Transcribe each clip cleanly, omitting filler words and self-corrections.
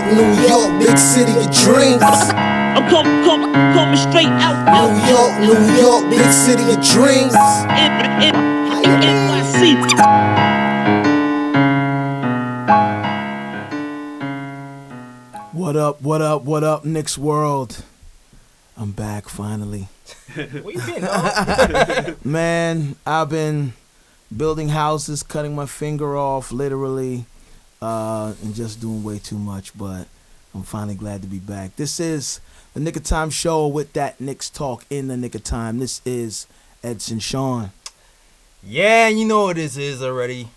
New York, big city of dreams. I'm coming straight out. New York, big city of dreams. NYC. What up, Knicks world? I'm back finally. Where you been, dog? Man, I've been building houses, cutting my finger off, literally, and just doing way too much, but I'm finally glad to be back. This is the Nick of Time show with that Knicks talk in the nick of time. This is Edson Sean. Yeah, you know what this is already.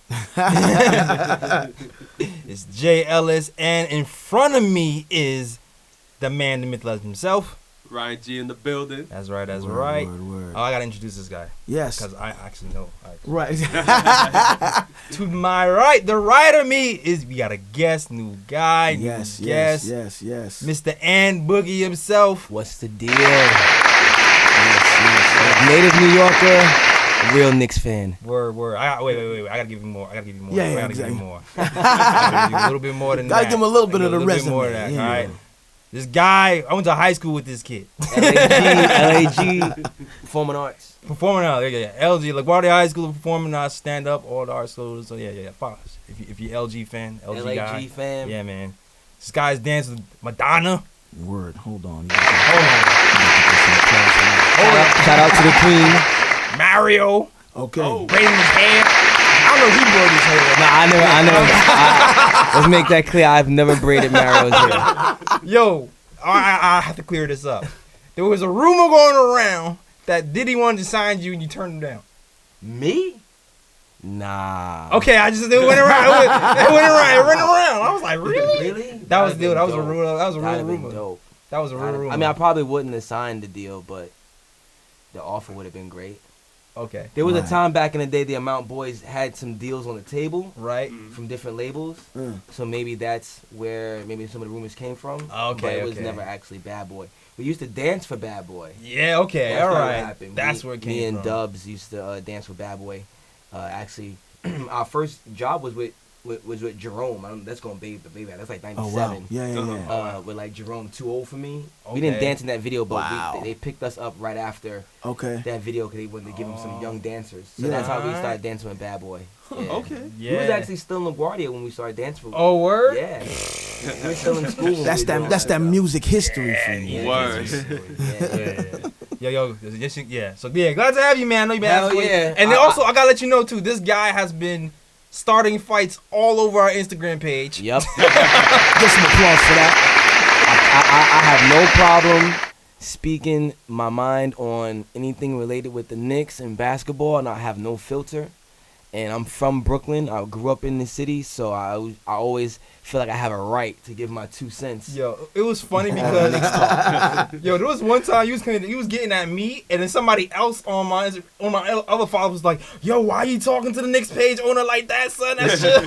It's J.Ellis, and in front of me is the man, the myth, legend himself. Ryan G in the building. That's right. Word. Oh, I gotta introduce this guy. Yes. Because I actually know. Right. To my right, the right of me is, we got a guest, new guy, Yes. Mr. Antboogie himself. What's the deal? Native New Yorker, real Knicks fan. Word. Wait. I gotta give you more. Yeah, I gotta give exactly. you more. I gotta give you a little bit more than that. Gotta give him a little bit of the Bit resume. more of that, Yeah. all right? This guy, I went to high school with this kid. LAG, Performing Arts. Performing arts, yeah. LG, like LaGuardia High School, performing arts, stand up, all the art schools. So yeah. Follow us. If you're LG fan, LG LAG guy. fan. Yeah, man. This guy's dancing with Madonna. Word. Hold on. Shout out to the Queen. Mario. Okay. Braiding his hair. I don't know if he braided his hair. Nah, I never. Let's make that clear. I've never braided Mario's hair. Yo, I have to clear this up. There was a rumor going around that Diddy wanted to sign you and you turned him down. Me? Nah. Okay, it went around. It went around. I was like, really? Really? That was real rumor. Dope. That was a real rumor. I mean, I probably wouldn't have signed the deal, but the offer would have been great. Okay. There was Right. a time back in the day the Amount Boys had some deals on the table Right. from different labels. So maybe that's where maybe some of the rumors came from. Okay, But it was okay. never actually Bad Boy. We used to dance for Bad Boy. Yeah, okay, That's all what right. happened. That's where it came Me and from. Dubs used to dance with Bad Boy. Actually, our first job was with Jerome. That's going baby. That's like Oh, 97. wow. Yeah. With like Jerome, Too Old For Me. Okay. We didn't dance in that video, but Wow. they picked us up right after Okay. that video because they wanted to give them some young dancers. So Yeah. that's how we started dancing with Bad Boy. Yeah. Okay. Yeah. We was actually still in LaGuardia when we started dancing. Oh, word? Yeah. We were still in school. when That's we were doing that stuff. music history for you. Yeah, Word. Yeah. Yeah. So yeah, glad to have you, man. I know you've been Hell asking. yeah. And then also, I gotta let you know too, this guy has been starting fights all over our Instagram page. Yep. Get some applause for that. I have no problem speaking my mind on anything related with the Knicks and basketball, and I have no filter. And I'm from Brooklyn. I grew up in the city, so I always feel like I have a right to give my 2 cents. Yo, it was funny because there was one time he was getting at me, and then somebody else on my other followers was like, "Yo, why you talking to the Knicks page owner like that, son? That shit."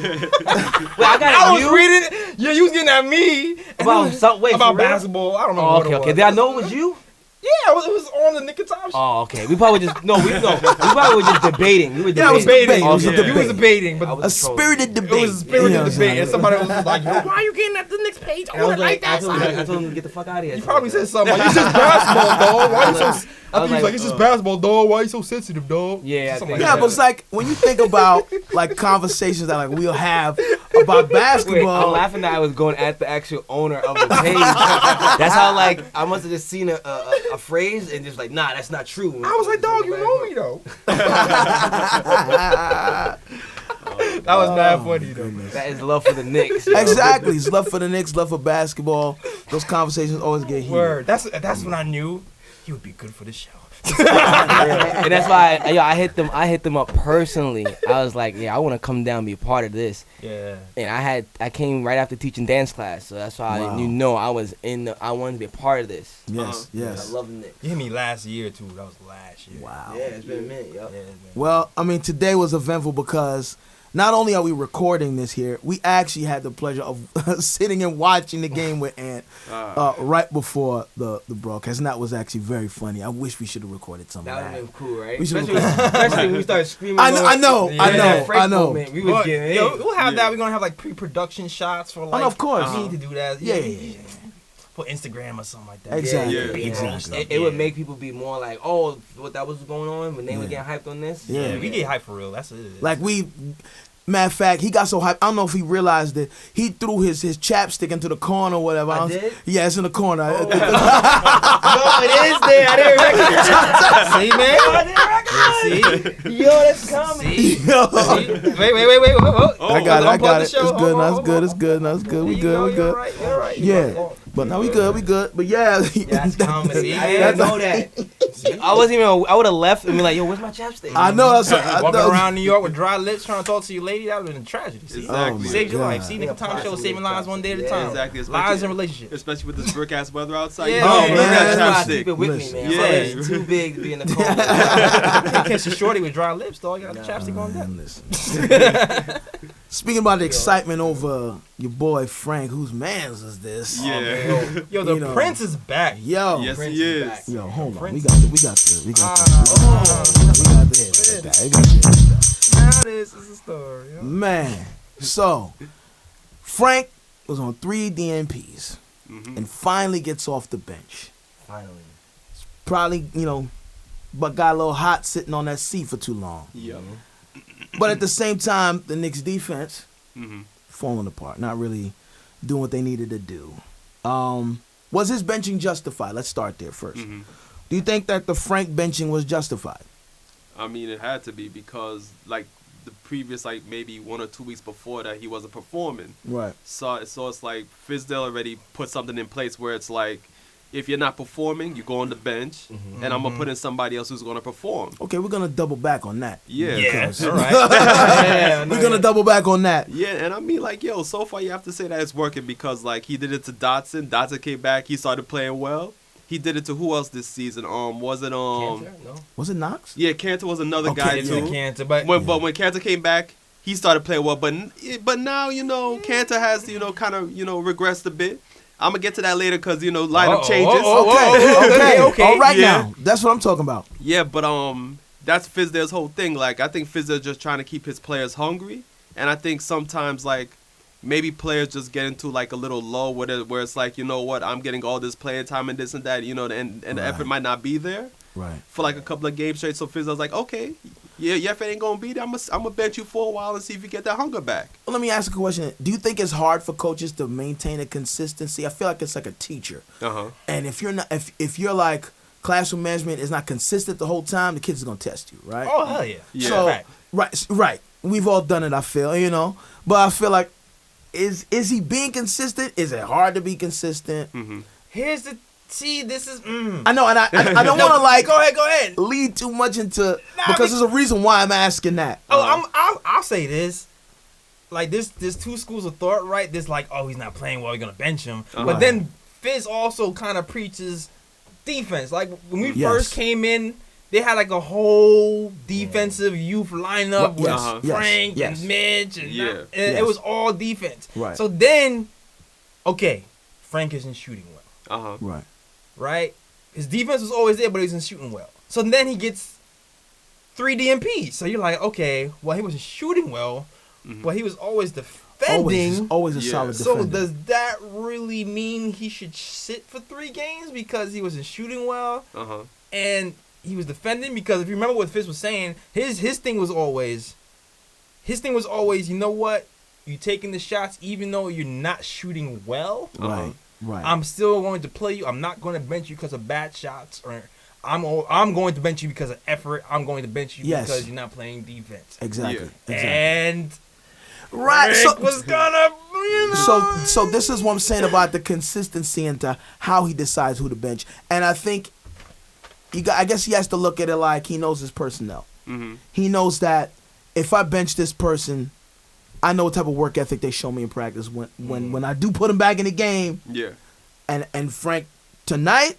Wait, I was reading it. Yeah, you was getting at me About something. about basketball. I don't know. what it was. Okay. Did I know it was you? Yeah, it was on the Nick of Time show. Oh, okay. We probably just we probably were just debating. We were debating. Yeah, I was debating. Oh, It was a yeah. You was debating, but A spirited debate. it was a spirited You know what I'm debate, saying? and somebody was just like, "Yo, why are you getting at the Knicks page And I was owner like that, son?" I told him to get the fuck out of here. You probably said something like, "It's just basketball, dog. Why you so?" I think he was like, "It's just basketball, dog. Why you so sensitive, dog?" Yeah, I Something think Yeah, that. but it's like when you think about like conversations that like we'll have about Wait, basketball. I'm laughing that I was going at the actual owner of the page. That's how like I must have just seen a phrase and just like, nah, that's not true. I was like, "Dog, you know me though." That was mad funny though. That is love for the Knicks. yo. Exactly. It's love for the Knicks, love for basketball. Those conversations always get heated. Word. That's when I knew he would be good for the show. And that's why I hit them up personally. I was like, yeah, I want to come down and be a part of this. Yeah. And I came right after teaching dance class, so that's why Wow. I wanted to be a part of this. Yes, yes. I love the Knicks. You hit me last year too. That was last year. Wow. Yeah, it's been a minute, yo. Yeah, man. Well, I mean, today was eventful because not only are we recording this here, we actually had the pleasure of sitting and watching the game with Ant. right before the broadcast, and that was actually very funny. I wish we should have recorded some of That would that. have been cool, right? We should Especially when we started screaming. I know. We was getting Yo, we'll have that. We're gonna have like pre-production shots for like. of course. We need to do that. Yeah. For Instagram or something like that. Exactly. Yeah. Exactly. It would make people be more like, oh, what that was going on when they were Yeah. getting hyped on this. Yeah. Yeah, we get hyped for real. That's it. Like matter of fact, he got so hyped. I don't know if he realized it. He threw his chapstick into the corner or whatever. I did? Yeah, it's in the corner. No, it is there. I didn't recognize it. See, man. I didn't recognize it. Yo, that's comedy. See? Yo. Wait. I got it. Unplug the It's show. good. Hold on. It's good. We good. You're right. Yeah. But no, we good. But yeah. That's comedy. I Yeah, didn't know that. I wasn't even. I would have left and be like, yo, where's my chapstick? I know. Walking around New York with dry lips trying to talk to your lady, that would have been a tragedy. See? Exactly. Saved your God. life. See, Nigga Time Show saving lives one day at a Yeah, time. exactly. Lives and relationships. Especially with this brick ass weather outside. Yeah, You oh, need man. that That's why I keep chapstick. it with Listen. me, man. Yeah. It's too big to be in the cold. You catch a shorty with dry lips, dog. You got the chapstick on deck. Listen. Speaking about the excitement over your boy Frank, whose man's is this? Yeah. Yo, the You know. Prince is back. Yo. Yes, Prince he is is. back. Yo, hold on. Prince. We got this. We got this. Now this is a story. Yo. Man. So, Frank was on 3 DNPs and finally gets off the bench. Finally. Probably, but got a little hot sitting on that seat for too long. Yeah. But at the same time, the Knicks defense Mhm. falling apart, not really doing what they needed to do. Was his benching justified? Let's start there first. Mhm. Do you think that the Frank benching was justified? I mean, it had to be because like the previous like maybe 1 or 2 weeks before that he wasn't performing. Right. So it's like Fizdale already put something in place where it's like, if you're not performing, you go on the bench, and I'm gonna put in somebody else who's gonna perform. Okay, we're gonna double back on that. Yeah. Yeah, All all right. We're gonna double back on that. Yeah, and I mean, like, yo, so far you have to say that it's working because, like, he did it to Dotson. Dotson came back. He started playing well. He did it to who else this season? Was it Kanter? No. Was it Knox? Yeah, Cantor was another Okay, guy It's yeah. a too. cancer, but But when Cantor came back, he started playing well. But now Cantor has kind of regressed a bit. I'm gonna get to that later because lineup changes. Okay. All right Yeah. now. That's what I'm talking about. Yeah, but that's Fizdale's whole thing. Like, I think Fizdale's just trying to keep his players hungry, and I think sometimes like maybe players just get into like a little low where it's like, you know what, I'm getting all this playing time and this and that, and the effort might not be there Right. for like a couple of games straight. So Fizdale's like, okay, yeah, if it ain't gonna be there, I'm gonna bench you for a while and see if you get that hunger back. Well, let me ask a question. Do you think it's hard for coaches to maintain a consistency? I feel like it's like a teacher. And if you're not, if you're like classroom management is not consistent the whole time, the kids are gonna test you, right? Oh hell yeah. Yeah. So Fact. right. We've all done it. I feel, but I feel like is he being consistent? Is it hard to be consistent? Here's the this is I know, and I don't want to like go ahead. lead too much into because there's a reason why I'm asking that. I'll say this. Like there's 2 schools of thought, right? There's like, oh, he's not playing well, you're gonna bench him. But then Fizz also kind of preaches defense. Like when we Yes. first came in, they had like a whole defensive youth lineup with Yes. Frank Yes. and Mitch, and, Yeah. and Yes. it was all defense. Right. So then, okay, Frank isn't shooting well, Right. right? His defense was always there, but he wasn't shooting well. So then he gets 3 DNPs. So you're like, okay, well, he wasn't shooting well, but he was always defending. Always a Yeah. solid So defender. does that really mean he should sit for 3 games because he wasn't shooting well and he was defending? Because if you remember what Fizz was saying, his thing was always, you know what? You taking the shots even though you're not shooting well. Right. I'm still going to play you. I'm not going to bench you because of bad shots, or I'm going to bench you because of effort. I'm going to bench you Yes. because you're not playing defense. Exactly. Yeah. Exactly. And Right. Rick was gonna, So this is what I'm saying about the consistency into how he decides who to bench, and I think I guess he has to look at it like he knows his personnel. He knows that if I bench this person, I know what type of work ethic they show me in practice when I do put them back in the game. Yeah. And Frank tonight,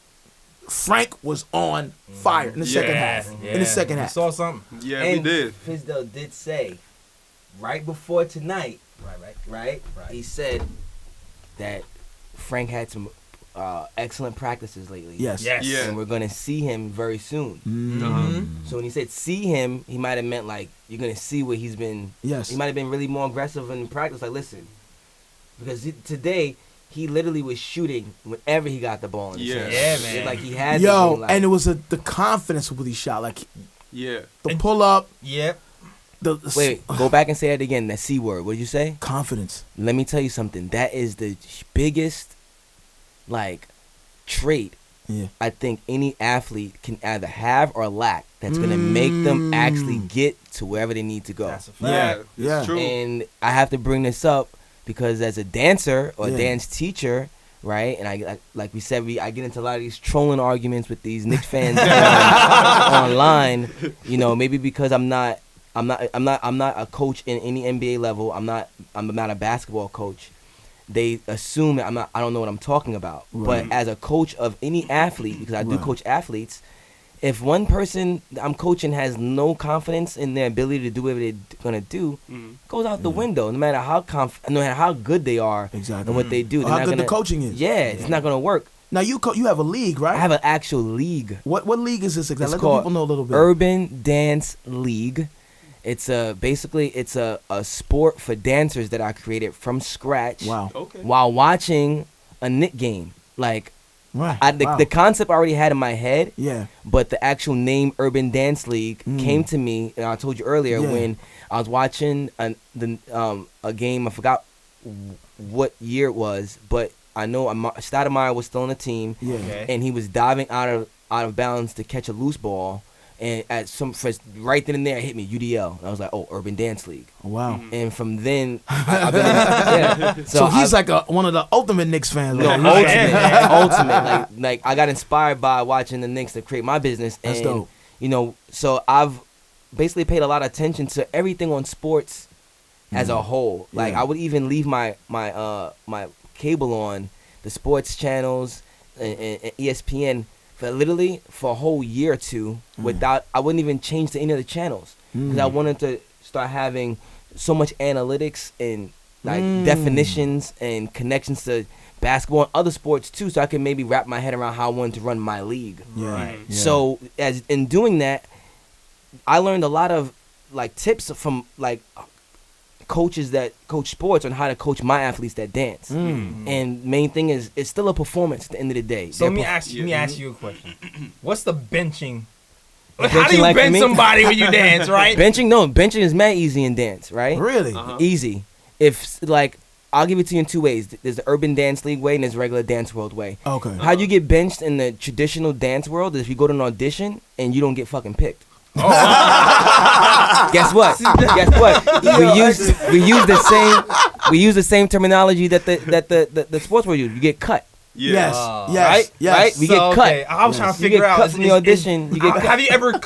Frank was on fire in the second half. In the second We half. saw something. Yeah, And we did. Fizdale did say, right before tonight, right, he said that Frank had some excellent practices lately. Yes. Yes. Yeah. And we're gonna see him very soon. So when he said see him, he might have meant like you're gonna see what he's been. Yes. He might have been really more aggressive in practice. Like listen, because today he literally was shooting whenever he got the ball in his hand. Yeah, man. Like he had. Yo, like, and it was the confidence with he shot, like Yeah. the pull up. Yep. The wait, go back and say it again. That C word. What did you say? confidence. Let me tell you something. That is the biggest, like, trait Yeah. I think any athlete can either have or lack. That's gonna make them actually get to wherever they need to go. That's a fact. Yeah. Yeah. It's true. And I have to bring this up because as a dancer or Yeah. dance teacher, right? And I like we said, I get into a lot of these trolling arguments with these Knicks fans online. You know, maybe because I'm not a coach in any NBA level. I'm not a basketball coach. They assume that I don't know what I'm talking about. Right. But as a coach of any athlete, because I do Right. coach athletes, if one person I'm coaching has no confidence in their ability to do whatever they're gonna do, goes out the window. No matter how good they are Exactly. and what they do. Or they're how not good the gonna- coaching is. Yeah, it's not gonna work. Now you have a league, right? I have an actual league. What league is this exactly? It's Let the called people know a little bit. Urban Dance League. It's a sport for dancers that I created from scratch. Wow. Okay. While watching a Knick game. Like Right. Wow. the concept I already had in my head, Yeah. but the actual name Urban Dance League came to me, and I told you earlier Yeah. when I was watching a game. I forgot what year it was, but I know Stoudemire was still on the team, Yeah. Okay. and he was diving out of bounds to catch a loose ball, and right then and there it hit me UDL, and I was like, oh, Urban Dance League, Wow. and from then I've been yeah. So he's like one of the ultimate Knicks fans. No, right? ultimate. Like I got inspired by watching the Knicks to create my business. That's And, dope. You know, so I've basically paid a lot of attention to everything on sports as a whole. Like Yeah. I would even leave my cable on the sports channels and ESPN for a whole year or two without. I wouldn't even change to any of the channels because I wanted to start having so much analytics and like definitions and connections to basketball and other sports too, so I can maybe wrap my head around how I wanted to run my league. Yeah. Right. Yeah. So as in doing that, I learned a lot of like tips from like coaches that coach sports on how to coach my athletes that dance. And main thing is it's still a performance at the end of the day. So They're let me perf- ask you a question. What's the benching? The How do benching you like for bench me? somebody when you dance, right? benching is mad easy in dance, right? Really? Easy. If like I'll give it to you in two ways. There's the Urban Dance League way and there's regular dance world way. Okay. How you get benched in the traditional dance world is if you go to an audition and you don't get fucking picked. Guess what? We use the same terminology that the sports world use. You get cut. Yeah. Yes. Yes. Right? Yes. Right? We get cut. Okay, I was trying to You figure get out. cut from the audition. You get cut. Have you ever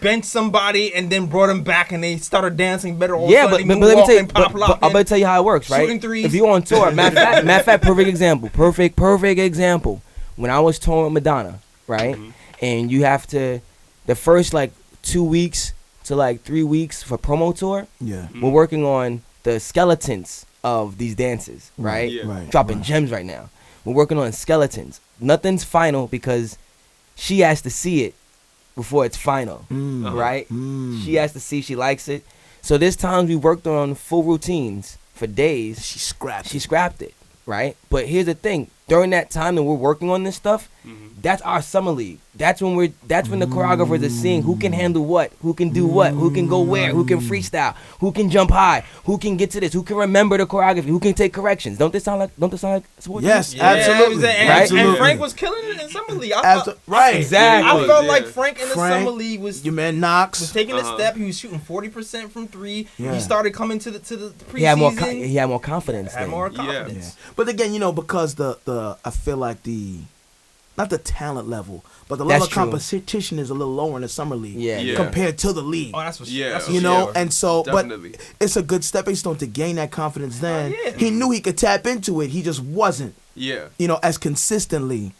benched somebody and then brought them back and they started dancing better? All Yeah, of a but sudden let me tell you. moonwalking, pop But I'm locking. gonna tell you how it works, right? Shooting threes. If you're on tour, matter of fact, perfect example. Perfect example. When I was touring with Madonna, right? And you have to, the first like 2 weeks to like 3 weeks for promo tour, Yeah. we're working on the skeletons of these dances, right? Yeah. Right. Dropping gems right now. We're working on skeletons. Nothing's final because she has to see it before it's final, right? She has to see she likes it. So there's times we worked on full routines for days. She scrapped. She scrapped it, right? But here's the thing: during that time that we're working on this stuff, that's our summer league. That's when the choreographers are seeing who can handle what, who can do what, who can go where, who can freestyle, who can jump high, who can get to this, who can remember the choreography, who can take corrections. Don't this sound like sports? Yes. Yeah, Absolutely. And, Right? and Absolutely. Frank was killing it in summer league. Right. Exactly. I felt Yeah. like Frank in the Frank, summer league was Your man Knox. taking a step. He was shooting 40% from three. Yeah. He started coming to the preseason. He had more confidence. Had then. more Yeah. confidence. But again, because the I feel like not the talent level, but the level That's of true. competition is a little lower in the summer league Yeah. Yeah. compared to the league. Oh, that's what. Yeah. That's for You know, sure. and so, Definitely. but it's a good stepping stone to gain that confidence. Then yeah. he knew he could tap into it. He just wasn't, Yeah. as consistently.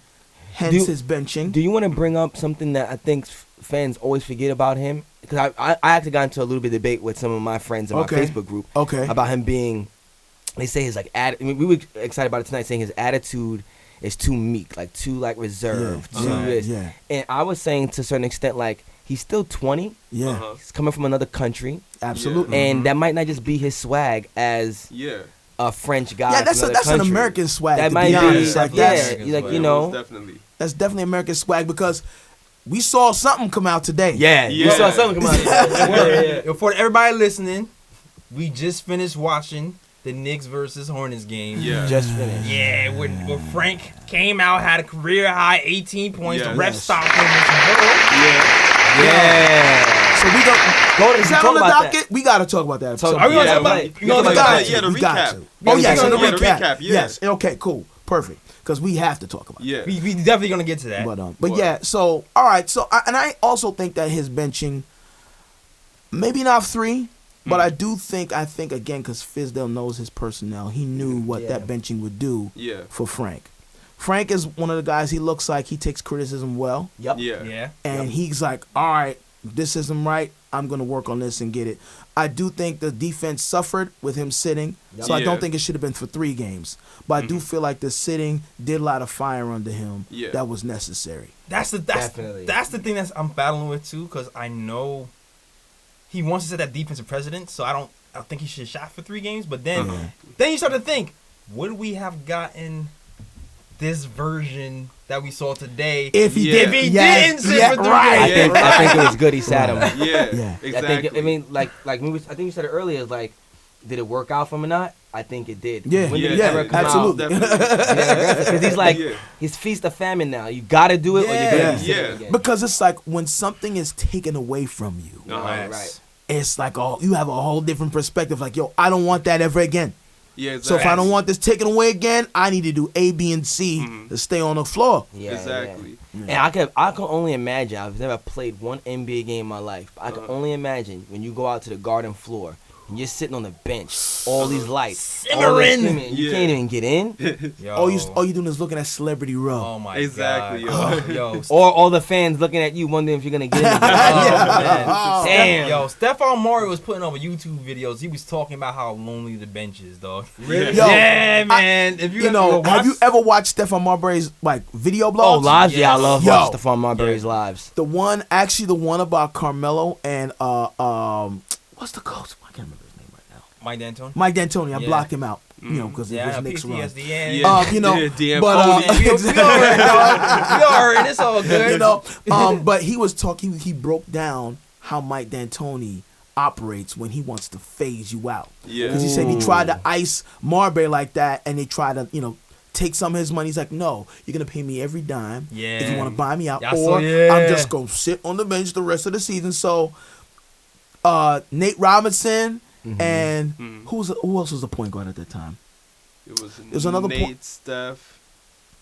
Hence Do- his benching. Do you want to bring up something that I think fans always forget about him? Because I actually got into a little bit of debate with some of my friends in my Okay. Facebook group Okay. about him being. They say his like we were excited about it tonight, saying his attitude is too meek, like too like reserved, too this. Yeah. And I was saying to a certain extent, like he's still 20. Yeah. He's coming from another country, Absolutely. and that might not just be his swag as a French guy. Yeah, that's from that's another an country. American swag. That to might be honest. be, Like, yeah, that's, like you know, definitely. That's definitely American swag because we saw something come out today. Yeah, you saw something come out. For everybody listening, we just finished watching the Knicks versus Hornets game. Yeah. Just finished. Yeah, where Frank came out, had a career high 18 points. Yes. The ref stopped him with some Yeah. So we go. Is that talk on the about docket? We got to talk about that. So- Are we gonna Yeah, talk about? we- You we know, gotta we talk got about- yeah, the We got recap. to. Oh Yeah, yes, the the recap, recap. yeah. Yes. Okay. Cool. Perfect. Because we have to talk about it. Yeah. We definitely gonna get to that. But What? yeah. So all right. So I also think that his benching, maybe not 3, but I think again because Fizdale knows his personnel. He knew what that benching would do Yeah. for Frank. Frank is one of the guys. He looks like he takes criticism well. Yep. Yeah. Yeah. And he's like, all right, this isn't right. I'm going to work on this and get it. I do think the defense suffered with him sitting, so I don't Yeah. think it should have been for 3 games. But I do feel like the sitting did light a fire under him that was necessary. That's the Definitely. that's the thing that's I'm battling with too, because I know he wants to set that defensive precedent. So I don't think he should have shot for 3 games. But then you start to think, would we have gotten this version that we saw today If he Yeah. did, if he yes, didn't sit yeah, for 3 right. games? I think it was good he sat him. Yeah. Yeah. Exactly. I think like I think you said it earlier. Like, did it work out for him or not? I think it did. Yeah, When did he yeah, ever come absolutely. out? Definitely. Because he's like, Yeah. he's feast of famine now. You got to do it, or you're Yeah. gonna be sitting again. Because it's like when something is taken away from you, Right. it's like you have a whole different perspective. Like, yo, I don't want that ever again. Yeah. Exactly. So if I don't want this taken away again, I need to do A, B, and C to stay on the floor. Yeah, Exactly. yeah. And I can only imagine. I've never played one NBA game in my life. But I can only imagine when you go out to the garden floor and you're sitting on the bench, all these lights, all this Simmering. screaming, you Yeah. can't even get in. Yo. All you doing is looking at Celebrity Row. Oh my Exactly, god. Yo. Or all the fans looking at you, wondering if you're gonna get in. Oh, man. Damn. Yo, Stephon Marbury was putting over YouTube videos. He was talking about how lonely the bench is, dog. Really? Yo, Yeah, man. If You know, have you ever watched Stephon Marbury's like video blogs? Oh, lives? Yeah, I love Yo. watching Stephon Marbury's lives. The one about Carmelo and what's the coach? I can't remember his name right now. Mike Dantoni? Mike Dantoni. I Yeah. blocked him out, because it was Yeah, Knicks run. PTSD. Yeah. Yeah. You know, DNP. but We already, dog. We already. It's all good. you know, but he was talking. He broke down how Mike Dantoni operates when he wants to phase you out. Yeah. Because he said he tried to ice Marbury like that, and they tried to, take some of his money. He's like, no, you're gonna pay me every dime if you Yeah. want to buy me out, Yeah, or yeah. I'm just gonna sit on the bench the rest of the season. So, Nate Robinson and who else was the point guard at that time? It was another Nate, point. Steph.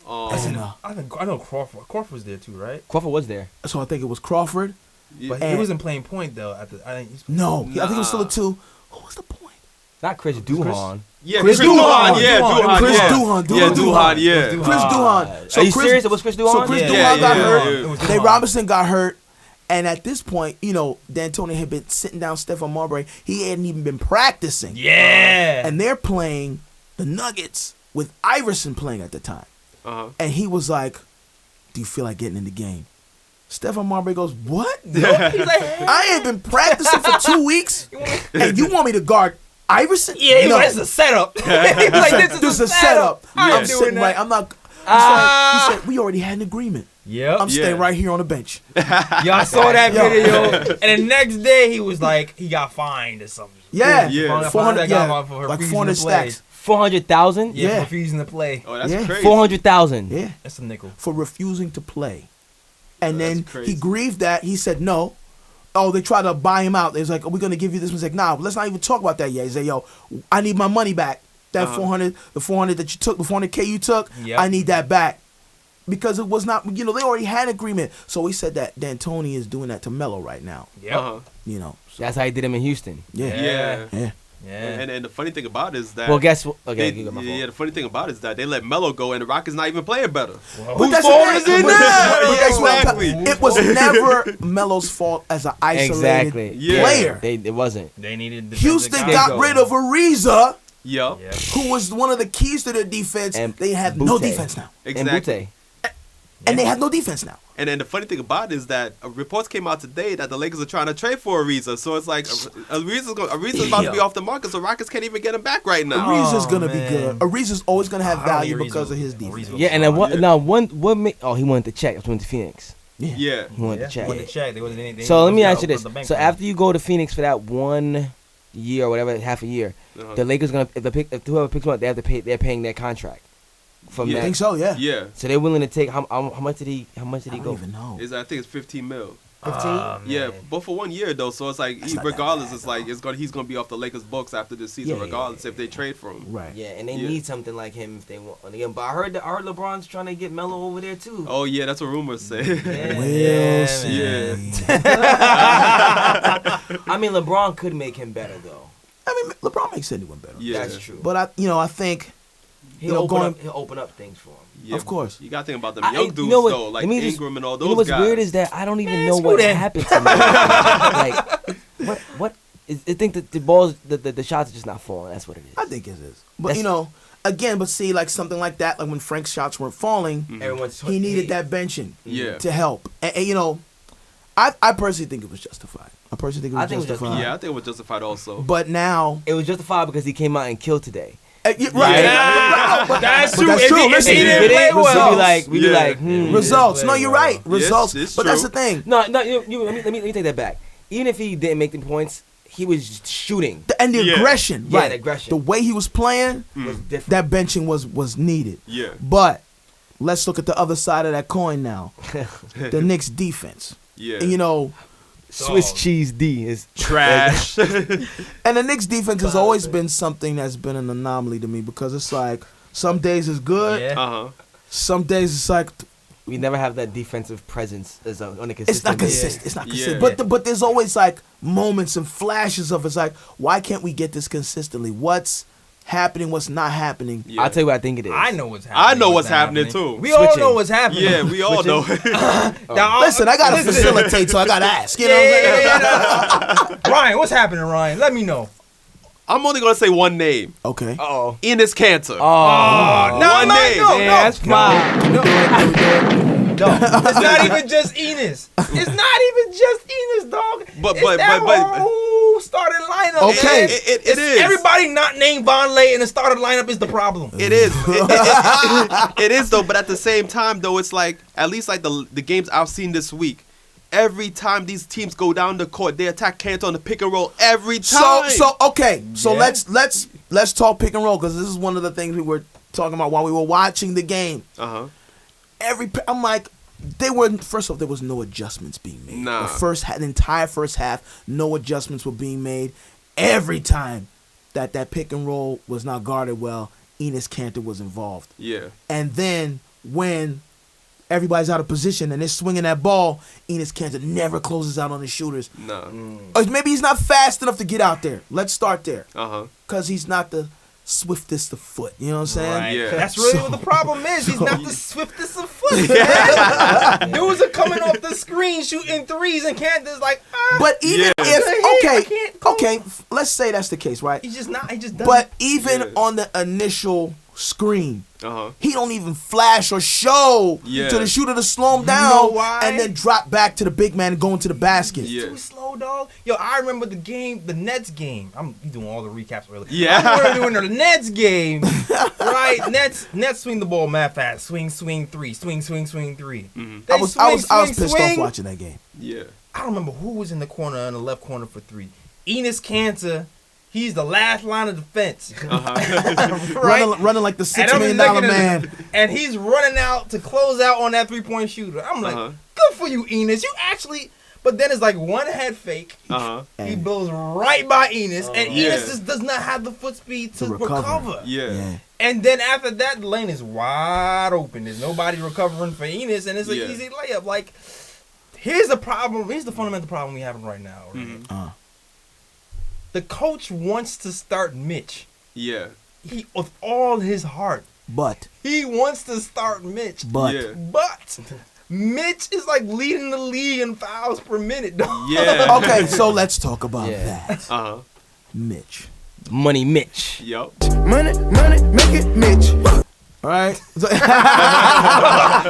That's enough. I know Crawford. Crawford was there too, right? Crawford was there. So I think it was Crawford. Yeah. But And- he wasn't playing point though. I think he's No, I think it was still a Nah. 2. Who was the point? Not Chris Duhon. Yeah, Chris Duhon. Yeah, Duhon. Chris yeah. Duhon. Yeah, Duhon. Yeah. Chris Chris Duhon. Are you serious? It was Chris Duhon? So Chris Yeah. Duhon Yeah, got yeah, hurt. yeah. It was Nate Duhon. Robinson got hurt. And at this point, D'Antoni had been sitting down Stephon Marbury. He hadn't even been practicing. Yeah. And they're playing the Nuggets with Iverson playing at the time. Uh-huh. And he was like, do you feel like getting in the game? Stephon Marbury goes, what? He's like, I ain't been practicing for 2 weeks. And you want me to guard Iverson? Yeah, he No. was like, this is a setup. He was like, This is a setup. I'm I'm doing sitting that. right. I'm not. He said, we already had an agreement. Yep. I'm staying right here on the bench. Y'all saw that Yo. video. And the next day, he was like, he got fined or something. Yeah. Yeah. 400, got yeah. him for Like refusing 400 to play. stacks. 400,000? Yeah, Yeah. for refusing to play. Oh, that's Yeah. crazy. 400,000. Yeah. That's a nickel. For refusing to play. And That's then crazy. he grieved that. He said no. Oh, they tried to buy him out. They was like, are we going to give you this? He's like, nah, let's not even talk about that yet. He said, yo, I need my money back. That 400, the 400 that you took, the 400K you took, Yep. I need that back. Because it was not, they already had agreement. So he said that D'Antoni is doing that to Melo right now. Yep. Uh-huh. So, That's how he did him in Houston. yeah. Yeah. Yeah. Yeah. And the funny thing about it is that Well, guess what? Okay, they, you got my fault. yeah, the funny thing about it is that they let Melo go and the Rockets not even playing better. But that's fault the is thing. it But now? that's what I'm Exactly. talking- It was never Melo's fault as an isolated Exactly. Yeah. player. It wasn't. They needed the Houston guy. got Scapegoat. rid of Ariza. Yup. Yeah. who was one of the keys to their defense. And They have no Butte. defense now. Exactly. And they have no defense now. And then the funny thing about it is that reports came out today that the Lakers are trying to trade for Ariza. So it's like Ariza's about to be off the market, so Rockets can't even get him back right now. Ariza's gonna be man. good. Ariza's always gonna have I don't value think because of his Ariza- defense. Ariza- Yeah, and then what made? Oh, he wanted to check. He went to Phoenix. Yeah. He wanted to check. They wanted to check. They wasn't anything. So let me ask you They this: was the so bank after you go to Phoenix for that 1 year or whatever, half a year, Uh-huh. the Lakers gonna if whoever picks him up, they have to pay. They're paying their contract from Yeah. I that. think so. Yeah. Yeah. So they're willing to take how much did he I go? don't even know. I think it's 15 mil. 15. Yeah, but for 1 year though, so it's like That's not that regardless, bad, it's like he's gonna be off the Lakers books after this season, Yeah, regardless if they trade for him. Right. Yeah, and they Yeah. need something like him if they want. Again, but I heard LeBron's trying to get Melo over there too. Oh yeah, that's what rumors say. Yeah. We'll Yeah, see. man. I mean, LeBron could make him better though. I mean, LeBron makes anyone better. Yeah. That's true. But I think He'll know, open up things for him. Yeah, Of course. You gotta think about them I- young you dudes know what, though, like let me just- Ingram and all You those know what's guys. weird is that I don't even Man, know screw what them. happened to me. Like, what? I think that the balls, the shots are just not falling. That's what it is. I think it is. But again, but see, like something like that, like when Frank's shots weren't falling, Everyone's he needed that benching Yeah. to help. And I personally think it was justified. I personally think it was I think it was justified. Yeah, I think it was justified also. But now, It was justified because he came out and killed today. right? Yeah. But That's but true. that's If true. he- if Listen, he you didn't get it? play well- We'd be Yeah. like, Results. No, play you're well. right. Results. it's But that's true. the thing. No, let me take that back. Even if he didn't make the points, he was shooting. And the Yeah. aggression, Yeah, right? the aggression. The way he was playing, Was different. that benching was needed. Yeah. But let's look at the other side of that coin now. The Knicks defense. Yeah. And Swiss cheese D is Trash. and the Knicks defense has always been something that's been an anomaly to me because it's like some days it's good, Yeah. Uh-huh. some days it's like we never have that defensive presence on a consistent it's not basis. consistent. It's not Yeah. consistent. But there's always like moments and flashes of it's like, why can't we get this consistently? What's happening? What's not happening? Yeah. I'll tell you what I think it is. I know what's happening. I know what's not happening, too. We all Switching. know what's happening. Yeah, we all know. Now, Listen, I gotta listen. facilitate, so I gotta ask. You know what I'm saying? Yeah. Ryan, what's happening, Ryan? Let me know. I'm only gonna say one name. Okay. Oh. Enes Kanter. Oh. No, One no, name. no, Yeah, no. that's fine. It's not even just Enes. It's not even just Enes, dog. But- It's but- that but- whole starting lineup. Okay. man. It It's is. Everybody not named Vonleh in the starting lineup is the problem. It is. It is though, but at the same time though, it's like at least like the games I've seen this week. Every time these teams go down the court, they attack Kanter on the pick and roll every time. So okay. So Yeah. let's talk pick and roll because this is one of the things we were talking about while we were watching the game. I'm like, first off, there was no adjustments being made. Nah. The entire first half, no adjustments were being made. Every time that pick and roll was not guarded well, Enes Kanter was involved. Yeah. And then when everybody's out of position and they're swinging that ball, Enes Kanter never closes out on his shooters. Nah. Or maybe he's not fast enough to get out there. Let's start there. Uh-huh. Because he's not the swiftest of foot. You know what I'm saying? Right. Yeah. That's really what the problem is. He's not the swiftest of foot. Man. Dudes are coming off the screen shooting threes and Kanter's like, But even Yeah. if, I can't go. let's say that's the case, right? he's just not. He just doesn't. But even Yeah. on the initial screen, Uh-huh. he don't even flash or show Yeah. to the shooter to slow him You down know why? and then drop back to the big man and go into the basket. Yeah. too slow, dog. Yo, I remember the game, the Nets game. I'm doing all the recaps really. Yeah. I remember doing the Nets game, right? Nets swing the ball mad fast. Swing, three. Swing, three. They I was pissed off watching that game. Yeah. I don't remember who was in the corner, in the left corner for three. Enes Kanter. He's the last line of defense. Right? Running like the And $6 I'm million looking at man. him, and he's running out to close out on that 3-point shooter. I'm like, Uh-huh. good for you, Enes. You actually. But then it's like one head fake. Uh-huh. He blows right by Enes, and Yeah. Enes just does not have the foot speed to To recover. recover. Yeah. Yeah. And then after that, the lane is wide open. There's nobody recovering for Enes, and it's an Yeah. easy layup. Like, here's the problem. Here's the fundamental problem we have right now. Right? Mhm. The coach wants to start Mitch. Yeah. He, with all his heart, But he wants to start Mitch. Yeah. But Mitch is like leading the league in fouls per minute, dog. Yeah. okay, so let's talk about Yeah. that. Uh-huh. Mitch. Money Mitch. Yup. Money, make it Mitch. All right.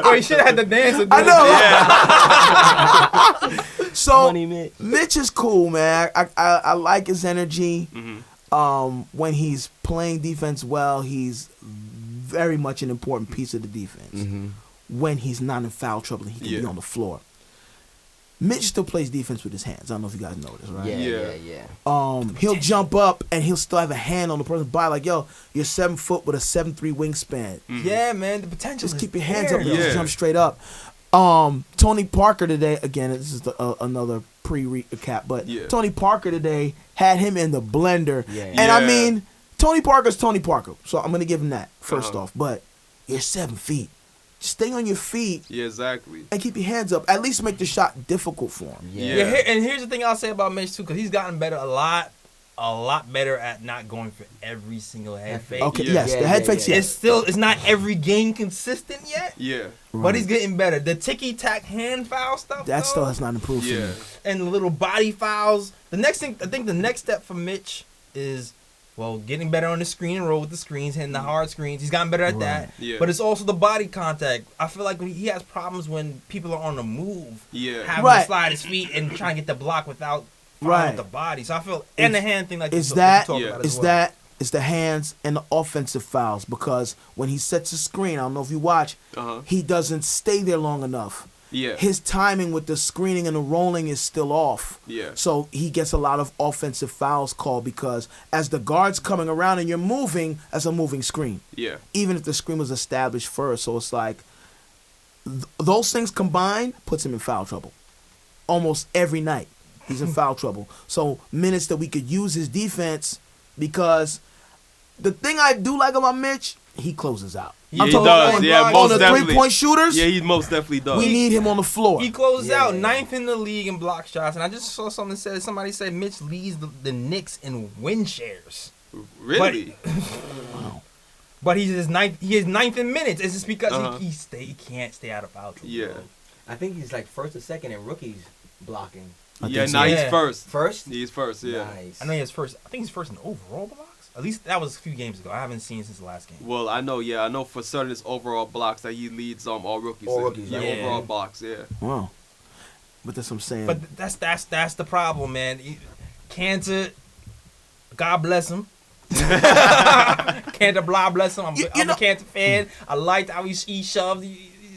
Boy, you should have had the dance. I know. So Money Mitch. Mitch is cool, man. I like his energy. When he's playing defense well, he's very much an important piece of the defense. When he's not in foul trouble and he can be on the floor. Mitch still plays defense with his hands. I don't know if you guys know this, right? Yeah. He'll jump up and he'll still have a hand on the person's body, like, yo, you're 7 foot with a 7'3" wingspan. Yeah, man, the potential. Just is keep your hands there. up and just jump straight up. Tony Parker today, again, this is another pre-recap, but Tony Parker today had him in the blender. And I mean, Tony Parker's Tony Parker, so I'm going to give him that first off. But you're 7 feet. Stay on your feet. Yeah, exactly. And keep your hands up. At least make the shot difficult for him. And here's the thing I'll say about Mitch too, because he's gotten better a lot better at not going for every single head fake. Okay, the head fakes, It's not every game consistent yet. Yeah. But he's getting better. The ticky-tack hand foul stuff, that still has not improved for me. And the little body fouls. The next thing, I think the next step for Mitch is, well, getting better on the screen and roll with the screens, hitting the hard screens. He's gotten better at that. Yeah. But it's also the body contact. I feel like he has problems when people are on the move. Yeah. Having to slide his feet and trying to get the block without with the body. So I feel, and the hand thing, like is you that talk about is as well. it's the hands and the offensive fouls, because when he sets a screen, I don't know if you watch, he doesn't stay there long enough. Yeah. His timing with the screening and the rolling is still off. Yeah. So he gets a lot of offensive fouls called, because as the guard's coming around and you're moving as a moving screen. Yeah. Even if the screen was established first. So it's like those things combined puts him in foul trouble. Almost every night he's in foul trouble. So minutes that we could use his defense, because the thing I do like about Mitch, he closes out. Yeah, I'm he talking does. on, Yeah, on most the definitely. 3-point shooters. Yeah, he most definitely does. We need him on the floor. He closes out 9th in the league in block shots, and I just saw somebody said Mitch leads the Knicks in win shares. Really? But he is 9th in minutes. It's just because he can't stay out of foul trouble. Yeah. Bro. I think he's like first or second in rookies blocking. He's first. First? He's first, yeah. Nice. I know he's first. I think he's first in overall blocks. At least that was a few games ago. I haven't seen since the last game. Well, I know for certain it's overall blocks that he leads all rookies. All rookies, yeah, right? overall blocks, yeah. Wow. But that's what I'm saying. But that's the problem, man. Kanter, God bless him. Kanter, blah bless him. I'm a Kanter fan. I liked how he shoved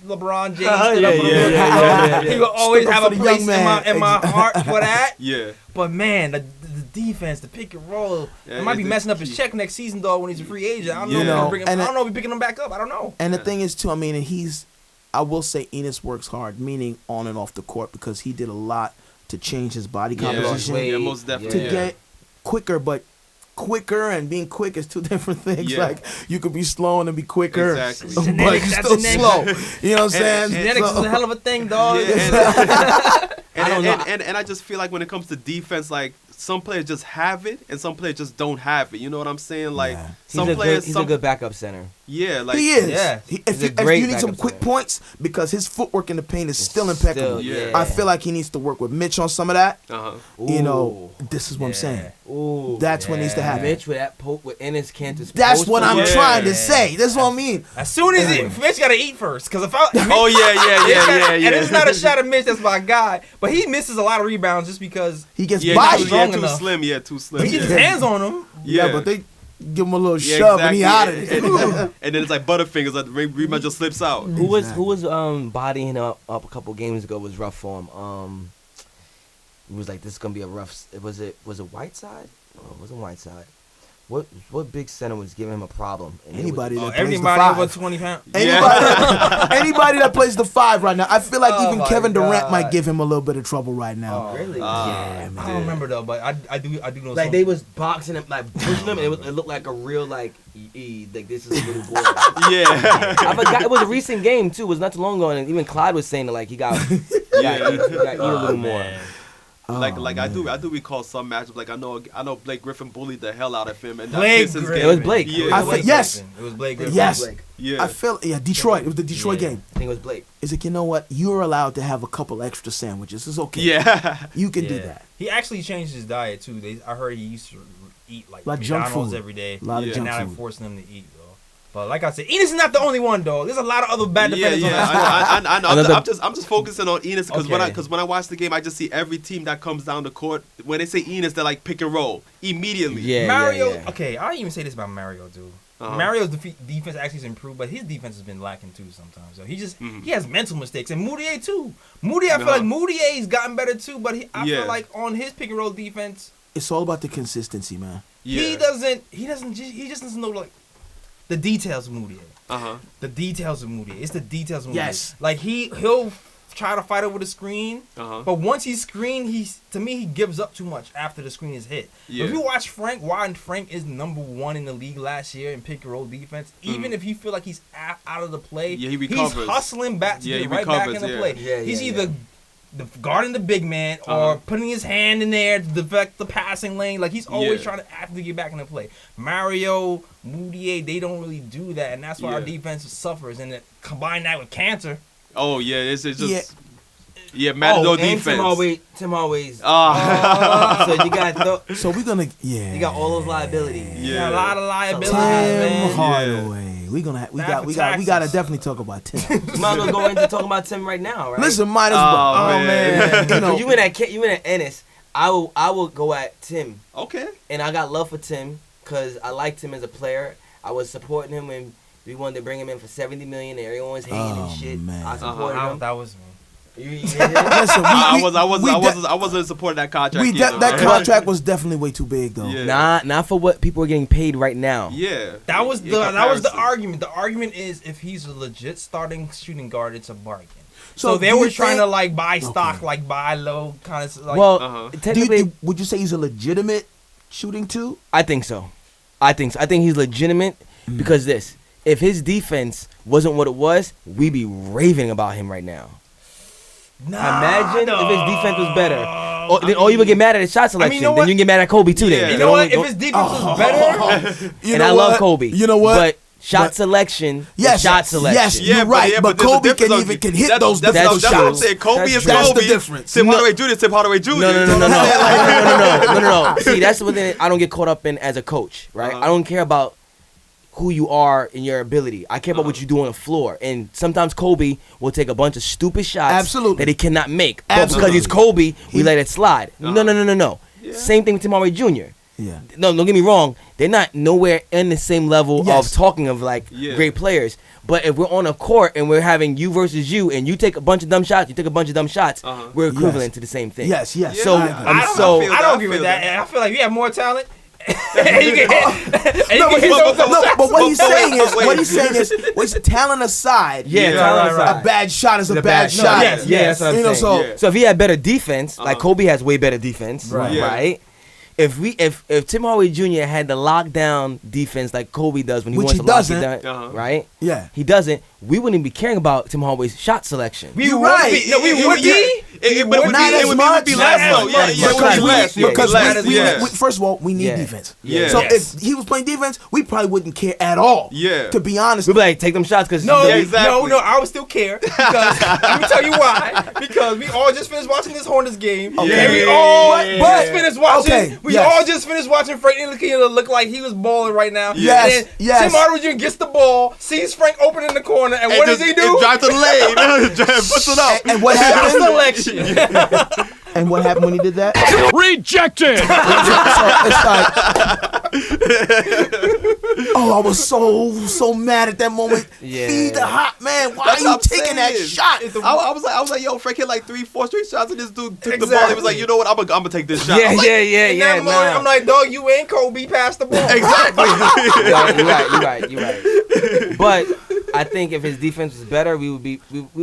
LeBron James. He will always have a place in my heart for that. Yeah. But man, the defense, the pick and roll, it might be messing up his check next season, though, when he's a free agent. I don't know. I don't know if we're picking him back up. I don't know. And the thing is, too, I mean, I will say Enes works hard, meaning on and off the court, because he did a lot to change his body composition. Yeah, most definitely. To get quicker, but quicker and being quick is two different things. Yeah. Like, you could be slow and then be quicker, Exactly. but you're still slow. You know what I'm saying? Genetics is a hell of a thing, dog. And I just feel like when it comes to defense, like, some players just have it and some players just don't have it. You know what I'm saying? Like some players, he's a good backup center. Yeah, like he is. Yeah, if you need some quick points, because his footwork in the paint is still impeccable. I feel like he needs to work with Mitch on some of that. You know, this is what I'm saying. That's what needs to happen. Mitch with Enes Kanter's. That's what I'm trying to say. That's what I mean. As soon as Mitch got to eat first, because if I yeah. And it's not a shot at Mitch. That's my guy, but he misses a lot of rebounds just because he gets body. Too slim. But he gets his hands on him. Yeah, but they give him a little shove and he out of it. And then it's like Butterfingers, like the rebound just slips out. Who was bodying him up a couple games ago was rough for him. It was like, this is gonna be a rough. Was it Whiteside? Oh, it wasn't Whiteside. What big center was giving him a problem? Anybody that plays the everybody 5. over 20 pounds. Anybody that plays the 5 right now. I feel like even Kevin Durant might give him a little bit of trouble right now. Oh, really? Yeah, man. I don't remember though, but I do know. Like something. they was boxing him, like pushing him, and it looked like a real like this is a little boy. I forgot it was a recent game too. It was not too long ago, and even Clyde was saying that like he got eat a little more. Like I do recall some matchups. Like I know Blake Griffin bullied the hell out of him, and it was Blake. Yeah. Yes, it was Blake Griffin. Yes, yeah. I feel Detroit. It was the Detroit game. I think it was Blake. Is like, you know what? You're allowed to have a couple extra sandwiches. It's okay. Yeah, you can do that. He actually changed his diet too. I heard he used to eat like Lot of junk McDonald's food. every day. A lot of Yeah. junk And now they're food. forcing them to eat, though. But like I said, Enes is not the only one, though. There's a lot of other bad defenders on that squad. I know. I'm just focusing on Enes because Okay. when I watch the game, I just see every team that comes down the court. When they say Enes, they're like pick and roll immediately. Yeah, Mario, yeah. okay, I didn't even say this about Mario, dude. Uh-huh. Mario's defense actually has improved, but his defense has been lacking too sometimes. So he has mental mistakes, and Moutier too. Moutier, I feel like Moutier's gotten better too, but I feel like on his pick and roll defense, It's all about the consistency, man. Yeah. he just doesn't know like the details of Moutier. The details of Moutier. It's the details of Moutier. Yes. Like he'll try to fight over the screen, but once he's screened, to me he gives up too much after the screen is hit. Yeah. If you watch Frank, why Frank is #1 in the league last year in pick and roll defense, even if you feel like he's out of the play, Yeah, he recovers. he's hustling back to Yeah, get he right back recovers, in the yeah. play. Yeah, He's yeah, either guarding the big man or putting his hand in there to deflect the passing lane. Like he's always trying to actively get back in the play. Mario, Moutier, they don't really do that, and that's why our defense suffers. And combine that with Kanter. Oh yeah, it's just Yeah. Matador and defense. Tim Hardaway. Ah. So you got So we're gonna you got all those liabilities. Yeah, a lot of liabilities, Tim man. Hardaway. We gotta definitely talk about Tim. You might as well go into talking about Tim right now, right? Listen, might as well. Oh, man. You know, you in at Enes. I will go at Tim, Okay. and I got love for Tim because I liked him as a player. I was supporting him when we wanted to bring him in for $70 million. And everyone was hating and shit. man. I supported him. That was me. You listen, I wasn't supporting that contract. that right? contract was definitely way too big, though. Yeah. Not for what people are getting paid right now. Yeah. That was In the comparison. argument. The argument is if he's a legit starting shooting guard, it's a bargain. So So they do you were trying to think- like buy stock, Okay. like buy low, kind of like. Well, technically, Would you say he's a legitimate shooting two? I think so. I think he's legitimate because if his defense wasn't what it was, we'd be raving about him right now. Imagine if his defense was better. Then all you would get mad at is shot selection. know Then what? you can get mad at Kobe too. Yeah. Then You know what? If his defense was better, and I love Kobe. You know what? But shot But- selection. Yes, shot selection. yes, you're right. But there's a Kobe difference can on- hit those that's different what I'm shots. saying. Kobe That's is true. Kobe. That's the difference. Tim Hardaway Jr. is Tim Hardaway Jr. No. See, that's the thing I don't get caught up in as a coach, right? I don't care about who you are and your ability. I care about what you do on the floor. And sometimes Kobe will take a bunch of stupid shots Absolutely. that he cannot make. But because Absolutely. he's Kobe, we let it slide. No. Yeah. Same thing with Tim Hardaway Jr. Yeah. No, don't get me wrong. They're not nowhere in the same level Yes. of talking of like Yeah. great players. But if we're on a court and we're having you versus you, and you take a bunch of dumb shots, you take a bunch of dumb shots, we're equivalent to the same thing. Yes. So I agree. I don't agree with that. I feel like you have more talent. And you can hit. And you can hit those double No, shots. but what he's saying is, wait. what he's talent aside, Yeah, Yeah, a bad shot is a bad No, shot. yes, yeah, that's what I'm You know, saying. so Yeah. So if he had better defense, like Kobe has way better defense, Right. Yeah. right? If Tim Hardaway Jr. had the lockdown defense like Kobe does when he Which wants he to lock doesn't. it down, right? yeah. He doesn't. We wouldn't be caring about Tim Hardaway's shot selection. We You're would right. be. No, we It- would it- be. But it would Not be, as it would much. be Not less as though. much. Yeah, it would Because be we, less. It would be because less. we, Yeah. first of all, we need Yeah. defense. Yeah. So Yes. if he was playing defense, we probably wouldn't care at all. Yeah. To be honest. We'd be like, take them shots because No, Yeah, exactly. no, I would still care because let me tell you why. Because we all just finished watching this Hornets game, Okay. and we Yeah, all yeah, just yeah. finished watching. Okay, We yes. all just finished watching Frank Ntilikina look like he was balling right now. Yes, And then yes. Tim Hardaway Jr. gets the ball, sees Frank open in the corner, and what does he do? Drive to the lane. Puts it up. And what Shot happened? selection. And what happened when he did that? Rejected! So it's like, oh, I was so mad at that moment. Yeah. Feed the hot man. Why That's are you what I'm taking that saying. shot? I was like, yo, Frank hit like 3-4 straight shots, and this dude took the ball. He was like, you know what? I'm gonna take this shot. Yeah, I'm like, In that moment, I'm like, dog, you ain't Kobe. Pass the ball. exactly. You're right. But I think if his defense was better, we would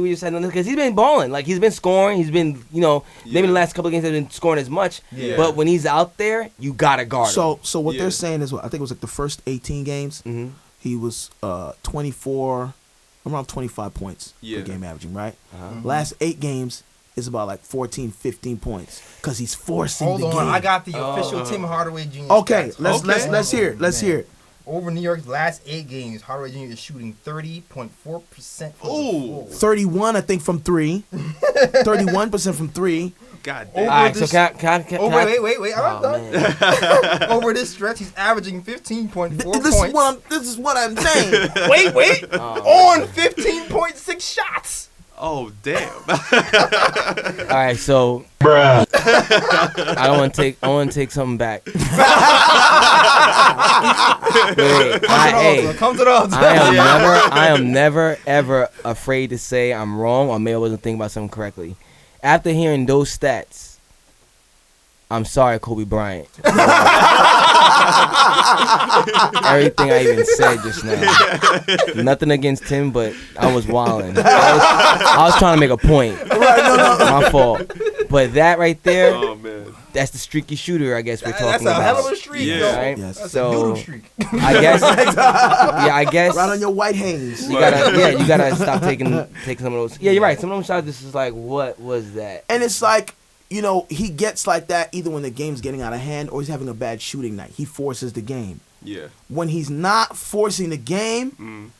just have nothing because he's been balling. Like he's been scoring. He's been, maybe the last couple of games hasn't been scoring as much. Yeah. But when he's out there, you gotta guard him. So what Yeah. they're saying is, I think it was like the first 18 games, Mhm. he was around 25 points Yeah. per game averaging, right? Uh-huh. Last 8 games is about like 14, 15 points because he's forcing Hold the on, game. I got the official Tim Hardaway Jr. Okay, stats. let's hear it. Let's hear it. Over New York's last 8 games, Hardaway Jr. is shooting 30.4% from the Ooh. floor. 31, I think, from 3. 31% from 3. God Over damn. All right, this- so can I- Wait. I'm Oh, done. man. Over this stretch, he's averaging 15.4 This points. is what I'm saying. Wait. Oh, On 15.6 shots. Oh damn. All right, so I want to take something back. Wait, Come to the altar. I am never ever afraid to say I'm wrong or maybe I wasn't thinking about something correctly. After hearing those stats, I'm sorry, Kobe Bryant. Everything I even said just now. Nothing against Tim, but I was wilding. I was trying to make a point. My fault. But that right there, Oh man. that's the streaky shooter I guess we're That's talking a about. hell of a streak, Yeah. though. Right? Yes. That's So, a noodle streak. I guess Right on your white hands. you gotta stop taking some of those. Yeah, you're right. Some of those shots, this is like, what was that? And it's like, you know, he gets like that either when the game's getting out of hand or he's having a bad shooting night. He forces the game. Yeah. When he's not forcing the game,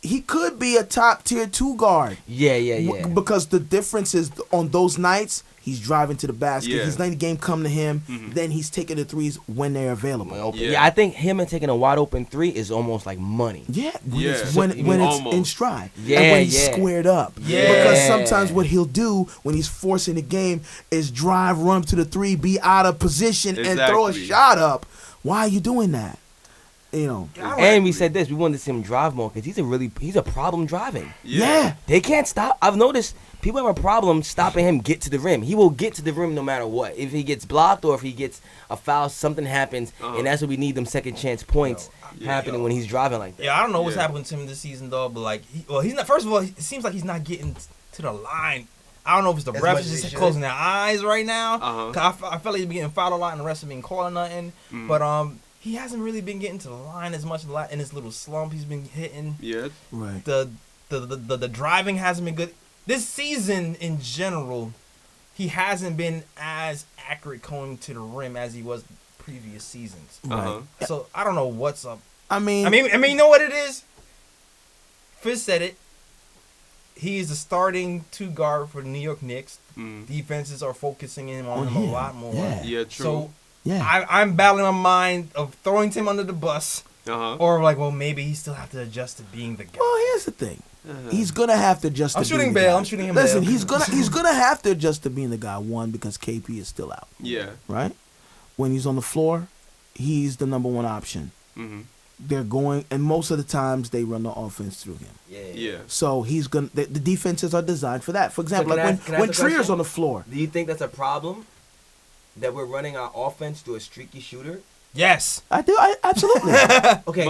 he could be a top tier 2 guard. Yeah. Because the difference is on those nights, he's driving to the basket. Yeah. He's letting the game come to him. Then he's taking the threes when they're available. Yeah, I think him and taking a wide open 3 is almost like money. Yeah, Yeah. when it's Almost. in stride. Yeah, and when he's yeah. squared up. Yeah. Because sometimes what he'll do when he's forcing the game is drive, run to the 3, be out of position, and throw a Exactly. shot up. Why are you doing that? You know. And we said this, we wanted to see him drive more because he's a problem driving. Yeah. They can't stop. I've noticed people have a problem stopping him get to the rim. He will get to the rim no matter what. If he gets blocked or if he gets a foul, something happens, and that's what we need them second chance points happening when he's driving like that. Yeah, I don't know what's Yeah. happening to him this season, though, but like, he's not. First of all, it seems like he's not getting to the line. I don't know if it's the As refs much as he just should. cosing their eyes right now. Uh-huh. 'Cause I felt like he's been getting fouled a lot, and the refs have been calling nothing. But he hasn't really been getting to the line as much in his little slump. He's been hitting. Yeah. Right. The driving hasn't been good this season in general. He hasn't been as accurate going to the rim as he was previous seasons. Uh-huh. So I don't know what's up. I mean, You know what it is? Fizz said it. He is the starting 2 guard for the New York Knicks. Defenses are focusing in on him a lot more. Yeah, true. So yeah. I'm battling my mind of throwing Tim under the bus, Uh-huh. or like, well, maybe he still have to adjust to being the guy. Well, here's the thing. He's gonna have to adjust. I'm to shooting being the bail. guy. I'm shooting him Listen, bail. he's gonna have to adjust to being the guy. One, because KP is still out. Yeah. Right. When he's on the floor, he's the number 1 option. They're going, and most of the times they run the offense through him. Yeah. So he's gonna. The defenses are designed for that. For example, can I like ask- can I when ask a Trier's question? on the floor. Do you think that's a problem? That we're running our offense through a streaky shooter? Yes. I do. Absolutely. Okay,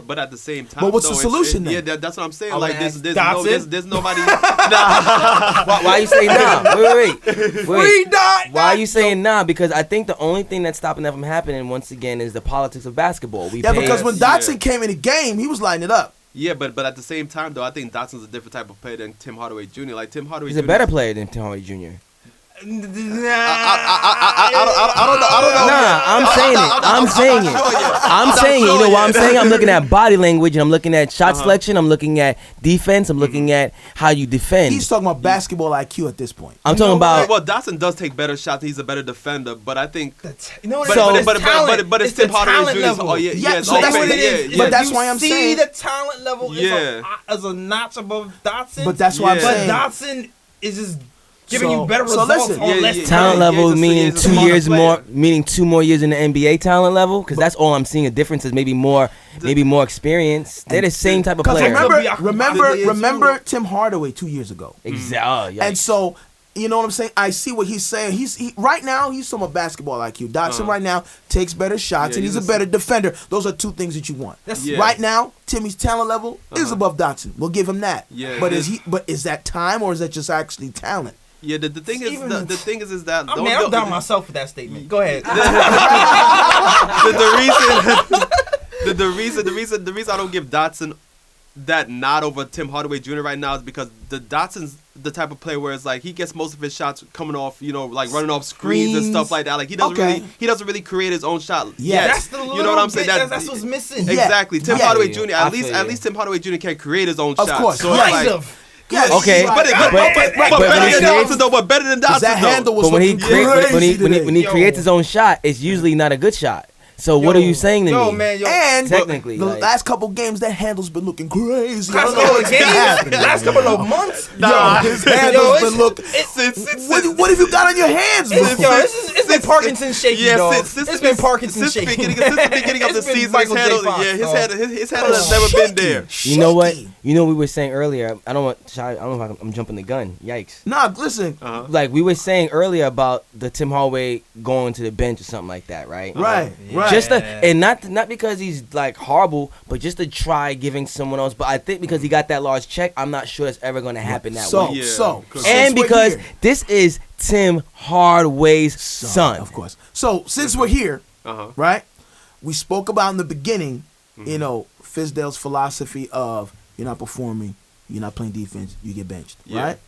But at the same time, But what's the though, solution Yeah, then? that's what I'm saying. I Like wanna there's ask there's nobody. why you saying nah? Wait. Free dot. Why are you saying nah? Because I think the only thing that's stopping that from happening once again is the politics of basketball. Yeah, because when Yeah. Dotson came in the game, he was lighting it up. Yeah, but at the same time though, I think Dotson's a different type of player than Tim Hardaway Jr. Like Tim Hardaway He's Jr. a better player than Hardaway Jr. I don't know. Nah, I'm saying it. You know what I'm saying? I'm looking at body language and I'm looking at shot selection. I'm looking at defense. I'm looking at how you defend. He's talking about basketball IQ at this point. I'm talking about. Well, Dotson does take better shots. He's a better defender, but I think. You know what But it is? but Talent. but it's the Tim Hardaway talent Jr.'s. level. Oh yeah, Yeah, it's so that's all what fair. it is. Yeah, But yeah. that's You why I'm see saying. the talent level Yeah. is a notch above Dotson. But that's why I'm Yeah. But saying. Dotson is just giving So- you better so results listen. on Yeah, less yeah, Talent yeah, level he's a meaning smarter 2 years player. more, meaning 2 more years in the NBA talent level, because that's all I'm seeing. A difference is maybe more experience. They're the same type of Because player. remember Tim Hardaway 2 years ago. Exactly. And so, you know what I'm saying? I see what he's saying. He right now he's talking about basketball IQ. Dotson right now takes better shots Yeah, and he's a better defender. Those are 2 things that you want. Yeah. Right now, Timmy's talent level is above Dotson. We'll give him that. Yeah, But it is that time or is that just actually talent? Yeah, the thing is, Even- the thing is that I mean, I'm down myself for that statement. Go ahead. the reason I don't give Dotson that nod over Tim Hardaway Jr. right now is because Dotson's the type of player where it's like he gets most of his shots coming off, like running off screens and stuff like that. Like he doesn't really create his own shot. Yeah, That's the little you know what I'm saying? bit that's what's missing. Yeah. Exactly. Tim Yeah. Hardaway Jr. I At feel least you. Tim Hardaway Jr. can create his own Of shots. course. So it's Kind like, of. Yes. Okay. But better than Dotson though. But better than Dotson That handle though. was But when he looking creates crazy when he today. creates his own shot, it's usually not a good shot. So what are you saying to yo, me? Man, yo, And Technically, the like- last couple games, that handle's been looking crazy. I last don't know couple what's of games, happening. last couple of months. Nah. Yo, his handle's been looking. Since What have you got on your hands, bro? It's been Parkinson's shaky, yeah, dog. since It's been Parkinson's since shaky. the beginning of the It's been season, Michael his J. handle, Fox, yeah, his dog. handle has never been there. You know what? You know we were saying earlier. I don't know if I'm jumping the gun. Yikes. Nah, listen. Like we were saying earlier about the Tim Hardaway going to the bench or something like that, right? Right, right. Just and not because he's like horrible, but just to try giving someone else. But I think because he got that large check, I'm not sure it's ever going to happen that way. So, And since we're because here- this is Tim Hardaway's son. of course. So since we're here, right? We spoke about in the beginning, you know, Fizdale's philosophy of you're not performing, you're not playing defense, you get benched, right?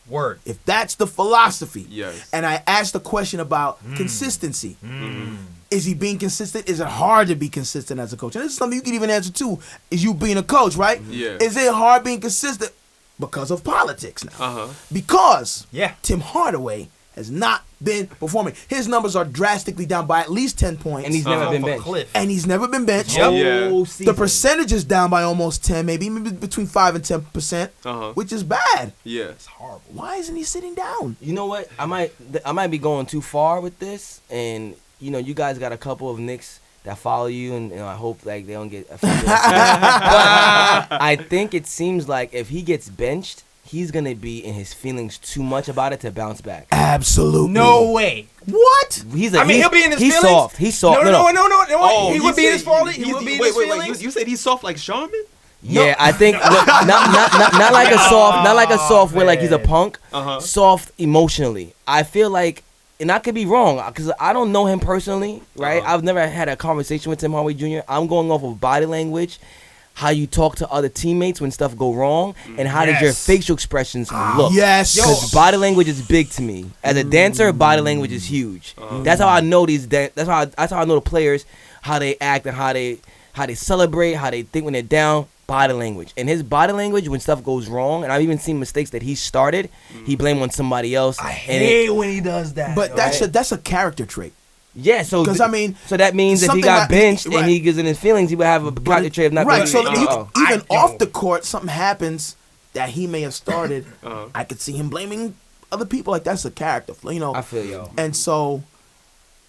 Word. If that's the philosophy, Yes. and I asked the question about consistency, is he being consistent? Is it hard to be consistent as a coach? And this is something you can even answer too. Is you being a coach, right? Yeah. Is it hard being consistent because of politics now? Because Yeah. Tim Hardaway has not been performing. His numbers are drastically down by at least 10 points. And he's never been Off a benched. cliff. And he's never been benched. Yep. Yeah. Whole The season. percentage is down by almost 10, maybe between 5 and 10%, which is bad. Yeah. It's horrible. Why isn't he sitting down? You know what? I might be going too far with this, and you know, you guys got a couple of Knicks that follow you, and I hope like they don't get offended. But I think it seems like if he gets benched, he's gonna be in his feelings too much about it to bounce back. Absolutely. No way. What? He'll be in his he's feelings. Soft. He's soft. No. Oh, He would be in his feelings. He would be in his feelings. Wait, you said he's soft like Sharman? Yeah, I think not like a soft where like he's a punk. Soft emotionally. I feel like, and I could be wrong because I don't know him personally, right? I've never had a conversation with Tim Hardaway Jr. I'm going off of body language, how you talk to other teammates when stuff go wrong, and how does your Yes. facial expressions look. Yes. Because body language is big to me. As a dancer, body language is huge. That's how I know that's how I know the players, how they act and how they celebrate, how they think when they're down. Body language. And his body language when stuff goes wrong, and I've even seen mistakes that he started, he blamed on somebody else. I hate when he does that. But that's a character trait. Yeah, so 'Cause, I mean, so that means if he something got like- benched right. and he gets in his feelings, he would have a character trait of not Right. So being- even I off know. the court, something happens that he may have started. I could see him blaming other people. Like that's a character, you know. I feel you. And so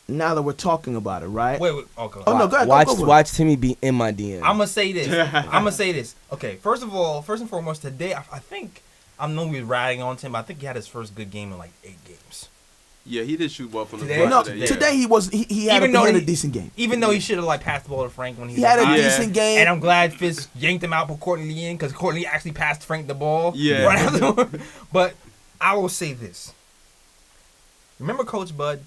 now that we're talking about it, right? wait. Okay. Oh no, go ahead. Watch go for it. watch Timmy be in my DM. I'm gonna say this. Okay. First and foremost, today I think I'm no we ratting on Tim. But I think he had his first good game in like 8 games. Yeah, he did shoot well from the Today? front No, today. Yeah. today he was he had, Even a, though he had a he- decent game. Even though he should have like passed the ball to Frank when he He had a was hot. decent game. And I'm glad Fitz yanked him out, put Courtney Lee in because Courtney actually passed Frank the ball. Yeah. Right after. But I will say this. Remember Coach Bud?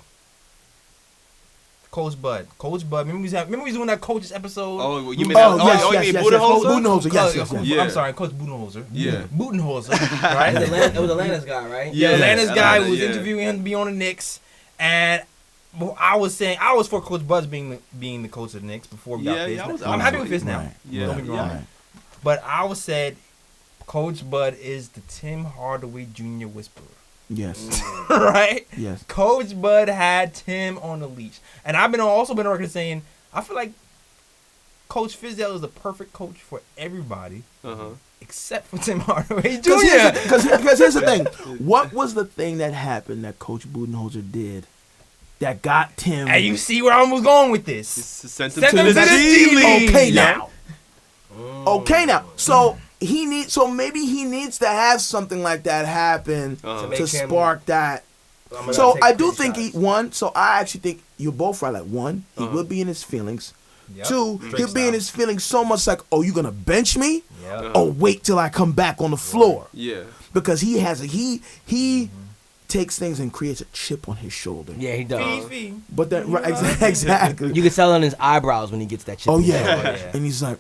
Coach Bud. Remember we was doing that coach's episode? Oh, you mean Oh, that? yes, you yes, mean yes, Budenholzer? yes. Budenholzer, yes. Yeah. I'm sorry, Coach Budenholzer. Yeah. Budenholzer, right? It was Atlanta's guy, right? Yeah. Atlanta's guy Atlanta, was yeah. interviewing him to be on the Knicks, and I was for Coach Buzz being the coach of the Knicks before we got Yeah, Fizz. yeah, I was I'm happy with Fizz Right. now. Yeah. Don't get me wrong. Right. But I was said Coach Bud is the Tim Hardaway Jr. whisperer. Yes. Right? Yes. Coach Bud had Tim on the leash. And I've also been on record saying I feel like Coach Fizdale is the perfect coach for everybody except for Tim Hardaway Jr. Because here's the thing. What was the thing that happened that Coach Budenholzer did that got Tim? And you see where I was going with this. Sent him Sent to him the to the G G League. Okay Yeah. now. Okay now. So maybe he needs to have something like that happen To make to him- spark that. I'm gonna So take I do three think shots. I actually think you're both right. Like one, he will be in his feelings. Yep. Two, Drake he'll be in style. his feelings so much like, oh, you gonna bench me? Yep. Or wait till I come back on the floor. Yeah. Because he takes things and creates a chip on his shoulder. Yeah, he does. Fee. But that exactly. You can tell on his eyebrows when he gets that chip. Oh in his yeah. shoulder. yeah. And he's like,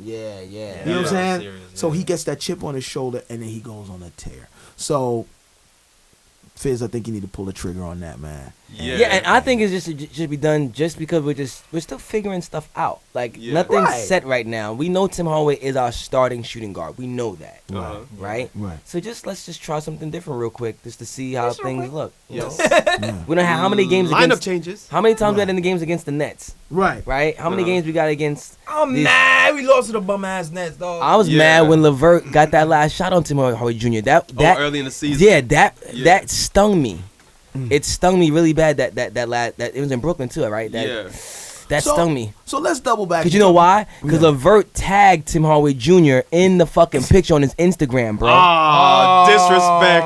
Yeah. you know what Yeah. I'm saying? Serious, So yeah. he gets that chip on his shoulder and then he goes on a tear. So Fizz, I think you need to pull the trigger on that, man. Yeah, and I think it should be done just because we're still figuring stuff out. Like nothing's set right now. We know Tim Hardaway is our starting shooting guard. We know that, right? So let's just try something different real quick, just to see how things look. Yes. We don't have how many games lineup changes. How many times we had in the games against the Nets? Right. How many games we got against? I'm mad. We lost to the bum ass Nets, dog. I was mad when LeVert got that last shot on Tim Hardaway Jr. That early in the season. Yeah, that stung me. It stung me really bad. That it was in Brooklyn too, right? That stung me. So let's double back. Cause you know why? Because LeVert tagged Tim Hardaway Jr. in the fucking picture on his Instagram, bro. Disrespect.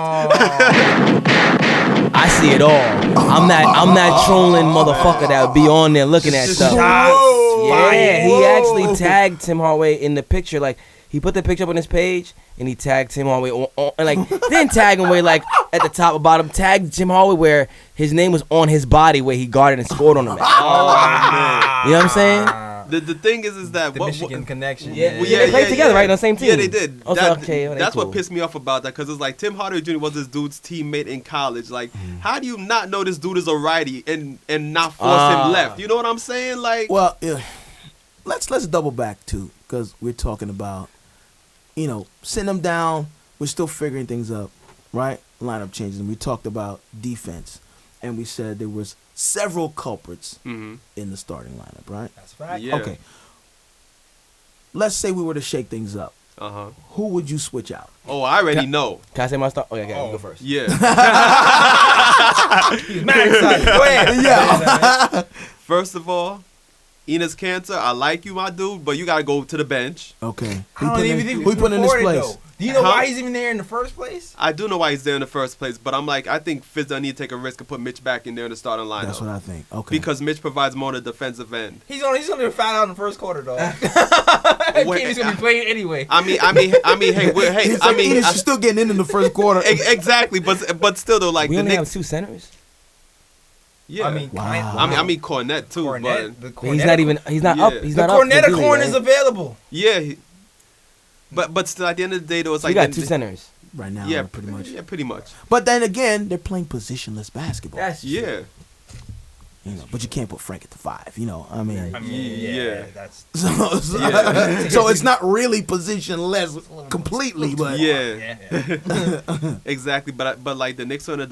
I see it all. I'm that trolling motherfucker that would be on there looking at stuff. Yeah, he actually tagged Tim Hardaway in the picture. Like, he put the picture up on his page and he tagged Tim Hardaway and like didn't tag him where like at the top or bottom. Tagged Tim Hardaway where his name was on his body where he guarded and scored on him. Man. You know what I'm saying? The thing is that the Michigan connection. They played together, right, on the same team. Yeah, they did. That's cool. what pissed me off about that, because it's like Tim Hardaway Jr. was this dude's teammate in college. Like, how do you not know this dude is a righty and not force him left? You know what I'm saying? Like, well, let's double back too, because we're talking about, sitting them down. We're still figuring things up, right? Lineup changes, and we talked about defense, and we said there was several culprits in the starting lineup, right? That's right. Yeah. Okay. Let's say we were to shake things up. Who would you switch out? Oh, I already know. Can I say my start? Okay, go first. Yeah. He's mad excited. Go ahead. Yeah. First of all, Enes Kanter, I like you, my dude, but you gotta go to the bench. Okay. I don't even think who put in this place? Though. Do you know why he's even there in the first place? I do know why he's there in the first place, but I'm like, I think Fizz doesn't need to take a risk and put Mitch back in there in the starting lineup. That's what I think. Okay. Because Mitch provides more on the defensive end. He's gonna get fouled out in the first quarter, though. He's gonna be playing anyway. He's still getting in the first quarter. Exactly, but still though, like we the only Knicks. have two centers. Yeah, I mean Cornet too, but he's not up. He's not up. The Cornet corner is available. Yeah, but still, at the end of the day, though, it's like we got two centers right now. Yeah, pretty much. Yeah, pretty much. But then again, they're playing positionless basketball. That's true. Yeah. But you can't put Frank at the 5. I mean, that's so it's not really positionless completely, but exactly. But like the Knicks are in a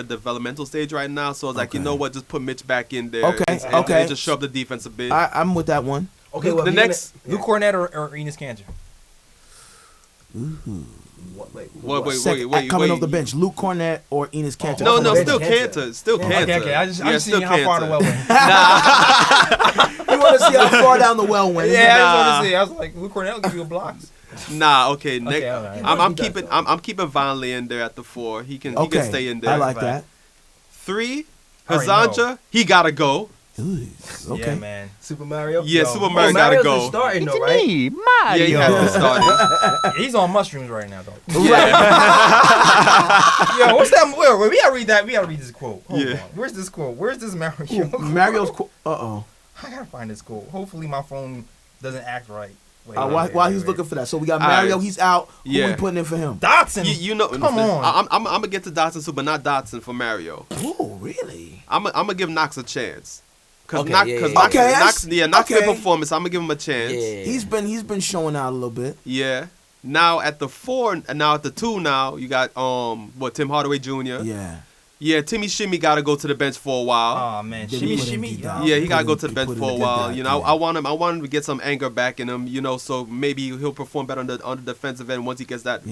developmental stage right now, so it's like, you know what, just put Mitch back in there. And just show up the defense a bit. I'm with that one. Okay, well, the next Luke Cornet or Enes Kanter. Ooh. Wait, coming off the bench, Luke Cornet or Enes Kanter? No, still Kanter. Still Kanter. Okay. I'm just seeing how far the well went. You want to see how far down the well went? Yeah, I just want to see. I was like, Luke Cornet will give you blocks. Okay. Nick, all right. I'm keeping Vonleh in there at the 4. He can stay in there. I like that. 3, Hazanja, he gotta go. Ooh, okay. Yeah, man. Super Mario. Yeah, Super Mario gotta Mario's go. Starting, though, right? Yeah, he has been starting. He's on mushrooms right now, though. Yeah. Yo, what's that? Where we gotta read that. We gotta read this quote. Hold on. Where's this quote? Where's this Mario? Mario's quote. I gotta find this quote. Hopefully my phone doesn't act right. While he's looking for that, so we got Mario. He's out. Who we putting in for him? Dotson. You know, come on. I'm gonna get to Dotson too, but not Dotson for Mario. Oh, really? I'm gonna give Knox a chance. Knox been performance. I'm gonna give him a chance. Yeah. He's been showing out a little bit. Yeah. Now at the 4, and now at the 2, now you got Tim Hardaway Jr. Yeah, Timmy Shimmy got to go to the bench for a while. Oh man, Shimmy. Yeah, he got to go to the bench for a while. I want him to get some anger back in him. So maybe he'll perform better on the defensive end once he gets that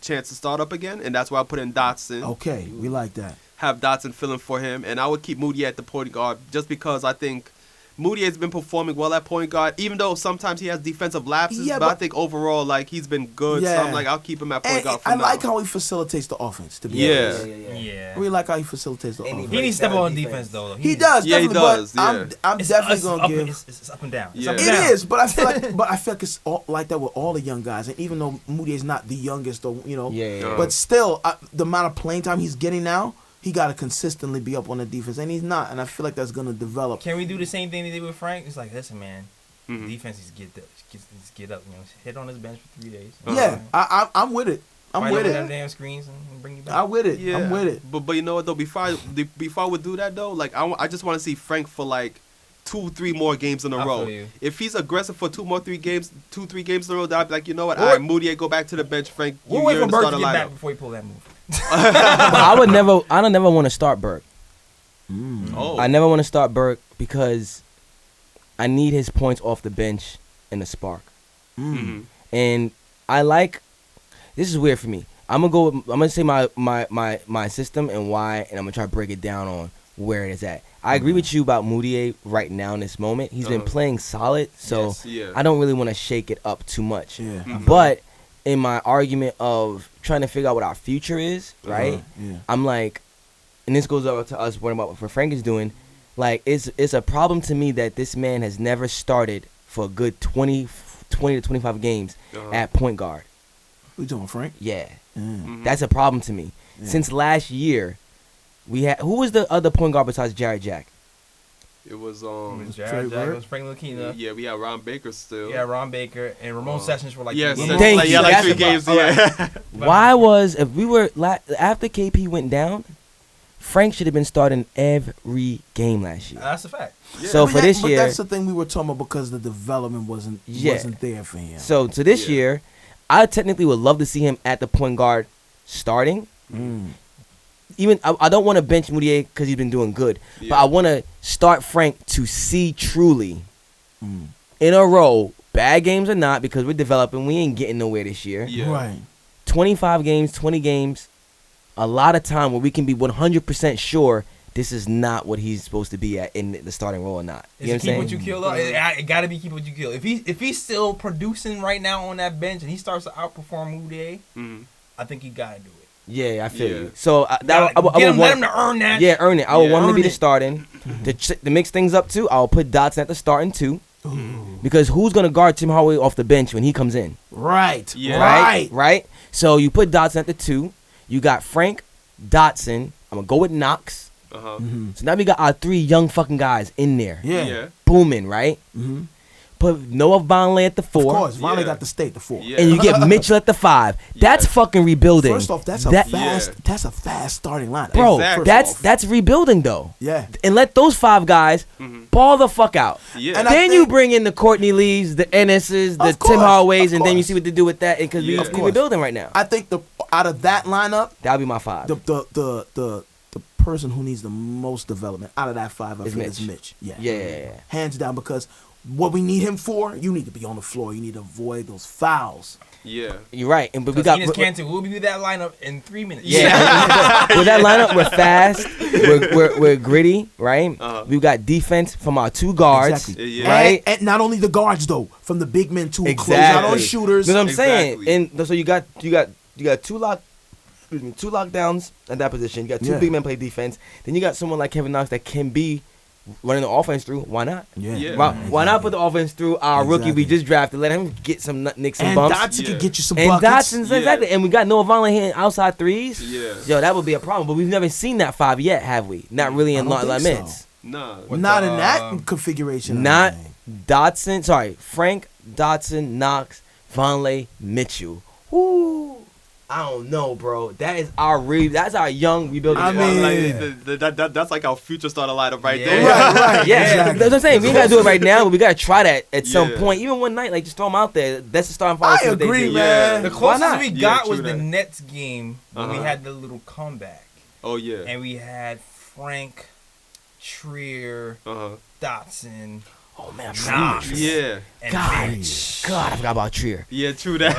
chance to start up again. And that's why I put in Dotson. Okay, we like that. Have Dotson filling for him, and I would keep Moody at the point guard just because I think Moody has been performing well at point guard, even though sometimes he has defensive lapses. But I think overall, like, he's been good. So I'm like, I'll keep him at point guard for now. I like how he facilitates the offense. To be honest, I really like how he facilitates the offense. He needs to step on defense though. He does. Yeah, he does. I'm definitely gonna give. It's up and down. It is, but I feel like it's all like that with all the young guys. And even though Moody is not the youngest, but still, the amount of playing time he's getting now. He got to consistently be up on the defense, and he's not. And I feel like that's going to develop. Can we do the same thing they did with Frank? It's like, listen, man, defense is get up. Hit on his bench for 3 days. Yeah, I'm with it. I'm with it. Damn screens and bring you I'm with it. Yeah. I'm with it. But you know what though? Before I would do that though, like I just want to see Frank for like 2-3 more games in a row. feel you. If he's aggressive for 2-3 games in a row, then I'd be like, you know what? All right, Moutier, go back to the bench. Frank, We'll you're wait for in the Burke to starting get lineup. back before he pull that move. But I don't never want to start Burke. Oh, I never want to start Burke because I need his points off the bench and the spark. Mhm. And I like. This is weird for me. I'm gonna say my system and why, and I'm gonna try to break it down on where it is at. I agree with you about Moutier right now in this moment. He's been playing solid, so Yes, yeah. I don't really want to shake it up too much. Yeah. But in my argument of trying to figure out what our future is, right? Yeah. I'm like, and this goes over to us. What about what Frank is doing? Like, it's a problem to me that this man has never started for a good 20 to 25 games at point guard. What you doing, Frank? Yeah. Mm. That's a problem to me. Yeah. Since last year, we had who was the other point guard besides Jared Jack? It was Trey Jared Jack, Bird? it was Frank Lakina. yeah, we had Ron Baker still. Yeah, Ron Baker and Ramon Sessions were like Yeah, 3 since, games. Thank like, you. yeah, like That's 3 the- games. all right. Yeah. Why was if we were after KP went down, Frank should have been starting every game last year. That's a fact. So But for this but year, that's the thing we were talking about because the development wasn't there for him. so to this year, I technically would love to see him at the point guard starting. Even I don't want to bench Moutier because he's been doing good, but I want to start Frank to see truly in a row, bad games or not, because we're developing. We ain't getting nowhere this year. Yeah. Right. 25 games, 20 games, a lot of time where we can be 100% sure this is not what he's supposed to be at in the starting role or not. You know what I'm Keep saying? what you kill. Though. It gotta be keep what you kill. If he's still producing right now on that bench and he starts to outperform Moutier, I think you gotta do it. Yeah, I feel Yeah. you. So I Let would him want to earn that. Yeah, earn it. I would Yeah. want him to Earn be the it. starting. To mix things up too, I'll put Dotson at the starting too. Because who's gonna guard Tim Hardaway off the bench when he comes in? Right. Yeah. Right. Right. So you put Dotson at the 2. You got Frank, Dotson. I'm gonna go with Knox. Uh-huh. So now we got our 3 young fucking guys in there, Yeah. Yeah. booming. Right. Mm-hmm. Put Noah Vonleh at the 4. Of course. Vonleh Yeah. got the state, the 4. Yeah. And you get Mitchell at the 5. That's Yeah. fucking rebuilding. First off, that's That- a fast starting lineup. Bro, Exactly. that's rebuilding though. Yeah. And let those 5 guys ball the fuck out. Yeah. And I Then you think- bring in the Courtney Lees, the Enneses, the Of course, Tim Hardaways, of and then you course. see what they do with that. Because Yeah. we Of course. rebuilding right now. I think out of that lineup, That'll be my 5. the person who needs the most development out of that 5 Is is Mitch. Mitch. Yeah. Yeah. Hands down, because what we need him for, you need to be on the floor. You need to avoid those fouls. Yeah. You're right. And but we Because got Enes Kanter will be that lineup in 3 minutes. yeah. With that lineup, we're fast. We're gritty, right? Uh-huh. We've got defense from our 2 guards, Exactly. Yeah. right? And not only the guards though, from the big men too. Exactly. Close out on shooters. You know what I'm saying? Exactly. And so you got 2 lockdowns at that position. You got 2 Yeah. big men play defense. Then you got someone like Kevin Knox that can be running the offense through. Why not? Yeah. Yeah. Why not put the offense through our rookie we Exactly. just drafted? Let him get some nicks and And bumps. Dotson Yeah. could get you some And buckets. Dotson's Yeah. exactly. And we got Noah Vonleh hitting outside threes. Yeah. Yo, that would be a problem. But we've never seen that 5 yet, have we? Not really in I don't long think minutes. Nah. Not in that configuration. I Not don't think. Dotson. Sorry, Frank, Dotson, Knox, Vonleh, Mitchell. Woo. I don't know, bro. That is that's our young rebuilding. I squad. mean- Like, that's like our future starter lineup right Yeah. there. Right. Yeah, Exactly. that's what I'm saying. We ain't gotta do it right now, but we gotta try that at some Yeah. point. Even one night, like just throw them out there. That's the starting I five. see what they agree, do. man. The Why closest not? we Yeah, got true was the that. Nets game when we Uh-huh. had the little comeback. Oh yeah. And we had Frank, Trier, Uh-huh. Dotson, Oh man, Knox, Yeah. and God. Mitch. God, I forgot about Trier. Yeah, true that.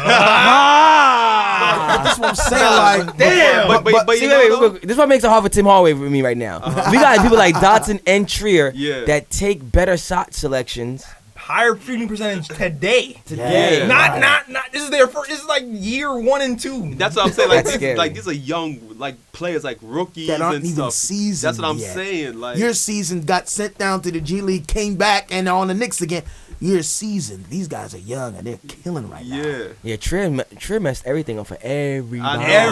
That's what I'm saying. Like, Damn. But See, you know, wait, though- this is what makes it hard for Tim Hardaway for me right now. We got people like Dotson and Trier Yeah. that take better shot selections Higher shooting percentage today. today. Yeah. Not. This is their first. This is like year 1 and 2. That's what I'm saying. Like, That's scary. these are young like players, like rookies that aren't and even stuff. seasoned. That's what I'm yet. saying. Like, Your season got sent down to the G League, came back, and on the Knicks again. Your season. These guys are young and they're killing right now. yeah. Yeah, Trier messed everything up for everybody. I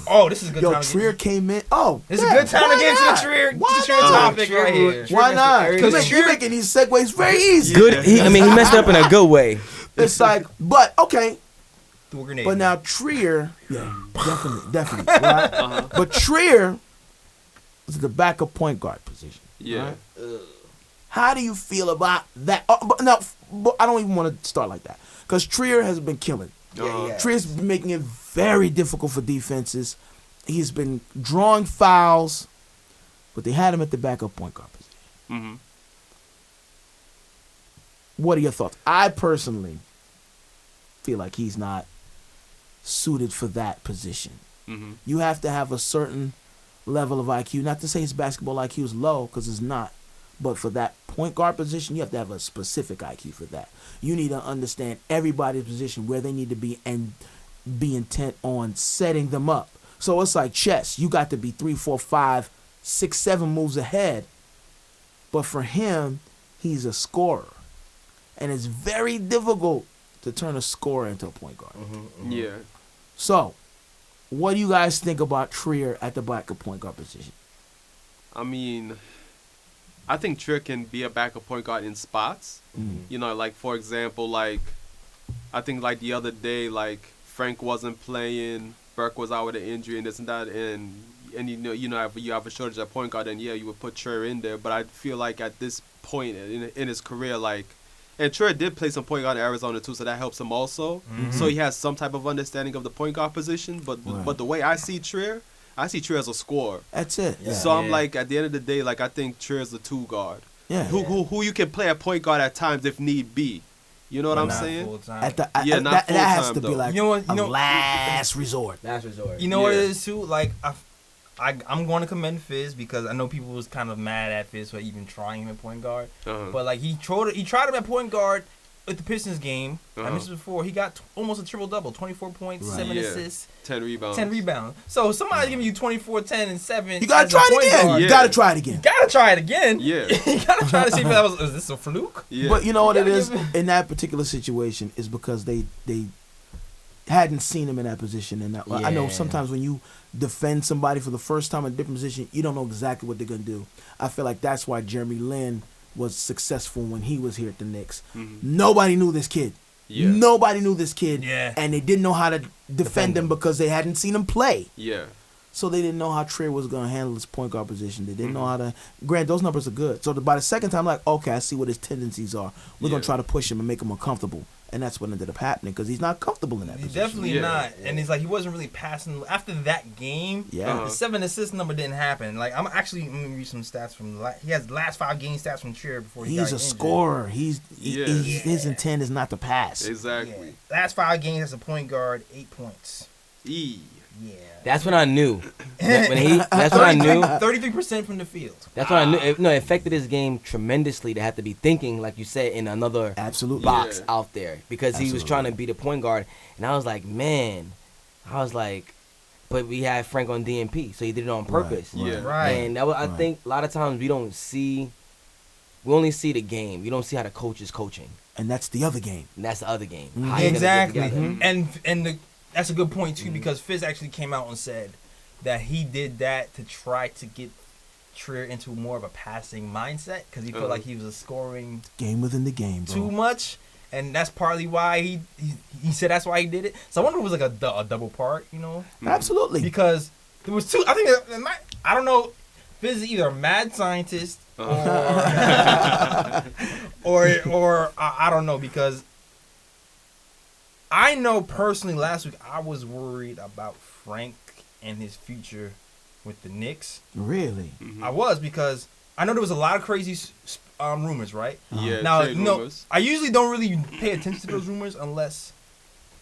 know. This is a good Yo, time. Trier came in. Oh, It's yeah, a good time to why get into not? the Trier. Why The Trier not? topic right here. Why not? Because You're making these segues very easy. Good. He messed it up in a good way. It's like, but okay. threw a grenade. But now Trier, yeah, definitely, right? But Trier is the backup point guard position. Yeah. Right? How do you feel about that? But I don't even want to start like that because Trier has been killing. Trier's been making it very difficult for defenses. He's been drawing fouls, but they had him at the backup point guard position. Mm-hmm. What are your thoughts? I personally feel like he's not suited for that position. Mm-hmm. You have to have a certain level of IQ. Not to say his basketball IQ is low, because it's not. But for that point guard position, you have to have a specific IQ for that. You need to understand everybody's position, where they need to be, and be intent on setting them up. So it's like chess. You got to be 3, 4, 5, 6, 7 moves ahead. But for him, he's a scorer. And it's very difficult to turn a scorer into a point guard. Yeah. So, what do you guys think about Trier at the backup point guard position? I mean, I think Trier can be a backup point guard in spots. You know, like, for example, like, I think, like, the other day, like, Frank wasn't playing, Burke was out with an injury and this and that, and you know, if you have a shortage at point guard, then, yeah, you would put Trier in there. But I feel like at this point in his career, like, and Trier did play some point guard in Arizona, too, so that helps him also. So he has some type of understanding of the point guard position. But the way I see Trier as a scorer. That's it. Yeah. So I'm like, at the end of the day, like, I think Trier is the 2 guard. Yeah. Who you can play at point guard at times if need be. You know what I'm saying? At the, not that has full-time, to be though. like last resort. Last resort. You know what it is too? Like I'm going to commend Fizz because I know people was kind of mad at Fizz for even trying him at point guard. But like he tried him at point guard with the Pistons game. I mentioned before, he got almost a triple double, 24 points, 7 assists, 10 rebounds. 10 rebounds. So somebody's giving you 24, 10, and 7. You gotta try it again. Guard. You gotta try it again. You gotta try it again. Yeah. You gotta try to see if that was this a fluke. Yeah. But you know what it gotta is give in that particular situation is because they hadn't seen him in that position. And I know sometimes when you defend somebody for the first time in a different position, you don't know exactly what they're gonna do. I feel like that's why Jeremy Lin was successful when he was here at the Knicks. Nobody knew this kid. Yeah. Nobody knew this kid. Yeah. And they didn't know how to defend him because they hadn't seen him play. Yeah. So they didn't know how Trier was going to handle his point guard position. They didn't know how to. Grant, those numbers are good. So by the second time, like, okay, I see what his tendencies are. We're going to try to push him and make him uncomfortable. And that's what ended up happening because he's not comfortable in that He's position. definitely not. And he's like, he wasn't really passing. After that game, the 7 assist number didn't happen. Like, I'm actually going to read some stats from he has the last 5 game stats from Trier before he got He's a injured. scorer. His intent is not to pass. Exactly. Yeah. Last 5 games as a point guard, 8 points. Yeah. That's when I knew. That's when I knew. 33% from the field. That's when I knew. It affected his game tremendously to have to be thinking, like you said, in another box out there because he was trying to be the point guard. And I was like, man, but we had Frank on DNP, so he did it on purpose. Right. And I think a lot of times we only see the game. We don't see how the coach is coaching. And that's the other game. And that's the other game. Mm-hmm. How you gonna get Exactly. together. That's a good point, too, because Fizz actually came out and said that he did that to try to get Trier into more of a passing mindset because he felt like he was scoring game within the game, bro. too much. And that's partly why he said that's why he did it. So I wonder if it was like a double part, you know? Absolutely. Because there was 2. I think, I don't know, Fizz is either a mad scientist or I don't know, because I know personally last week I was worried about Frank and his future with the Knicks. Really? I was, because I know there was a lot of crazy rumors, right? Yeah. Now, rumors. I usually don't really pay attention to those rumors unless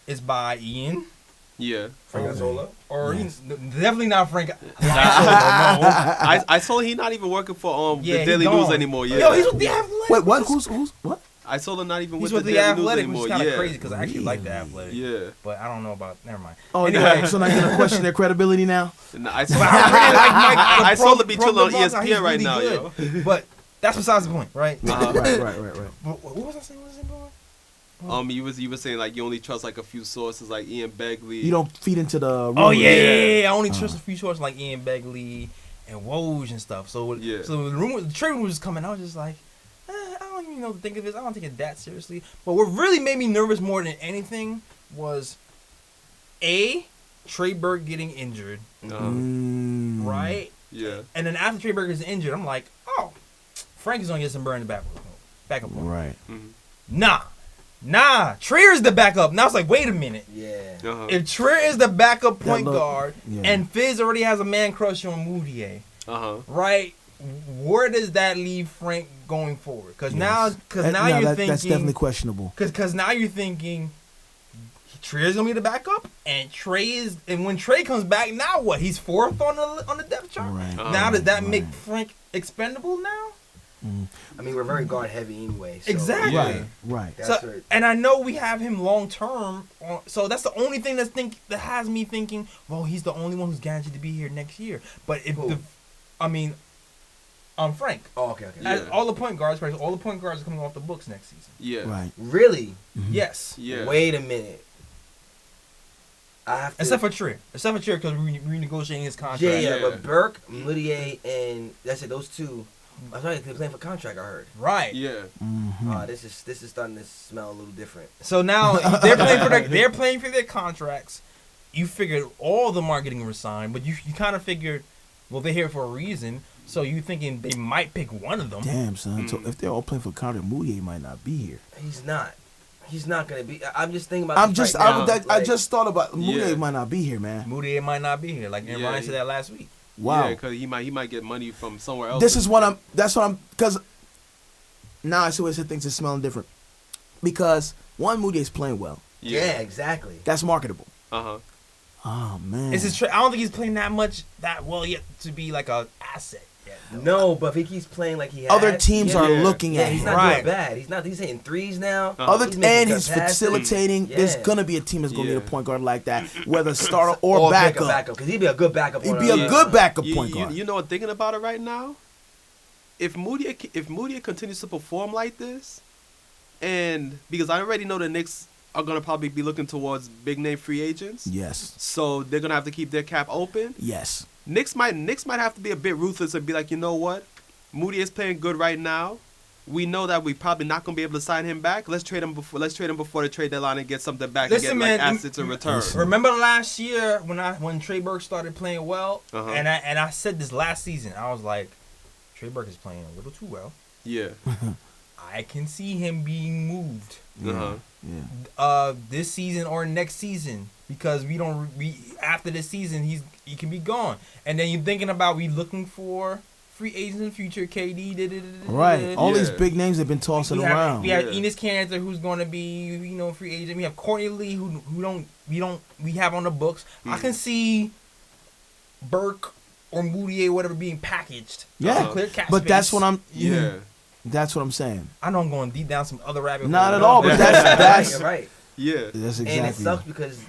it's by Ian. Yeah. Frank Azola. Or he's definitely not Frank. I saw he not even working for the Daily News anymore. Yeah. Yo, he's with the Athletic. Wait, what? Who's what? I saw him not even He's with with the the Daily News Athletic, which anymore. is kind of crazy because I actually like the Athletic. Yeah. But I don't know about. Never mind. Oh, anyway, so now you're gonna question their credibility now? I saw the be chilling on ESPN right now, yo. But that's besides the point, right? Right. What was I saying? You were saying like you only trust like a few sources like Ian Begley. You don't feed into the rumors. Oh yeah. I only trust a few sources like Ian Begley and Woj and stuff. So the trade rumors was coming. I was just like, I don't even know what to think of this. I don't take it that seriously. But what really made me nervous more than anything was Trey Burke getting injured, right? Yeah. And then after Trey Burke is injured, I'm like, oh, Frank is gonna get some burn in the backup. Right. Nah. Trier is the backup. Now it's like, wait a minute. Yeah. If Trier is the backup point guard, yeah. and Fizz already has a man crush on Moutier, right? Where does that leave Frank going forward? Because now you're thinking that's definitely questionable. Because now you're thinking Trier's gonna be the backup, and when Trey comes back, now what? He's fourth on the depth chart. Right. Now does that make Frank expendable now? I mean, we're very guard heavy anyway. So Exactly. Right. So, and I know we have him long term, so that's the only thing that has me thinking, well, he's the only one who's guaranteed to be here next year. But if Frank. Oh, okay. All the point guards are coming off the books next season. Yeah. Right. Really? Yes. Yeah. Wait a minute. I have to. Except for Trier, because we're renegotiating his contract. Yeah, but Burke, Moutier, and that's it. Those two. I thought they're playing for contract. I heard. Right. Yeah. This is starting to smell a little different. So now they're playing for their contracts. You figured all of them are getting resigned, but you kind of figured, well, they're here for a reason. So you thinking they might pick one of them? Damn, son. So if they're all playing for Kanter, Moutier might not be here. He's not. He's not gonna be. I'm just thinking about. I I just thought about Moutier might not be here, man. Moutier might not be here, like Ryan said that last week. Wow. Yeah, because he might get money from somewhere else. Because now I see what things are smelling different. Because one, Moutier's playing well. Yeah, exactly. That's marketable. Uh-huh. Oh man. I don't think he's playing that well yet to be like a asset yet. No, but if he keeps playing like he has, other teams are looking at he's him. not doing bad. He's hitting threes now. He's facilitating. There's gonna be a team that's gonna need a point guard like that, whether starter or backup. Because he'd be a good backup. He'd be a good backup point guard. You know what? Thinking about it right now, if Moutier continues to perform like this, and because I already know the Knicks are gonna probably be looking towards big name free agents. Yes. So they're gonna have to keep their cap open. Yes. Knicks might have to be a bit ruthless and be like, you know what, Moutier's playing good right now. We know that we probably not gonna be able to sign him back. Let's trade him before the trade deadline and get something back and get assets in return. Remember last year when Trey Burke started playing well, and I said this last season, I was like, Trey Burke is playing a little too well. Yeah. I can see him being moved. Yeah. This season or next season, because after this season he can be gone, and then you're thinking about looking for free agents in the future. KD right. All these big names have been tossing around. We have Enes Kanter, who's going to be free agent. We have Courtney Lee, who we have on the books. I can see Burke or Moutier, whatever, being packaged. Yeah, clear cap but space. that's what I'm. Yeah. That's what I'm saying. I know I'm going deep down some other rabbit hole. Not at all, but that's You're right. Yeah. That's exactly. And it sucks because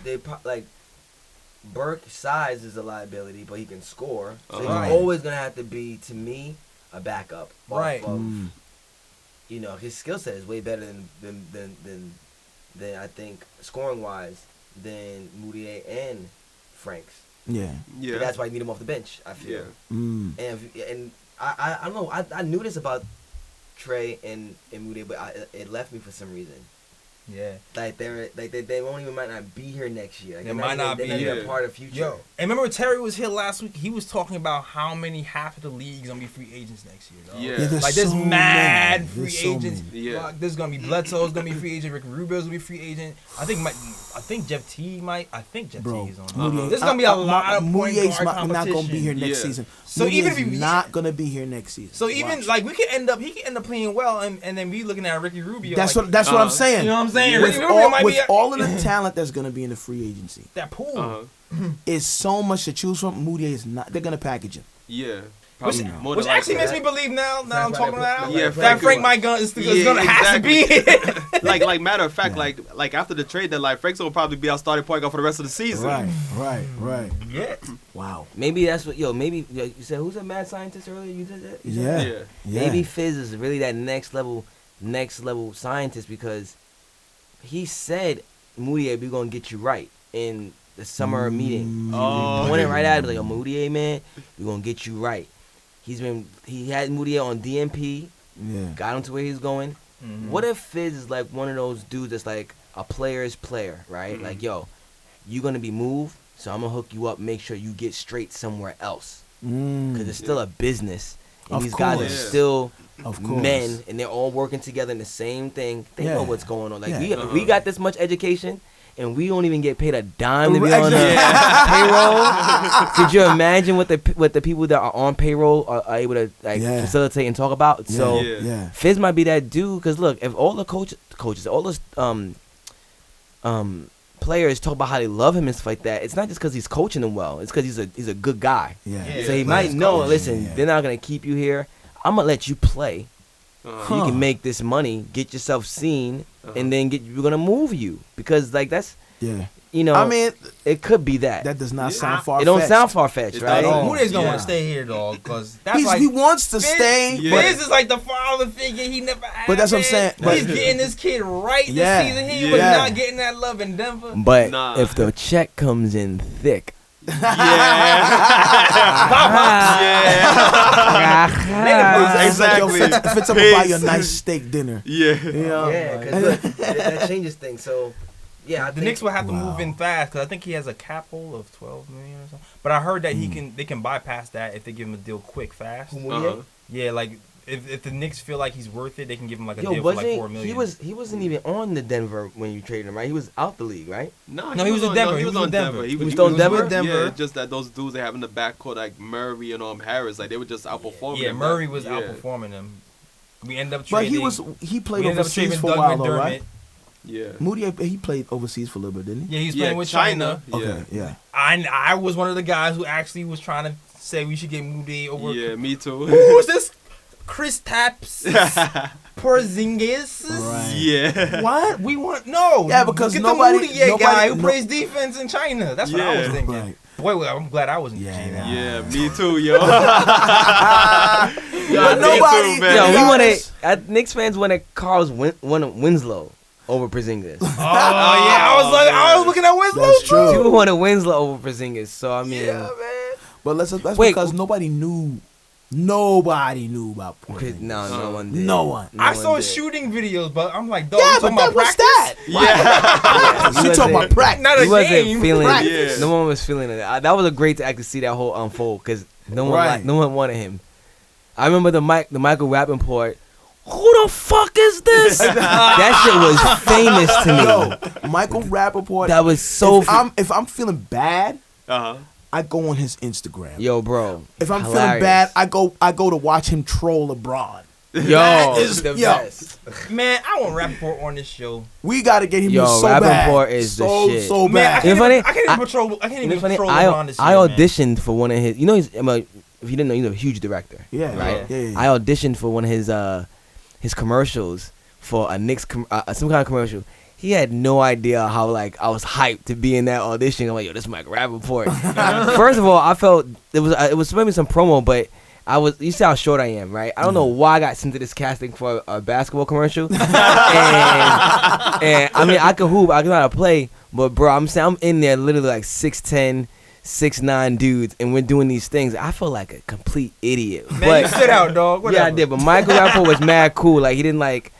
Burke's size is a liability, but he can score. So he's always gonna have to be, to me, a backup. Right. His skill set is way better than I think scoring wise than Moutier and Frank's. Yeah. Yeah. But that's why you need him off the bench, I feel. Yeah. And I don't know. I knew this about Trey and Moutier, but it left me for some reason. Yeah. They won't even might not be here next year. They might not be a part of future. Yo, and remember Terry was here last week. He was talking about how many half of the league's gonna be free agents next year. Dog. Yeah. There's mad free agents. Yeah. There's gonna be Bledsoe's gonna be free agent. Rick Rubio's gonna be free agent. I think Jeff T might. I think Jeff T is on. There's gonna be a lot of point guard competition. Not gonna be here next season. So even if he's not gonna be here next season. So even he could end up playing well, and then we looking at Ricky Rubio. That's what I'm saying. You know what I'm saying? With Ricky Rubio might with be all of the talent that's going to be in the free agency, that pool is so much to choose from. Moutier is not. They're going to package him. Yeah. Which actually makes me believe now I'm talking that out. Yeah, that Frank Mike is gonna have to be. like matter of fact, like after the trade deadline, Frank's gonna probably be our starting point guard for the rest of the season. Right. Yeah. Wow. Maybe that's what. Maybe you said who's a mad scientist earlier? You did that. Yeah. Maybe Fizz is really that next level scientist, because he said, Moutier, we're gonna get you right in the summer meeting. Oh. He pointed right at him like, Moutier, man, we're gonna get you right. He had Moutier on DNP, got him to where he's going. What if Fizz is like one of those dudes that's like a player's player, right? Like, yo, you're gonna be moved, so I'm gonna hook you up, make sure you get straight somewhere else, because it's still a business, and Of these guys are course. still Of course. men, and they're all working together in the same thing. They know Yeah. what's going on. Like Yeah. we got this much education, and we don't even get paid a dime to be on Exactly. payroll. Could you imagine what the people that are on payroll are able to Yeah. facilitate and talk about? Yeah. So Yeah. Fizz might be that dude. Because look, if all the coaches, all those players talk about how they love him and stuff like that, it's not just because he's coaching them well. It's because he's a good guy. Yeah. Yeah. So he Yeah. might Nice know. coach. Listen, Yeah. they're not gonna keep you here. I'm gonna let you play. Uh-huh. You can make this money, get yourself seen, and then we're gonna move you because that's Yeah. I mean, it could be that. that does not Yeah. sound far. It don't sound far fetched, It right? doesn't. Moody's gonna Yeah. want to stay here, dog, because that's He like wants to stay. Yeah. Fizz is like the father figure he never had. But that's what I'm saying. He's But- getting this kid right this Yeah. season. He Yeah. was not getting that love in Denver. But Nah. if the check comes in thick, Yeah. It's like, yo, Exactly. Fitz, I'm gonna buy you a Peace. nice steak dinner. Yeah. You know? yeah, because that changes things. So yeah, I The think Knicks will have to Wow. move in fast because I think he has a cap hold of $12 million or something. But I heard that they can bypass that if they give him a deal quick, fast. Uh-huh. Yeah, like if the Knicks feel like he's worth it, they can give him like a Yo, deal for like $4 million. he wasn't even on the Denver when you traded him, right? He was out the league, right? No, he was in Denver. He was on Denver. He was on Denver? Denver. Yeah, just that those dudes they have in the backcourt like Murray and Harris, like they were just outperforming. Yeah, them. Murray was Yeah. outperforming him. We ended up But trading. he played we ended up overseas trading for a Doug while, though, McDermott. right? Yeah. Moody, he played overseas for a little bit, didn't he? Yeah, he's Yeah, playing with China. Yeah. Okay, yeah. I was one of the guys who actually was trying to say we should get Moody over. Yeah, me too. Who was this? Chris Taps Porzingis. Right. Yeah. What? We want no. Yeah, because get nobody- the Moutier nobody- guy who no- plays defense in China. That's what I was Yeah. thinking. Right. Boy, I'm glad I wasn't Yeah, the GM. nah. Yeah, me too, yo. But me nobody. too, man. Yo, we Giannis- wanted Knicks fans wanted Winslow over Porzingis. Oh yeah, I was looking at Winslow That's too. true. People wanted Winslow over Porzingis, so I mean, Yeah, man. But that's Wait, because nobody knew. Nobody knew about okay, Porzingis. no one did. No one. I one saw did. shooting videos, but I'm like, dog, Yeah, you but talking that about what's practice? that? Yeah. She talking about practice. Not a He wasn't game. feeling. Practice. No one was feeling it. That was a great to actually see that whole unfold because no one Right. no one wanted him. I remember the Michael Rappaport. Who the fuck is this? That shit was famous to me. Yo, Michael Rappaport. That was so. if I'm feeling bad, Uh-huh. I go on his Instagram. Yo, bro. If I'm hilarious. feeling bad, I go to watch him troll LeBron. Yo, That is- the yo. best. Man, I want Rappaport on this show. We got to get him Yo, so bad. Rappaport is the so, shit. So Man, I bad. You know can't, funny? even, I can't even I- control. I can't You even know, funny, control I LeBron this year. I man. auditioned for one of his. You know, he's if you didn't know, he's a huge director. Yeah, right. yeah. I auditioned for one of his commercials for a Knicks some kind of commercial. He had no idea how like I was hyped to be in that audition. I'm like, yo, this is Mike Rappaport. First of all, I felt it was maybe some promo, but you see how short I am, right? I don't know why I got sent to this casting for a basketball commercial. and I mean, I could hoop, I know how to play, but bro, I'm in there literally like 6'10", 6'9" dudes, and we're doing these things. I feel like a complete idiot. Man, but you sit out, dog. Whatever. yeah, I did. But Michael Rappaport was mad cool. Like he didn't like,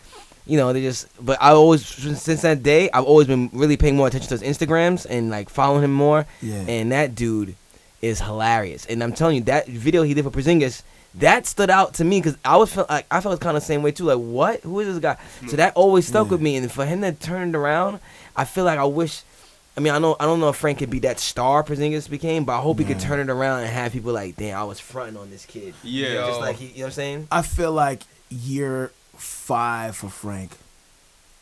they just. But I always since that day, I've always been really paying more attention to his Instagrams and like following him more. Yeah. And that dude is hilarious. And I'm telling you, that video he did for Porzingis, that stood out to me because I felt kind of the same way too. Like, what? Who is this guy? So that always stuck with me. And for him to turn it around, I feel like I wish. I mean, I don't know if Frank could be that star Porzingis became, but I hope he could turn it around and have people like, damn, I was fronting on this kid. Yeah. Just like you know what I'm saying? I feel like year 5 for Frank.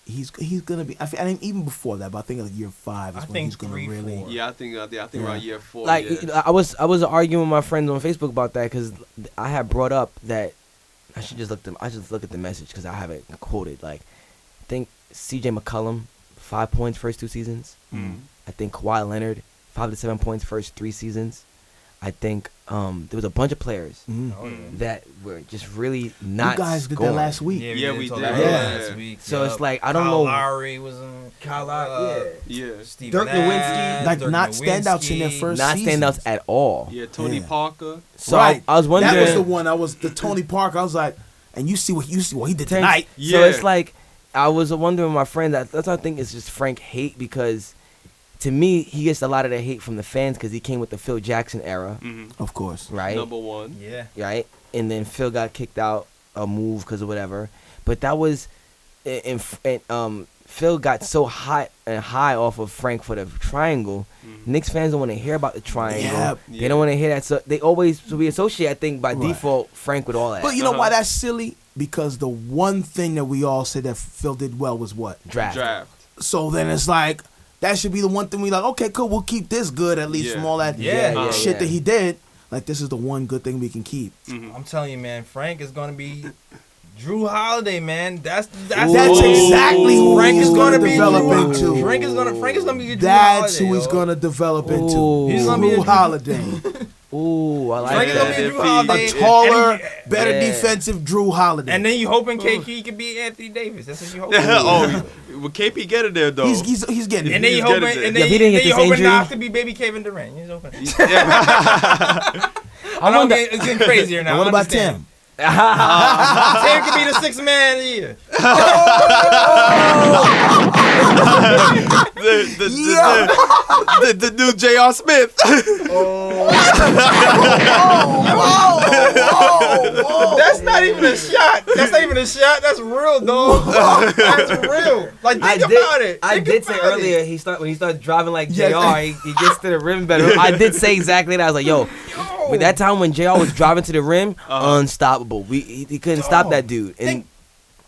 He's gonna be. I think even before that, but I think like year 5 is I when think he's gonna 3, really. 4. Yeah, I think around year 4. Like yeah. I was arguing with my friends on Facebook about that because I had brought up that I should just look at the message because I have it quoted. Like, I think C.J. McCollum 5 points first 2 seasons. I think Kawhi Leonard 5 to 7 points first 3 seasons. I think there was a bunch of players that were just really not. You guys did scoring. that last week. Yeah, we talk did. about Yeah. that last week. So Yup. it's like, I don't Kyle know. Lowry was on. Kyle Lowry, Yeah. Steve Dirk Nash, Nowitzki. Like, Dirk not standouts in their Nowitzki. first not seasons. standouts at all. Yeah, Tony Yeah. Parker. So Right. I was wondering. That was the one. The Tony Parker. I was like, and you see what he did tonight. So Yeah. it's like I was wondering with my friend that's what I think is just Frank hate because to me, he gets a lot of the hate from the fans because he came with the Phil Jackson era, Of course. right? Number one. Yeah. Right, and then Phil got kicked out a move because of whatever. But that was, and Phil got so high off of Frank for the triangle. Knicks fans don't want to hear about the triangle. Yeah. They don't want to hear that. So they always we associate, I think, by default, Frank with all that. But you know why that's silly? Because the one thing that we all said that Phil did well was what? Draft. So then it's like, that should be the one thing we like, okay, cool, we'll keep this good at least from all that shit that he did. Like, this is the one good thing we can keep. I'm telling you, man, Frank is going to be Drew Holiday, man. That's exactly who Frank is going to be. develop into. Frank is going to be Drew That's Holiday. who he's going to develop into. Ooh. He's gonna be Drew a- Holiday. Ooh, I like Frank is going to be that. Drew Holiday. A taller, And better Yeah. defensive Drew Holiday. And then you hoping KP can be Anthony Davis. That's what you hoping. Will KP get it there though? he's getting And it. then you He's hoping, getting it. and Yeah, then if he didn't get you this hoping injury- Knox to be baby Kevin Durant. He's hoping. I wonder. It's getting crazier now. And what I about understand. Tim? Tim could be the sixth man of the year. The new J.R. Smith. That's not even a shot. That's not even a shot. That's real, dog. That's real. Like, think about it. I Think did say about earlier it. when he started driving like JR, he gets to the rim better. I did say exactly that. I was like, yo, with that time when JR was driving to the rim, unstoppable. He couldn't stop that dude. And